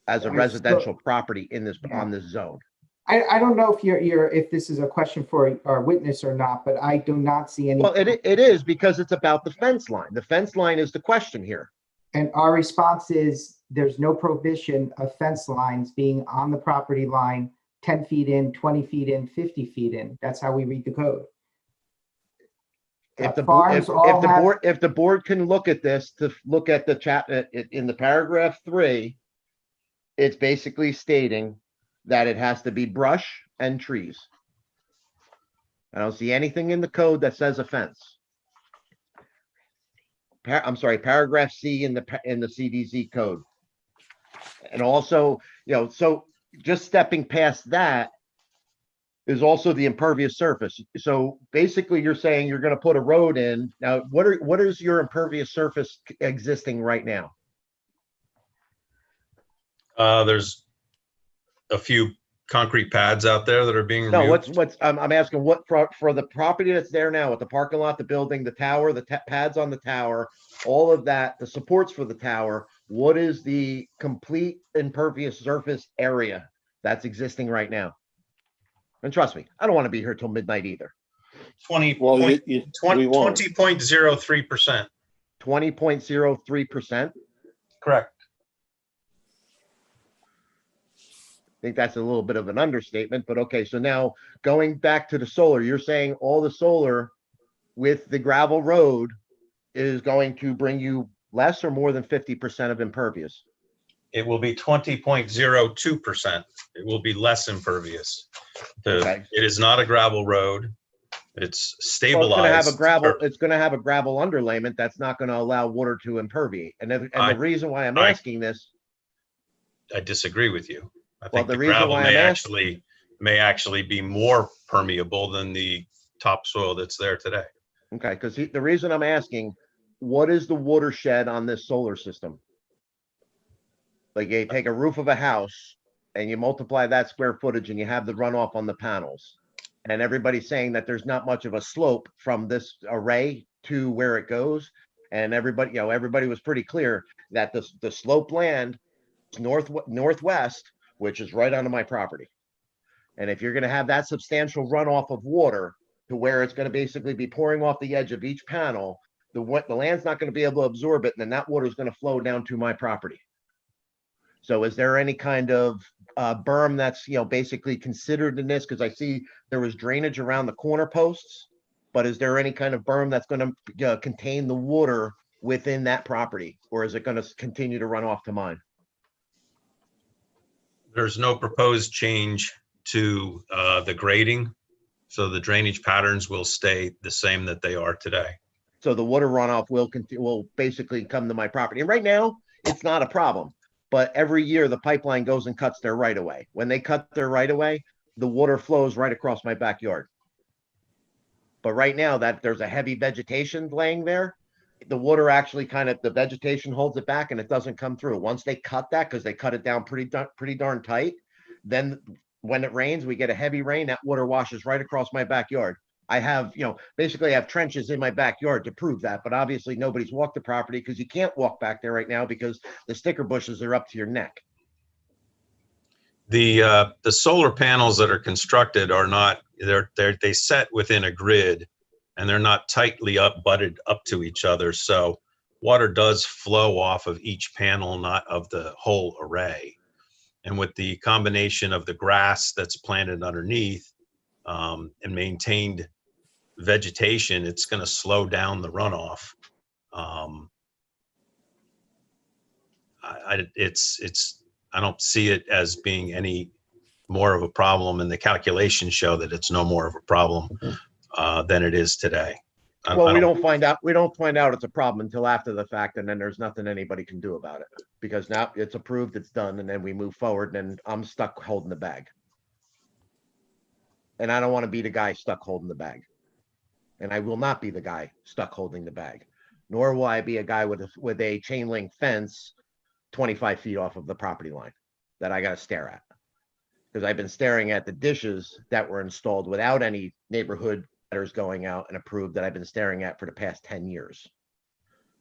as a Right, residential property on this zone. I don't know if this is a question for our witness or not, but I do not see any. Well, it is because it's about the fence line. The fence line is the question here. And our response is there's no prohibition of fence lines being on the property line, 10 feet in, 20 feet in, 50 feet in. That's how we read the code. If the Farms all have- if the board can look at this, to look at the chat in the paragraph 3, It's basically stating that it has to be brush and trees. I don't see anything in the code that says a fence. I'm sorry, paragraph C in the CDZ code. And also, so just stepping past that is also the impervious surface. So basically you're saying you're going to put a road in. Now, what is your impervious surface existing right now? There's a few concrete pads out there that are being No, removed. I'm asking what for the property that's there now with the parking lot, the building, the tower, the pads on the tower, all of that, the supports for the tower, what is the complete impervious surface area that's existing right now? And trust me, I don't want to be here till midnight either. 20.03%. 20.03%. Correct. I think that's a little bit of an understatement, but okay. So now going back to the solar, you're saying all the solar with the gravel road is going to bring you less or more than 50% of impervious? It will be 20.02%. It will be less impervious. Okay. It is not a gravel road. It's Well, stabilized. it's gonna have a gravel underlayment that's not gonna allow water to imperviate. And the reason why I'm asking this, I disagree with you. I Well, think the the reason gravel why may actually be more permeable than the topsoil that's there today. okay, because the reason I'm asking, what is the watershed on this solar system? Like you take a roof of a house and you multiply that square footage and you have the runoff on the panels. And everybody's saying that there's not much of a slope from this array to where it goes. And everybody was pretty clear that the slope land is northwest, which is right onto my property. And if you're going to have that substantial runoff of water to where it's going to basically be pouring off the edge of each panel, the land's not going to be able to absorb it, and then that water is going to flow down to my property. So is there any kind of berm that's basically considered in this? Because I see there was drainage around the corner posts, but is there any kind of berm that's going to contain the water within that property, or is it going to continue to run off to mine? There's no proposed change to the grading, so the drainage patterns will stay the same that they are today. So the water runoff will basically come to my property. And right now, it's not a problem. But every year, the pipeline goes and cuts their right of way. When they cut their right of way, the water flows right across my backyard. But right now, that there's a heavy vegetation laying there, the water actually the vegetation holds it back and it doesn't come through. Once they cut that, because they cut it down pretty darn tight, then when it rains, we get a heavy rain, that water washes right across my backyard. I have, basically I have trenches in my backyard to prove that, but obviously nobody's walked the property because you can't walk back there right now because the sticker bushes are up to your neck. The solar panels that are constructed are not, they set within a grid and they're not tightly butted up to each other. So water does flow off of each panel, not of the whole array. And with the combination of the grass that's planted underneath and maintained vegetation, it's going to slow down the runoff. I don't see it as being any more of a problem, and the calculations show that it's no more of a problem than it is today. Well, we don't find out it's a problem until after the fact, and then there's nothing anybody can do about it because now it's approved, it's done, and then we move forward, and I'm stuck holding the bag. And I don't want to be the guy stuck holding the bag. And I will not be the guy stuck holding the bag, nor will I be a guy with a chain link fence 25 feet off of the property line that I got to stare at. Because I've been staring at the dishes that were installed without any neighborhood letters going out and approved that I've been staring at for the past 10 years.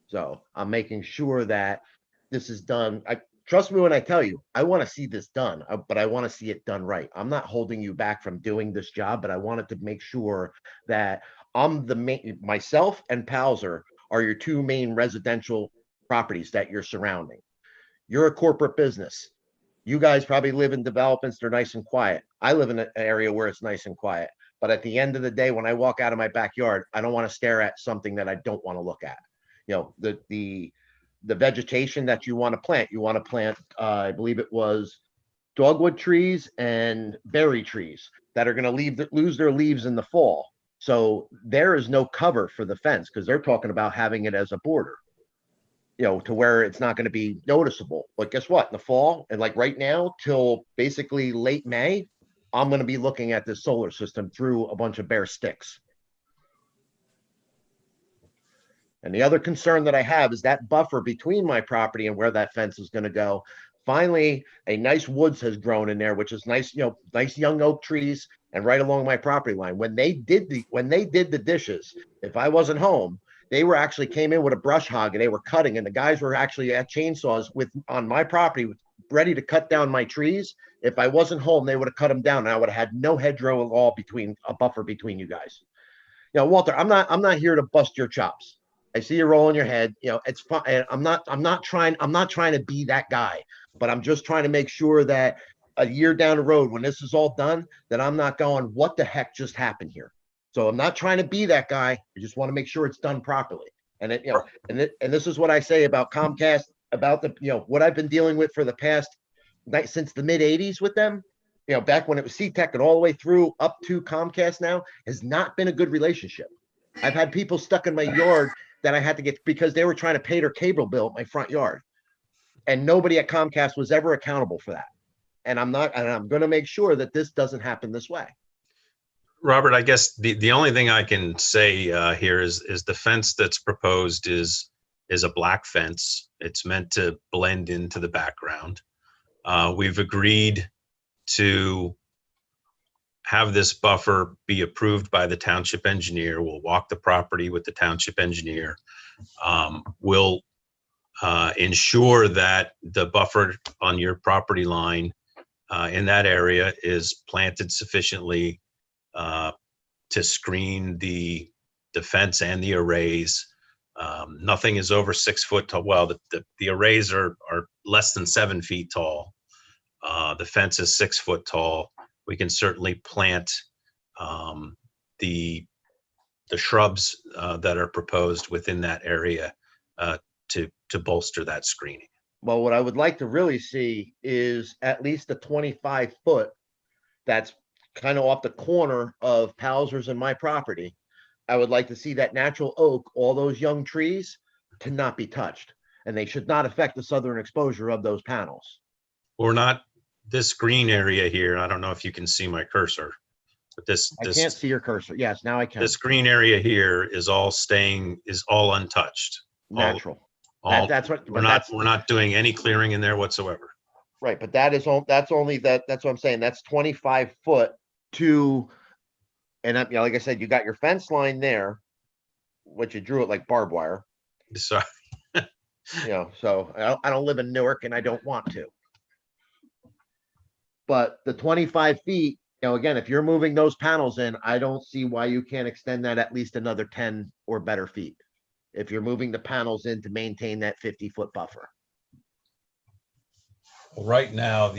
So I'm making sure that this is done. Trust me when I tell you, I want to see this done, but I want to see it done right. I'm not holding you back from doing this job, but I wanted to make sure that myself and Palzer are your two main residential properties that you're surrounding. You're a corporate business. You guys probably live in developments, they're nice and quiet. I live in an area where it's nice and quiet. But at the end of the day, when I walk out of my backyard, I don't want to stare at something that I don't want to look at. The the vegetation that you want to plant. You want to plant, I believe it was dogwood trees and berry trees that are going to lose their leaves in the fall. So there is no cover for the fence because they're talking about having it as a border, to where it's not going to be noticeable. But guess what? In the fall, and like right now till basically late May, I'm going to be looking at this solar system through a bunch of bare sticks. And the other concern that I have is that buffer between my property and where that fence is going to go. Finally, a nice woods has grown in there, which is nice, nice young oak trees, and right along my property line. When they did the dishes, if I wasn't home, they were actually came in with a brush hog and they were cutting, and the guys were actually at chainsaws on my property, ready to cut down my trees. If I wasn't home, they would have cut them down, and I would have had no hedgerow at all between a buffer between you guys. Walter, I'm not here to bust your chops. I see you rolling your head. It's fine. I'm not trying to be that guy, but I'm just trying to make sure that a year down the road, when this is all done, that I'm not going, what the heck just happened here? So I'm not trying to be that guy. I just want to make sure it's done properly. And and this is what I say about Comcast, about what I've been dealing with for the past since the mid '80s with them. Back when it was CTEC and all the way through up to Comcast now, has not been a good relationship. I've had people stuck in my yard that I had to get because they were trying to pay their cable bill at my front yard. And nobody at Comcast was ever accountable for that. And I'm going to make sure that this doesn't happen this way. Robert, I guess the only thing I can say here is the fence that's proposed is a black fence. It's meant to blend into the background. We've agreed to have this buffer be approved by the township engineer. We'll walk the property with the township engineer. We'll ensure that the buffer on your property line in that area is planted sufficiently to screen the fence and the arrays. Nothing is over 6 foot tall. Well, the arrays are less than 7 feet tall. The fence is 6 foot tall. We can certainly plant the shrubs that are proposed within that area to bolster that screening. Well, what I would like to really see is at least a 25 foot that's kind of off the corner of Palzer's and my property. I would like to see that natural oak, all those young trees, to not be touched, and they should not affect the southern exposure of those panels. We're not, this green area here, I don't know if you can see my cursor, but I can't see your cursor. Yes, now I can. This green area here is all untouched. Natural. That's what we're not doing any clearing in there whatsoever. Right, but that's what I'm saying. That's 25 foot to, and like I said, you got your fence line there, which you drew it like barbed wire. Sorry. So I don't live in Newark and I don't want to. But the 25 feet, again, if you're moving those panels in, I don't see why you can't extend that at least another 10 or better feet. If you're moving the panels in to maintain that 50-foot buffer. Well, right now,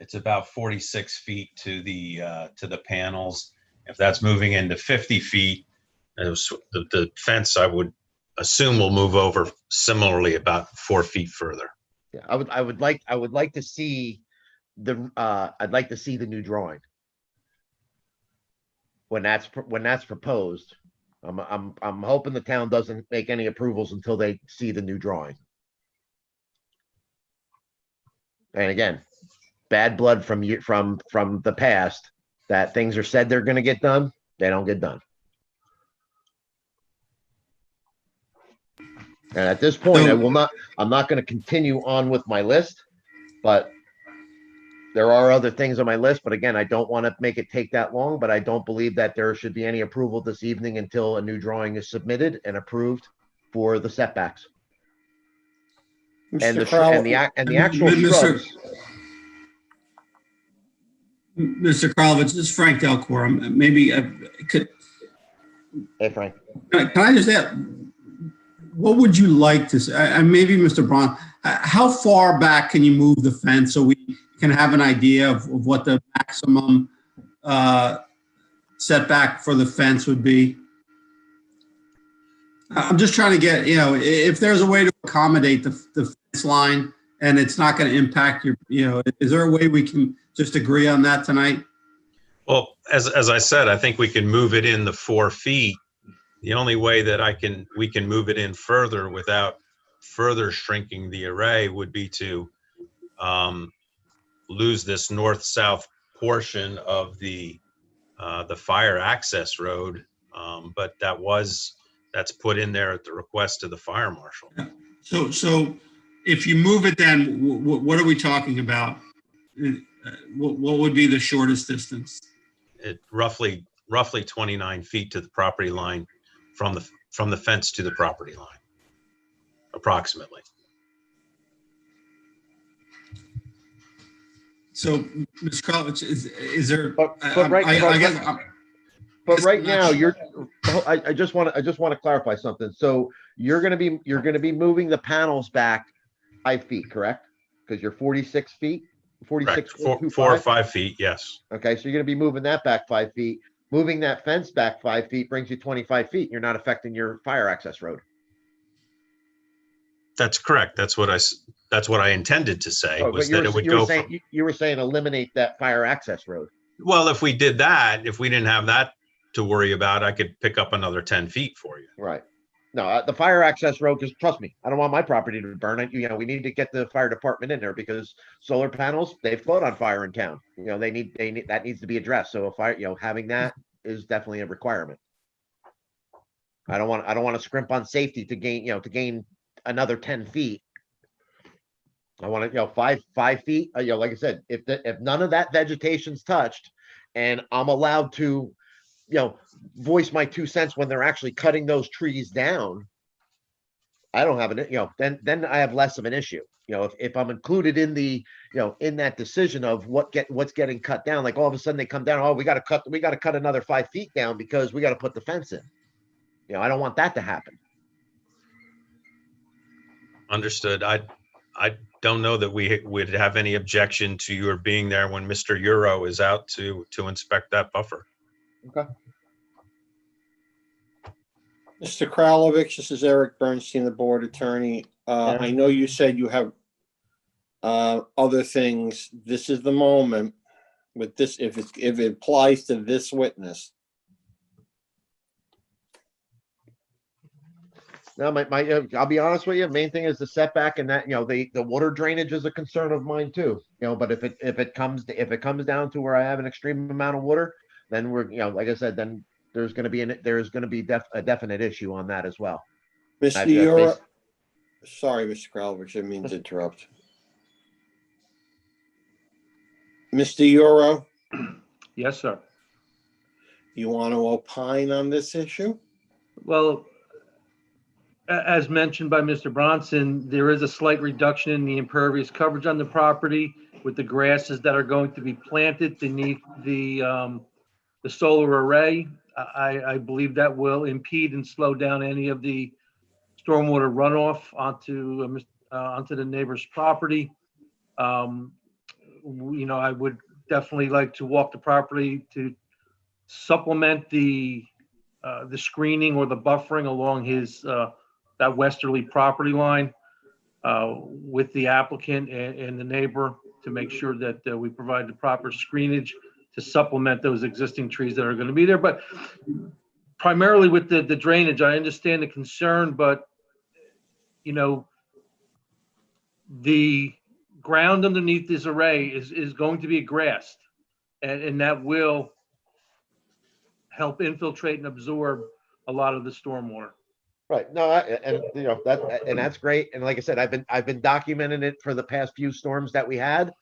it's about 46 feet to the panels. If that's moving into 50 feet, the fence, I would assume, will move over similarly about 4 feet further. Yeah, I would like to see I'd like to see the new drawing when that's proposed. I'm hoping the town doesn't make any approvals until they see the new drawing. And again, bad blood from the past, that things are said they're going to get done, they don't get done. And at this point, I'm not going to continue on with my list, but there are other things on my list. But again, I don't want to make it take that long, but I don't believe that there should be any approval this evening until a new drawing is submitted and approved for the setbacks. And the actual shrubs. Mr. Karlovic, this is Frank Delcor. Maybe I could. Hey, Frank. Can I just ask, what would you like to say? Maybe Mr. Braun, how far back can you move the fence so we can have an idea of what the maximum setback for the fence would be? I'm just trying to get, if there's a way to accommodate the fence line and it's not going to impact your, is there a way we can just agree on that tonight? Well, as I said, I think we can move it in the 4 feet. The only way that we can move it in further without further shrinking the array would be to lose this north-south portion of the fire access road. But that's put in there at the request of the fire marshal. So if you move it, then what are we talking about? What would be the shortest distance? It roughly 29 feet to the property line from the fence to the property line, approximately. So, Mr. Kravitz, is there? But right now, I just want to clarify something. So you're going to be moving the panels back 5 feet, correct? Because you're 46 feet. 46. 4 or 5 feet, yes. Okay, so you're going to be moving that back 5 feet. Moving that fence back 5 feet brings you 25 feet. You're not affecting your fire access road. That's correct. That's what I intended to say, Oh, was but that it would go from. you were saying eliminate that fire access road. Well, if we did that, if we didn't have that to worry about, I could pick up another 10 feet for you. Right. No, the fire access road, because trust me, I don't want my property to burn it. We need to get the fire department in there because solar panels, they float on fire in town. They need that needs to be addressed. So having that is definitely a requirement. I don't want to scrimp on safety to gain another 10 feet. I want to, 5 feet, like I said, if none of that vegetation's touched and I'm allowed to, voice my 2 cents when they're actually cutting those trees down, I don't have then I have less of an issue. If I'm included in the, in that decision of what's getting cut down, like all of a sudden they come down, oh, we got to cut another 5 feet down because we got to put the fence in. I don't want that to happen. Understood. I don't know that we would have any objection to your being there when Mr. Euro is out to inspect that buffer. Okay. Mr. Kralovich, this is Eric Bernstein, the board attorney. I know you said you have other things. This is the moment with this, if it applies to this witness. No, I'll be honest with you. Main thing is the setback, and that the water drainage is a concern of mine too. But if it comes down to where I have an extreme amount of water, then we're like I said, then there's going to be a definite issue on that as well. Mr. Euro, sorry, Mr. Kralovich, I didn't mean to interrupt. Mr. Euro? Yes, sir. You want to opine on this issue? Well, as mentioned by Mr. Bronson, there is a slight reduction in the impervious coverage on the property with the grasses that are going to be planted beneath the solar array. I believe that will impede and slow down any of the stormwater runoff onto the neighbor's property. I would definitely like to walk the property to supplement the screening or the buffering along his that westerly property line with the applicant and the neighbor to make sure that we provide the proper screenage to supplement those existing trees that are going to be there. But primarily with the drainage, I understand the concern, but the ground underneath this array is going to be grassed, and that will help infiltrate and absorb a lot of the stormwater. Right. No, that's great. And like I said, I've been documenting it for the past few storms that we had,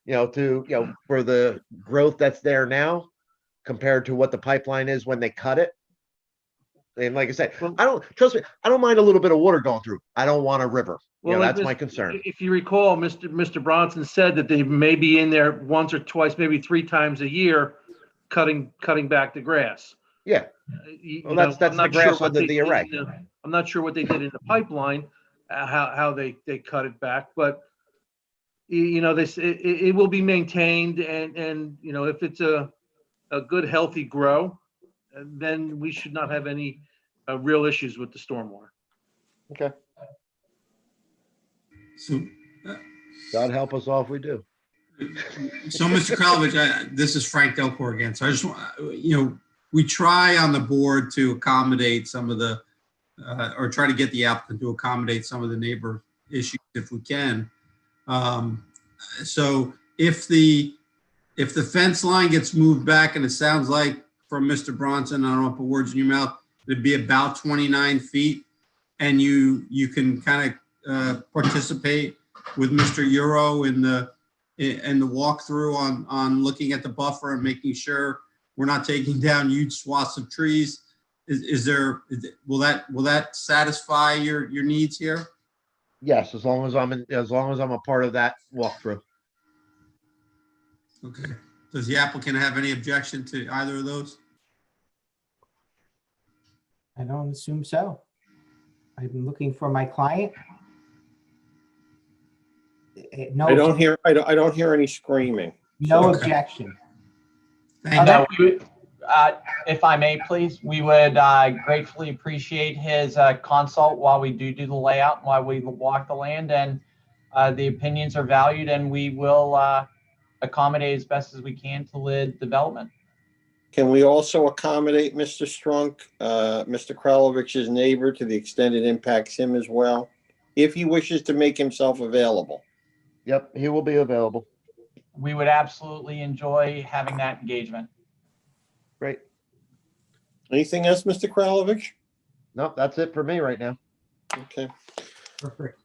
for the growth that's there now compared to what the pipeline is when they cut it. And like I said, trust me, I don't mind a little bit of water going through. I don't want a river. That's my concern. If you recall, Mr. Bronson said that they may be in there once or twice, maybe 3 times a year, cutting back the grass. Yeah. That's the grass under the array. I'm not sure what they did in the pipeline, how they cut it back, but it will be maintained, and if it's a good healthy grow, then we should not have any real issues with the stormwater. Okay. So, God help us all if we do. so Mr. Karlovic, this is Frank Delcor again. So I just want, we try on the board to accommodate some of the, or try to get the applicant to accommodate some of the neighbor issues if we can. So if the fence line gets moved back, and it sounds like from Mr. Bronson, I don't want to put words in your mouth, it'd be about 29 feet, and you can kind of participate with Mr. Euro in the walkthrough on looking at the buffer and making sure we're not taking down huge swaths of trees. Will that satisfy your needs here? Yes, as long as I'm a part of that walkthrough. Okay. Does the applicant have any objection to either of those? I don't assume so. I'm looking for my client. No, I don't hear any screaming. no Okay. objection. Thank No, if I may, please, we would gratefully appreciate his consult while we do the layout, while we walk the land, and the opinions are valued, and we will accommodate as best as we can to the development. Can we also accommodate Mr. Strunk, Mr. Kralovic's neighbor, to the extent it impacts him as well, if he wishes to make himself available? Yep, he will be available. We would absolutely enjoy having that engagement. Great. Anything else, Mr. Kralovic? Nope, that's it for me right now. Okay. Perfect.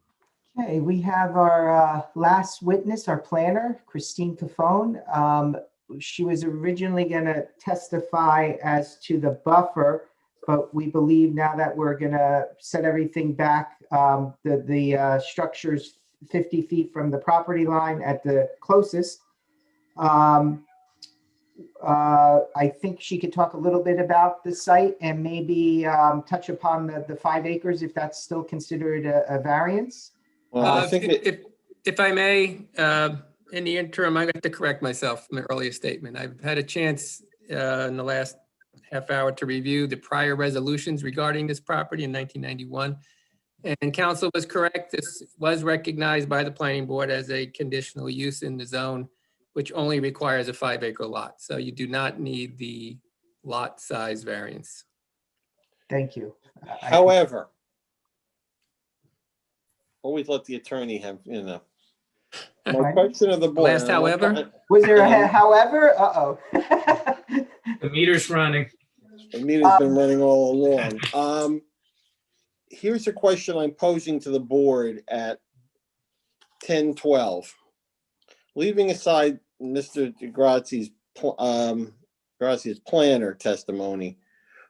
Okay, we have our last witness, our planner, Christine Cafone. She was originally going to testify as to the buffer, but we believe now that we're going to set everything back, the structure's 50 feet from the property line at the closest. I think she could talk a little bit about the site and maybe touch upon the 5 acres, if that's still considered a variance. Well, I think If I may, in the interim, I got to correct myself from the earlier statement. I've had a chance in the last half hour to review the prior resolutions regarding this property in 1991. And council was correct. This was recognized by the planning board as a conditional use in the zone, which only requires a 5-acre lot. So you do not need the lot size variance. Thank you. However, always let the attorney have, my question of the board. Last however? Was there a however? Uh-oh. The meter's running. The meter's been running all along. Here's a question I'm posing to the board at 10:12. Leaving aside Mr. Grazi's planner testimony,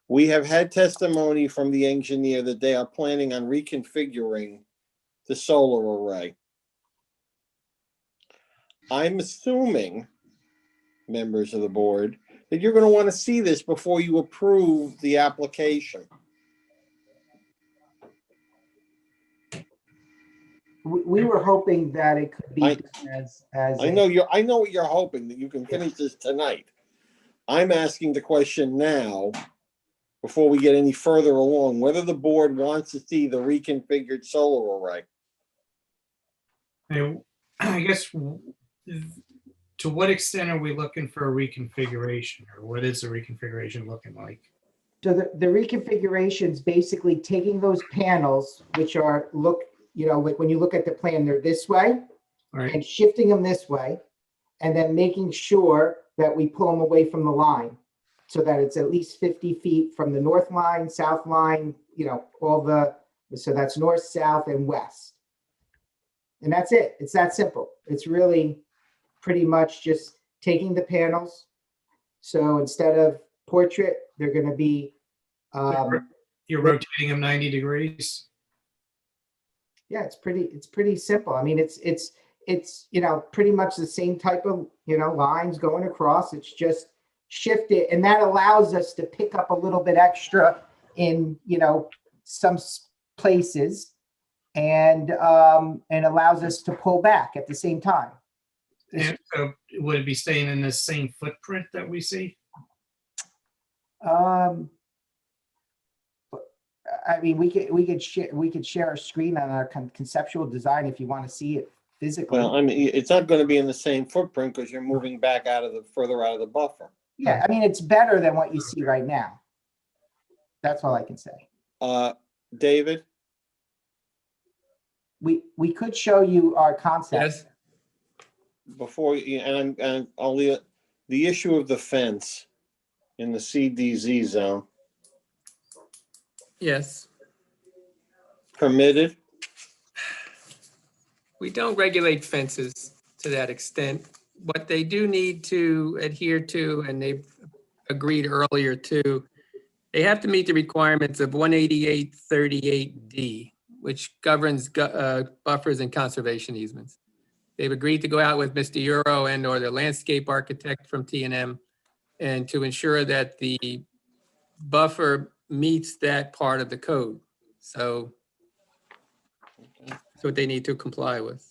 we have had testimony from the engineer that they are planning on reconfiguring the solar array. I'm assuming, members of the board, that you're going to want to see this before you approve the application. We were hoping that it could be as. I know what you're hoping, that you can finish this tonight. I'm asking the question now, before we get any further along, whether the board wants to see the reconfigured solar array. I guess, to what extent are we looking for a reconfiguration, or what is the reconfiguration looking like? So the reconfiguration is basically taking those panels, which are like when you look at the plan, they're this way, Right. and shifting them this way, and then making sure that we pull them away from the line so that it's at least 50 feet from the north line, south line, so that's north, south, and west. And that's it. It's that simple. It's really pretty much just taking the panels. So instead of portrait, they're going to be. You're rotating them 90 degrees. Yeah, it's pretty simple. I mean, it's pretty much the same type of lines going across. It's just shifted, and that allows us to pick up a little bit extra in some places, and allows us to pull back at the same time. And so would it be staying in the same footprint that we see? I mean, we could share a screen on our conceptual design if you want to see it physically. Well, I mean, it's not going to be in the same footprint because you're moving back further out of the buffer. Yeah, I mean, it's better than what you see right now. That's all I can say. David? We could show you our concept. Yes. Before you, and only the issue of the fence in the CDZ zone Yes. permitted? We don't regulate fences to that extent. What they do need to adhere to, and they've agreed earlier to, they have to meet the requirements of 18838D, which governs buffers and conservation easements. They've agreed to go out with Mr. Euro and or the landscape architect from T&M and to ensure that the buffer meets that part of the code. So that's what they need to comply with.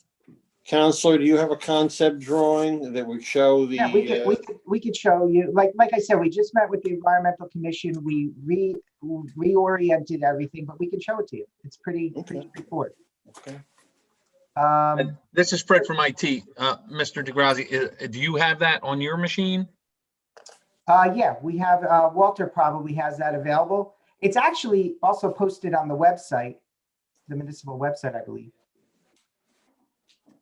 Counselor, do you have a concept drawing that would show the? Yeah, we could show you. Like I said, we just met with the Environmental Commission. We reoriented everything, but we can show it to you. It's pretty straightforward. Okay. This is Fred from IT. Mr. DeGrazia, do you have that on your machine? Yeah, we have, Walter probably has that available. It's actually also posted on the website, the municipal website, I believe.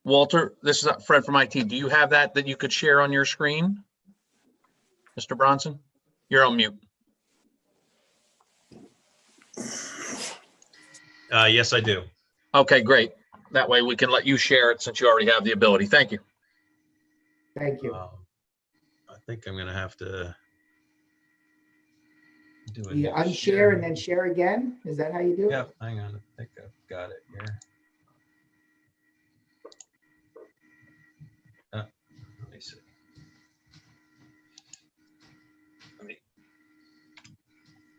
Walter, this is Fred from IT. Do you have that you could share on your screen? Mr. Bronson, you're on mute. Yes, I do. Okay, great. That way we can let you share it since you already have the ability. Thank you. Thank you. I think I'm gonna have to do it. You unshare and then share again? Is that how you do it? Yeah, hang on. I think I've got it here. Let me see.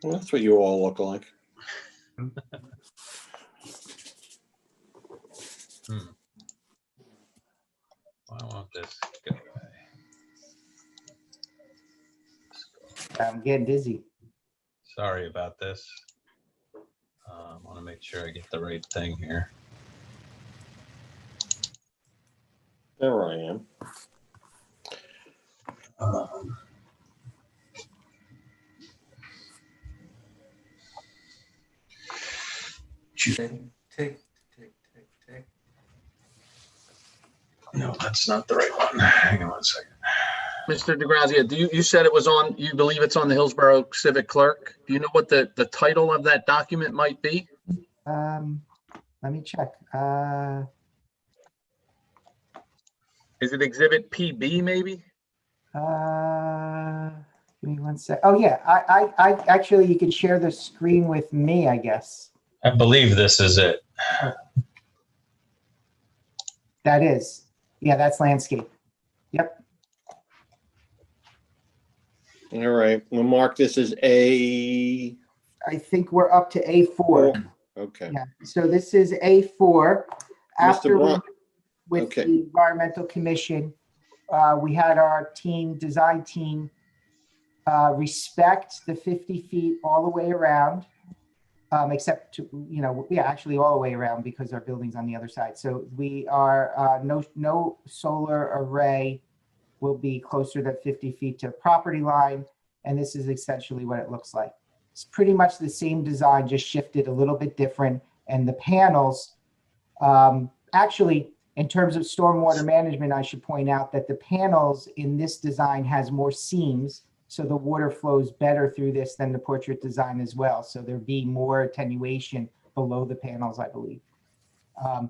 Well, that's what you all look like. I want this to go away. I'm getting dizzy. Sorry about this. I want to make sure I get the right thing here. There I am. No, that's not the right one. Hang on one second. Mr. DeGrazia, you said it was on, you believe it's on the Hillsborough Civic Clerk. Do you know what the title of that document might be? Let me check. Is it Exhibit PB maybe? Give me one sec. Oh yeah, I actually, you can share the screen with me, I guess. I believe this is it. That is. Yeah, that's landscape. Yep. All right, we'll mark this as A. I think we're up to A4. Okay. Yeah, so this is A4. After we, Blunt. with Okay. the Environmental Commission, we had our design team, respect the 50 feet all the way around, except to, actually all the way around because our building's on the other side. So we are, no solar array will be closer than 50 feet to property line. And this is essentially what it looks like. It's pretty much the same design, just shifted a little bit different. And the panels, actually, in terms of stormwater management, I should point out that the panels in this design has more seams, so the water flows better through this than the portrait design as well. So there'd be more attenuation below the panels, I believe.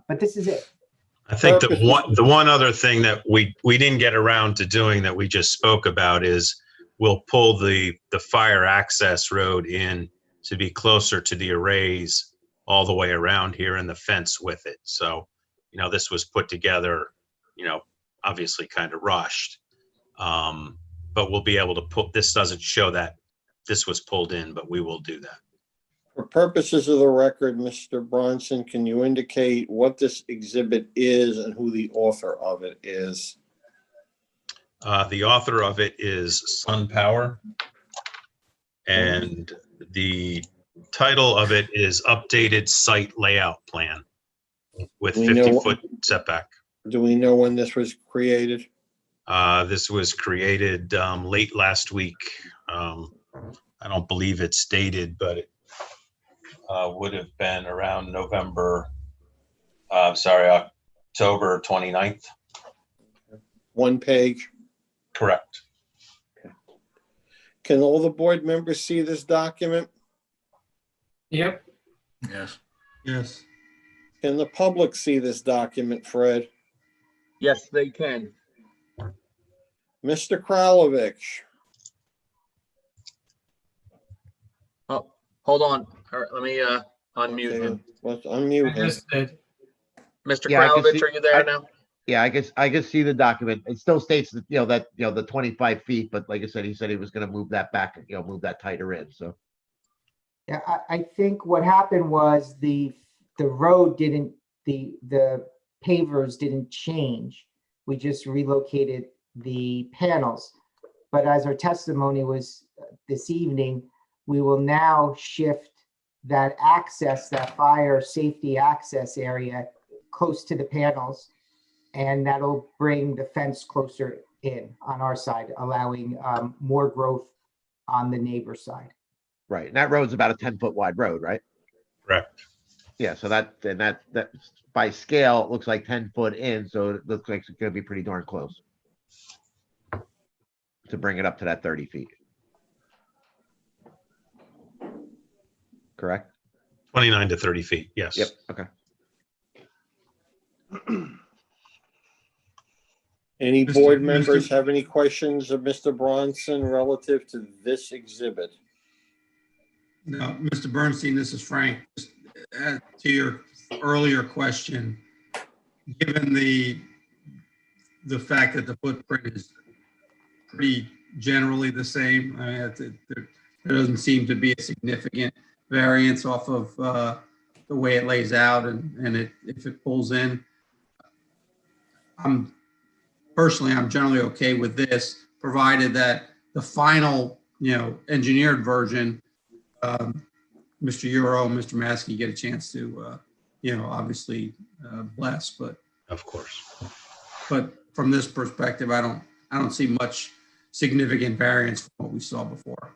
But this is it. I think the one other thing that we didn't get around to doing that we just spoke about is we'll pull the fire access road in to be closer to the arrays all the way around here and the fence with it. So, this was put together, obviously kind of rushed. But we'll be able to this doesn't show that this was pulled in, but we will do that. For purposes of the record, Mr. Bronson, can you indicate what this exhibit is and who the author of it is? The author of it is SunPower. And the title of it is Updated Site Layout Plan with We know- 50-foot setback. Do we know when this was created? This was created late last week. I don't believe it's dated, but it would have been around October 29th. One page? Correct. Can all the board members see this document? Yep. Yes. Yes. Can the public see this document, Fred? Yes, they can. Mr. Kralovich? Oh, hold on. All right, let me unmute him. Let's unmute him. Mr. Yeah, I can Kralovich, see- are you there now? Yeah, I can see the document. It still states that, the 25 feet, but like I said, he said he was gonna move that back, move that tighter in, so. Yeah, I think what happened was the road didn't, the pavers didn't change. We just relocated the panels. But as our testimony was this evening, we will now shift that access, that fire safety access area close to the panels. And that'll bring the fence closer in on our side, allowing more growth on the neighbor side. Right, and that road's about a 10-foot wide road, right? Correct. Yeah, so that by scale, it looks like 10 foot in, so it looks like it's gonna be pretty darn close to bring it up to that 30 feet. Correct? 29 to 30 feet, yes. Yep, okay. Any Mr. board Mr. members have any questions of Mr. Bronson relative to this exhibit? No, Mr. Bernstein, this is Frank. Just, to your earlier question, given the fact that the footprint is pretty generally the same, I mean, there doesn't seem to be a significant variance off of the way it lays out, and if it pulls in, I'm generally okay with this, provided that the final, engineered version, Mr. Euro and Mr. Maskey get a chance to, obviously bless, but of course. But from this perspective, I don't see much significant variance from what we saw before.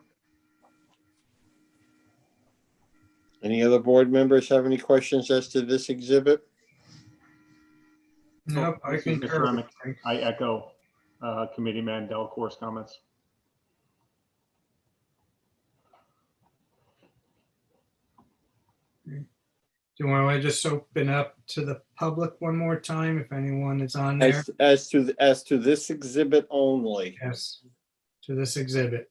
Any other board members have any questions as to this exhibit? Nope, I This is Mr. concur. Remick. I echo Committeeman Delacour's comments. Do you want to just open up to the public one more time if anyone is on there? As to this exhibit only? Yes, to this exhibit.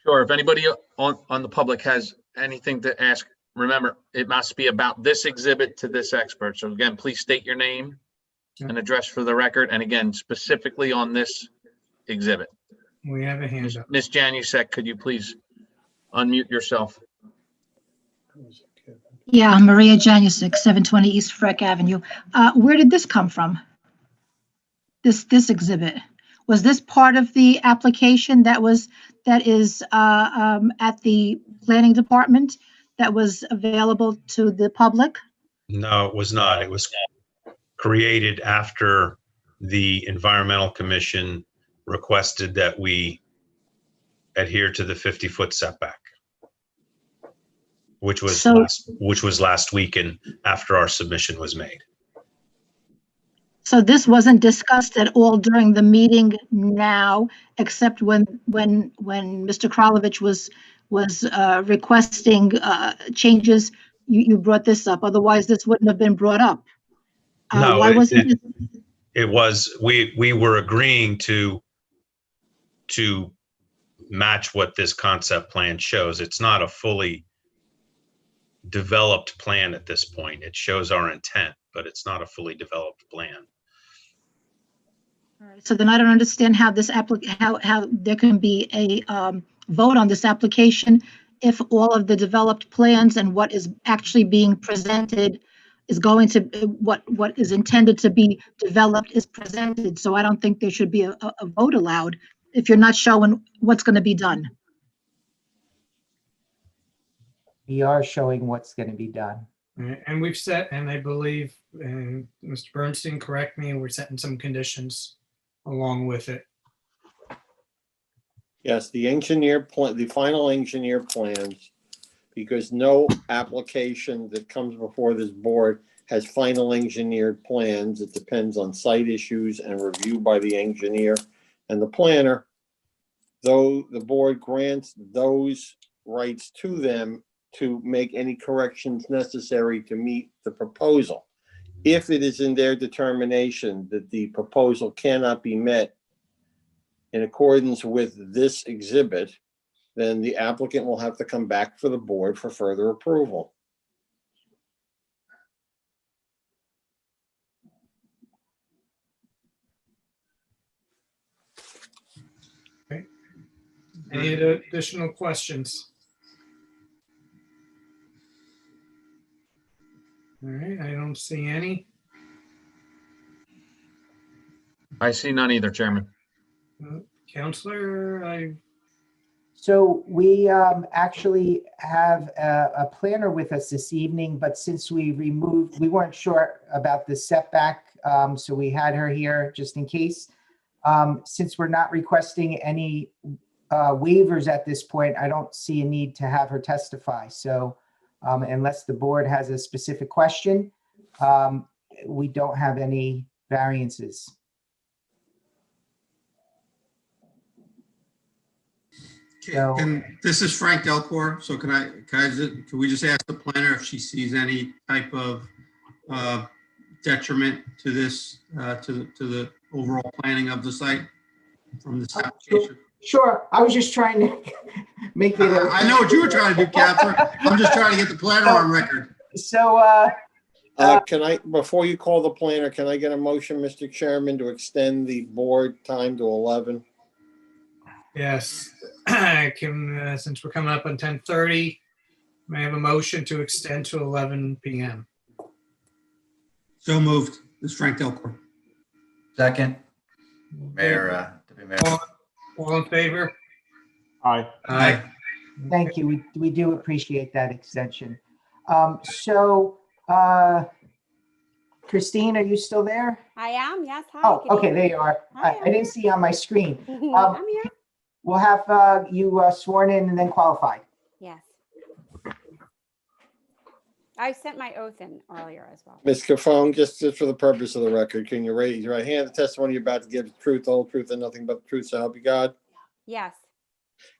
Sure, if anybody on the public has anything to ask, remember, it must be about this exhibit to this expert. So again, please state your name and address for the record, and again, specifically on this exhibit. We have a hand up. Ms. Janusek, could you please unmute yourself? Yeah, Maria Janusik, 720 East Freck Avenue. Where did this come from? This exhibit? Was this part of the application that is at the planning department that was available to the public? No, it was not. It was created after the Environmental Commission requested that we adhere to the 50-foot setback, which was last week and after our submission was made. So this wasn't discussed at all during the meeting now, except when Mr. Kralovich was requesting changes, you brought this up. Otherwise, this wouldn't have been brought up. No, why wasn't it was, we were agreeing to match what this concept plan shows. It's not a fully developed plan at this point. It shows our intent, but it's not a fully developed plan. All right, so then I don't understand how this how there can be a vote on this application if all of the developed plans and what is actually being presented is going to what is intended to be developed is presented. So I don't think there should be a vote allowed if you're not showing what's going to be done. We are showing what's going to be done. And we've set, and I believe, and Mr. Bernstein, correct me, we're setting some conditions along with it. Yes, the engineer plan, the final engineer plans, because no application that comes before this board has final engineered plans. It depends on site issues and review by the engineer and the planner. Though the board grants those rights to them to make any corrections necessary to meet the proposal. If it is in their determination that the proposal cannot be met in accordance with this exhibit, then the applicant will have to come back for the board for further approval. Any additional questions? All right, I don't see any. I see none either, Chairman. Counselor, So we actually have a planner with us this evening, but since we weren't sure about the setback, so we had her here just in case. Since we're not requesting any waivers at this point, I don't see a need to have her testify. So unless the board has a specific question, we don't have any variances. So- And this is Frank Delcor. So can we just ask the planner if she sees any type of detriment to this, to the overall planning of the site from this application? Sure, I was just trying to make it. I know what you were trying to do, Counselor. I'm just trying to get the planner on record. So, Can I, before you call the planner, can I get a motion, Mr. Chairman, to extend the board time to 11? yes, I can, since we're coming up on 10:30, may I have a motion to extend to 11 PM? So moved. This is Frank Delcor. Second. Mayor, Deputy Mayor. All in favor? Aye. Aye. Thank you. We do appreciate that extension. Christine, are you still there? I am, yes. Hi. Oh, good okay, there evening. you are. Hi, I didn't see you on my screen. I'm here. We'll have you sworn in and then qualified. Yes. I sent my oath in earlier as well. Ms. Cafone, just for the purpose of the record, can you raise your right hand? The testimony you're about to give is the truth, the whole truth, and nothing but the truth, so help you God? Yes.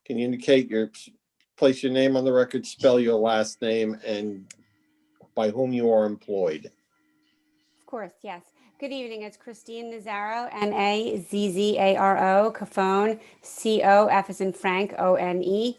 Can you indicate place your name on the record, spell your last name, and by whom you are employed? Of course, yes. Good evening. It's Christine Nazaro, Nazzaro, Cafone, COF as in Frank, ONE.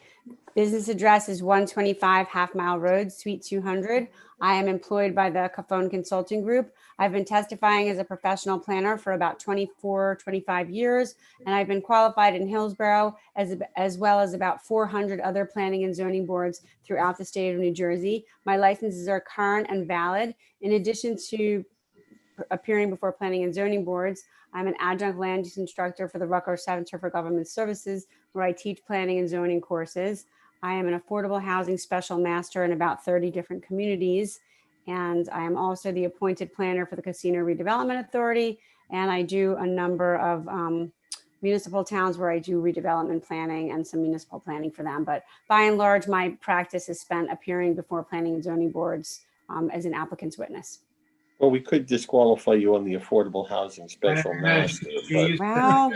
Business address is 125 Half Mile Road, Suite 200. I am employed by the Cafone Consulting Group. I've been testifying as a professional planner for about 24, 25 years, and I've been qualified in Hillsborough as well as about 400 other planning and zoning boards throughout the state of New Jersey. My licenses are current and valid. In addition to appearing before planning and zoning boards, I'm an adjunct land use instructor for the Rutgers Center for Government Services, where I teach planning and zoning courses. I am an affordable housing special master in about 30 different communities. And I am also the appointed planner for the Casino Redevelopment Authority. And I do a number of municipal towns where I do redevelopment planning and some municipal planning for them. But by and large, my practice is spent appearing before planning and zoning boards as an applicant's witness. Well, we could disqualify you on the affordable housing special master, Wow.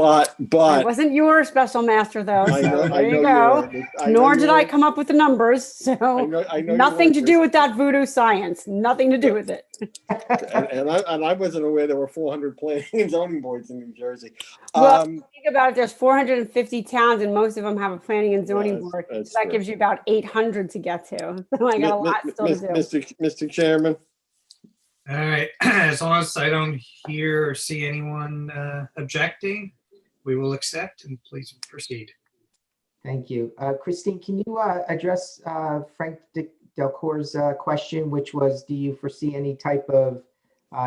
but I wasn't your special master though. I know- So I there you know go. you weren't. I know Nor you did I weren't. come up with the numbers. So I know you nothing to weren't, do with that voodoo science. Nothing to do with it. and I wasn't aware there were 400 planning and zoning boards in New Jersey. Well, think about it. There's 450 towns, and most of them have a planning and zoning That's- board. that's So that true. gives you about 800 to get to. So I got a lot still to do. Mr. Chairman. All right, as long as I don't hear or see anyone objecting, we will accept and please proceed. Thank you. Christine, can you address Frank Delcor's question, which was, do you foresee any type of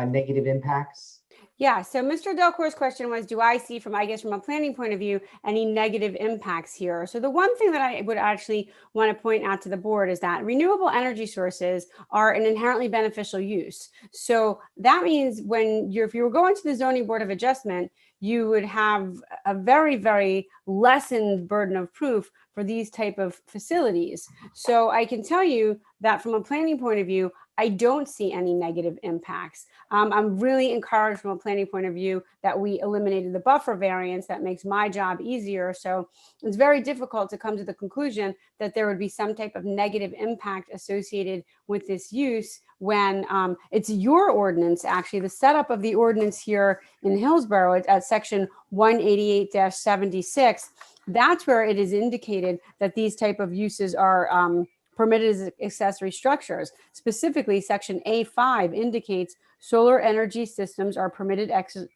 negative impacts? Yeah, so Mr. Delcour's question was, do I see from, I guess, from a planning point of view, any negative impacts here? So the one thing that I would actually want to point out to the board is that renewable energy sources are an inherently beneficial use. So that means if you were going to the zoning board of adjustment, you would have a very, very lessened burden of proof for these type of facilities. So I can tell you that from a planning point of view, I don't see any negative impacts. I'm really encouraged from a planning point of view that we eliminated the buffer variance. That makes my job easier. So it's very difficult to come to the conclusion that there would be some type of negative impact associated with this use when it's your ordinance. Actually, the setup of the ordinance here in Hillsborough at section 188-76, that's where it is indicated that these type of uses are permitted as accessory structures. Specifically, section A5 indicates solar energy systems are permitted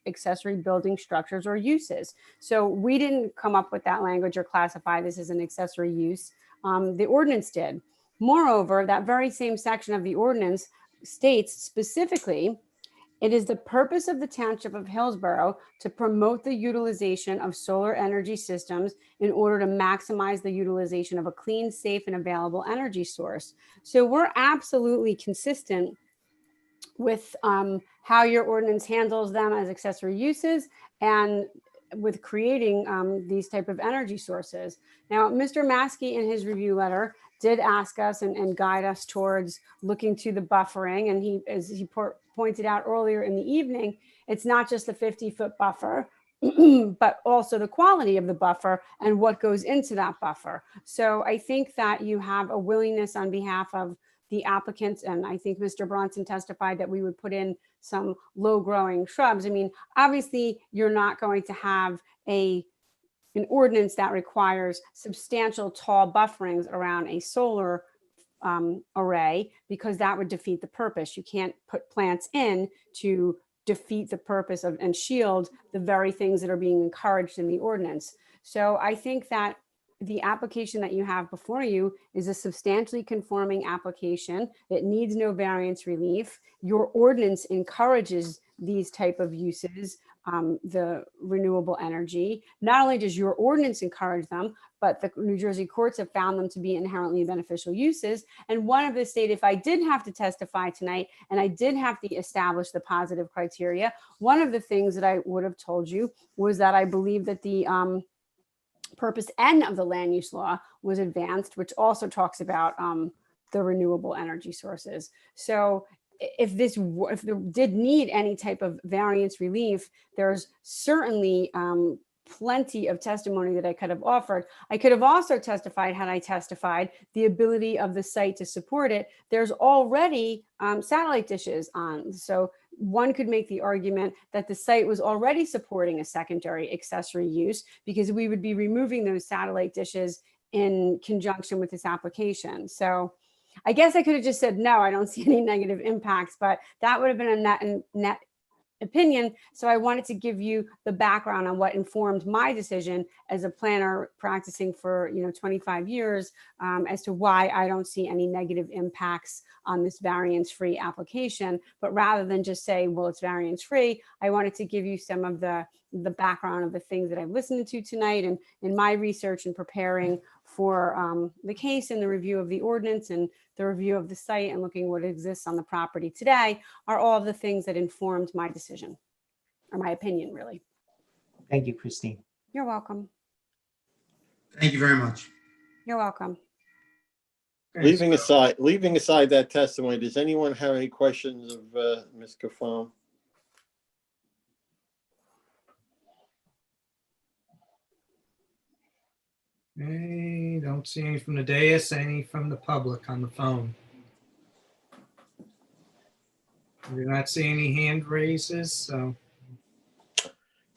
accessory building structures or uses. So we didn't come up with that language or classify this as an accessory use. The ordinance did. Moreover, that very same section of the ordinance states specifically, it is the purpose of the Township of Hillsborough to promote the utilization of solar energy systems in order to maximize the utilization of a clean, safe, and available energy source. So we're absolutely consistent with how your ordinance handles them as accessory uses and with creating these type of energy sources. Now, Mr. Maskey in his review letter did ask us and guide us towards looking to the buffering. And he, as he pointed out earlier in the evening, it's not just the 50-foot buffer, but also the quality of the buffer and what goes into that buffer. So I think that you have a willingness on behalf of the applicants, and I think Mr. Bronson testified that we would put in some low-growing shrubs. I mean, obviously, you're not going to have an ordinance that requires substantial tall bufferings around a solar array, because that would defeat the purpose. You can't put plants in to defeat the purpose of and shield the very things that are being encouraged in the ordinance. So I think that the application that you have before you is a substantially conforming application. It needs no variance relief. Your ordinance encourages these type of uses, the renewable energy. Not only does your ordinance encourage them, but the New Jersey courts have found them to be inherently beneficial uses. And one of the state, if I did have to testify tonight and I did have to establish the positive criteria, one of the things that I would have told you was that I believe that the purpose N of the land use law was advanced, which also talks about the renewable energy sources. So if there did need any type of variance relief, there's certainly plenty of testimony that I could have offered. I could have also testified, had I testified, the ability of the site to support it. There's already satellite dishes on. So one could make the argument that the site was already supporting a secondary accessory use, because we would be removing those satellite dishes in conjunction with this application. So I guess I could have just said, no, I don't see any negative impacts, but that would have been a net opinion. So I wanted to give you the background on what informed my decision as a planner practicing for 25 years as to why I don't see any negative impacts on this variance-free application. But rather than just say, well, it's variance-free, I wanted to give you some of the background of the things that I've listened to tonight, and in my research and preparing for the case and the review of the ordinance and the review of the site and looking what exists on the property today are all of the things that informed my decision, or my opinion, really. Thank you, Christine. You're welcome. Thank you very much. You're welcome. Leaving aside that testimony, does anyone have any questions of Ms. Gaffone? Okay, don't see any from the dais, any from the public on the phone. I do not see any hand raises, so.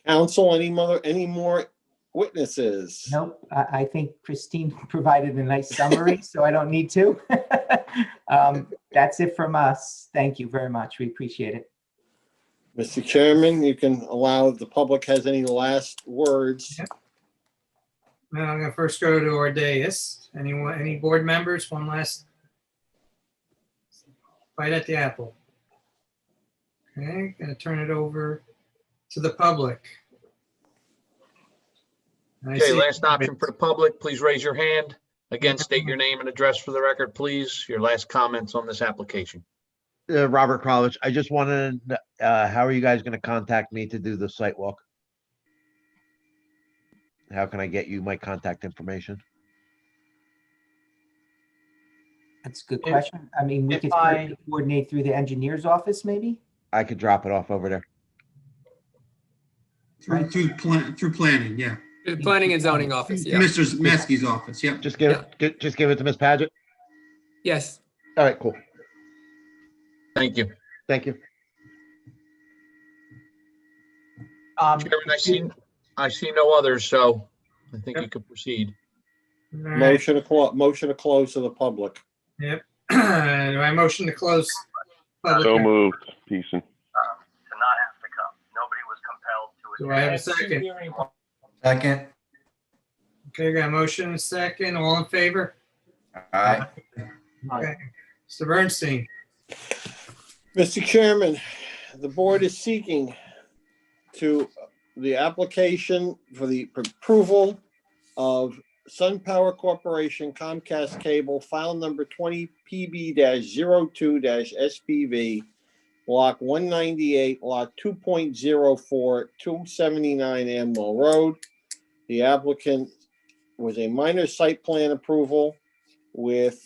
Council, any more witnesses? Nope, I think Christine provided a nice summary, so I don't need to. That's it from us. Thank you very much. We appreciate it. Mr. Chairman, you can allow if the public has any last words. Yep. Now I'm going to first go to our dais. Anyone, any board members? One last bite at the apple. Okay, going to turn it over to the public? I Okay, see- last option for the public, please raise your hand. Again, state your name and address for the record, please. Your last comments on this application. Robert Krolwich, I just wanted, how are you guys gonna contact me to do the site walk? How can I get you my contact information? That's a good If- question. I mean, we if could I- coordinate through the engineer's office, maybe? I could drop it off over there. Through planning, yeah. The planning and zoning office, yeah. Mr. Meskey's office, yep. Just give it, just give it to Miss Paget? Yes. All right, cool. Thank you. Thank you. Chairman, I see no others, so I think you could proceed. All right. Motion to close to the public. Yep. Do I motion to close? public So hearing? moved, Pearson. Do I have a second? Second. Okay, got a motion and a second. All in favor? Aye. Okay. Mr. Bernstein, Mr. Chairman, the board is seeking the application for the approval of Sun Power Corporation Comcast Cable, file number 20 PB-02-SPV, block 198, lot 2.04, 279 Amwell Road. The applicant was a minor site plan approval with,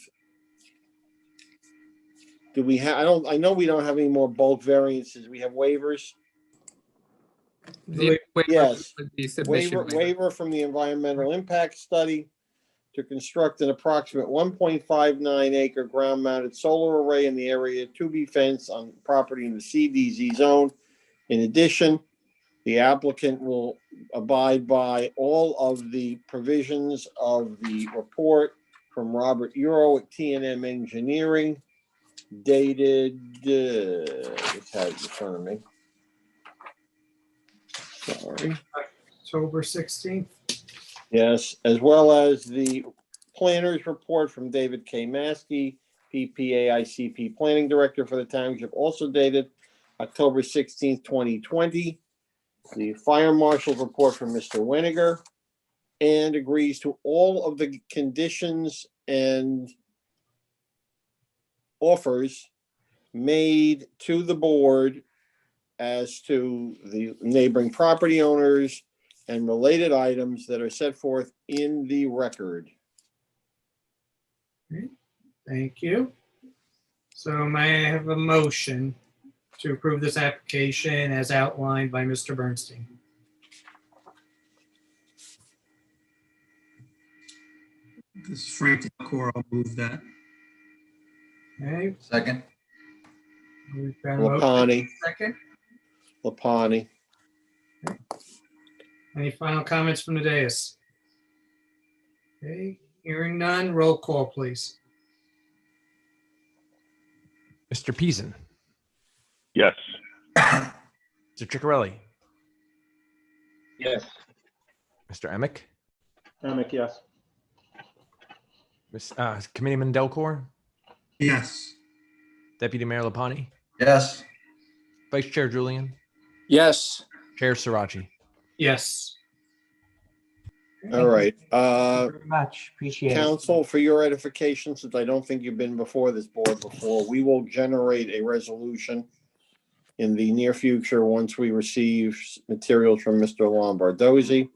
do we have, I know we don't have any more bulk variances. We have waivers. The waiver Yes. would be submission Waiver from the environmental impact study to construct an approximate 1.59 acre ground mounted solar array in the area to be fenced on property in the CDZ zone. In addition, the applicant will abide by all of the provisions of the report from Robert Euro at T&M Engineering dated, just had it in front of me. Sorry. October 16th. Yes, as well as the planner's report from David K. Maskey, PPAICP Planning Director for the Township, also dated October 16th, 2020. The fire marshal's report from Mr. Weniger, and agrees to all of the conditions and offers made to the board as to the neighboring property owners and related items that are set forth in the record. Thank you. So may I have a motion to approve this application as outlined by Mr. Bernstein? This is Frank Delacroix. I'll move that. Okay. Second. We've got a motion. Lapani, Second. Lapani. Any final comments from the dais? Okay, hearing none, roll call, please. Mr. Peason, Yes. Mr. Ciccarelli, Yes. Mr. Emick, Emick, yes. Committeeman Delcor, Yes. Deputy Mayor Lapani, Yes. Vice Chair Julian, Yes. Chair Sirachi. Yes. All right, Thank you very much. Appreciate it. council, for your edification, since I don't think you've been before this board before, we will generate a resolution in the near future once we receive materials from Mr. Lombardozzi.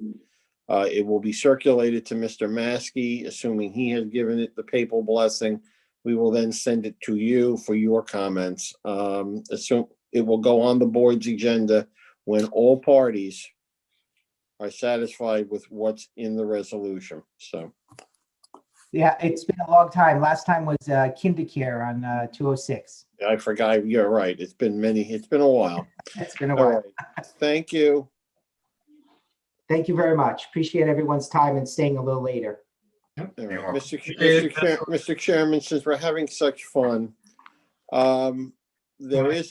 It will be circulated to Mr. Maskey, assuming he has given it the papal blessing. We will then send it to you for your comments. Assume it will go on the board's agenda when all parties are satisfied with what's in the resolution. So, Yeah, it's been a long time. Last time was KinderCare on 206. I forgot, you're right. It's been a while. It's been a All while. right. Thank you. Thank you very much. Appreciate everyone's time and staying a little later. All right. Mr. Chairman, since we're having such fun, there is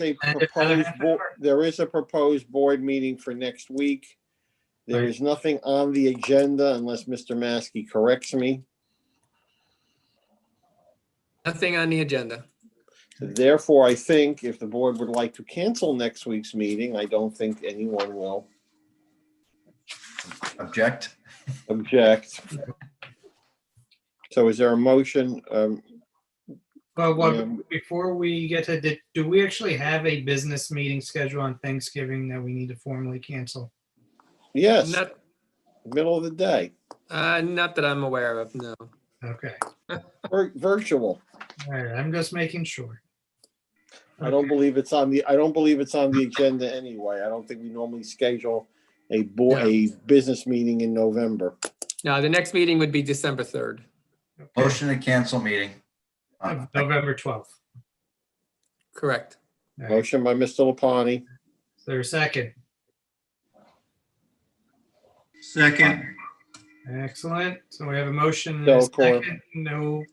a proposed board meeting for next week. There is nothing on the agenda unless Mr. Maskey corrects me. Nothing on the agenda. Therefore, I think if the board would like to cancel next week's meeting, I don't think anyone will Object. object. So is there a motion? Well, Yeah. before we get to, do we actually have a business meeting scheduled on Thanksgiving that we need to formally cancel? Yes, Not, middle of the day, not that I'm aware of, no. Okay, virtual. all right, I'm just making sure. I don't believe it's on the, I don't believe it's on the agenda anyway. I don't think we normally schedule a business meeting in November. No, the next meeting would be December 3rd. Motion to cancel meeting. Of November 12th. Correct. All right, Motion by Mr. Lapani, is there a second? Second, Excellent. So we have a motion and a Delcor. second. No,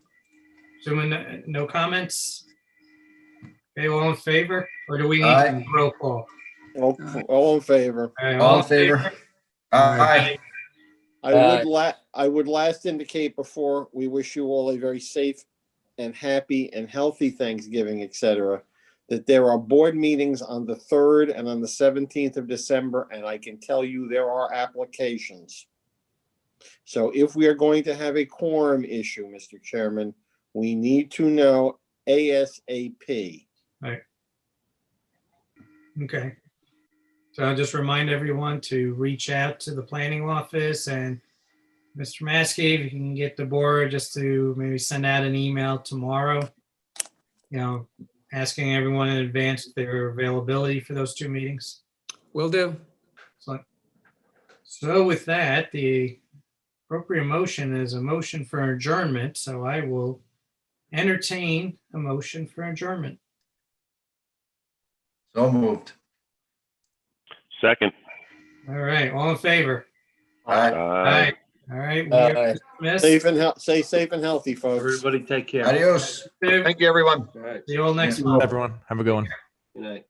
assuming no comments? Okay, all in favor? Or do we need Aye. a roll call? all in favor. All right, All in favor? Aye. I would last indicate before we wish you all a very safe and happy and healthy Thanksgiving, et cetera, that there are board meetings on the 3rd and on the 17th of December, and I can tell you there are applications. So if we are going to have a quorum issue, Mr. Chairman, we need to know ASAP. Okay. So I'll just remind everyone to reach out to the planning office and Mr. Maskey, if you can get the board just to maybe send out an email tomorrow, asking everyone in advance their availability for those 2 meetings. Will do. So with that, the appropriate motion is a motion for adjournment. So I will entertain a motion for adjournment. So moved. Second. All right, all in favor? Aye. Aye. All right. we are dismissed. Stay safe and healthy, folks. Everybody take care. Adios. Thank you, everyone. All right. See you all next month. Everyone, have a good one. Good night.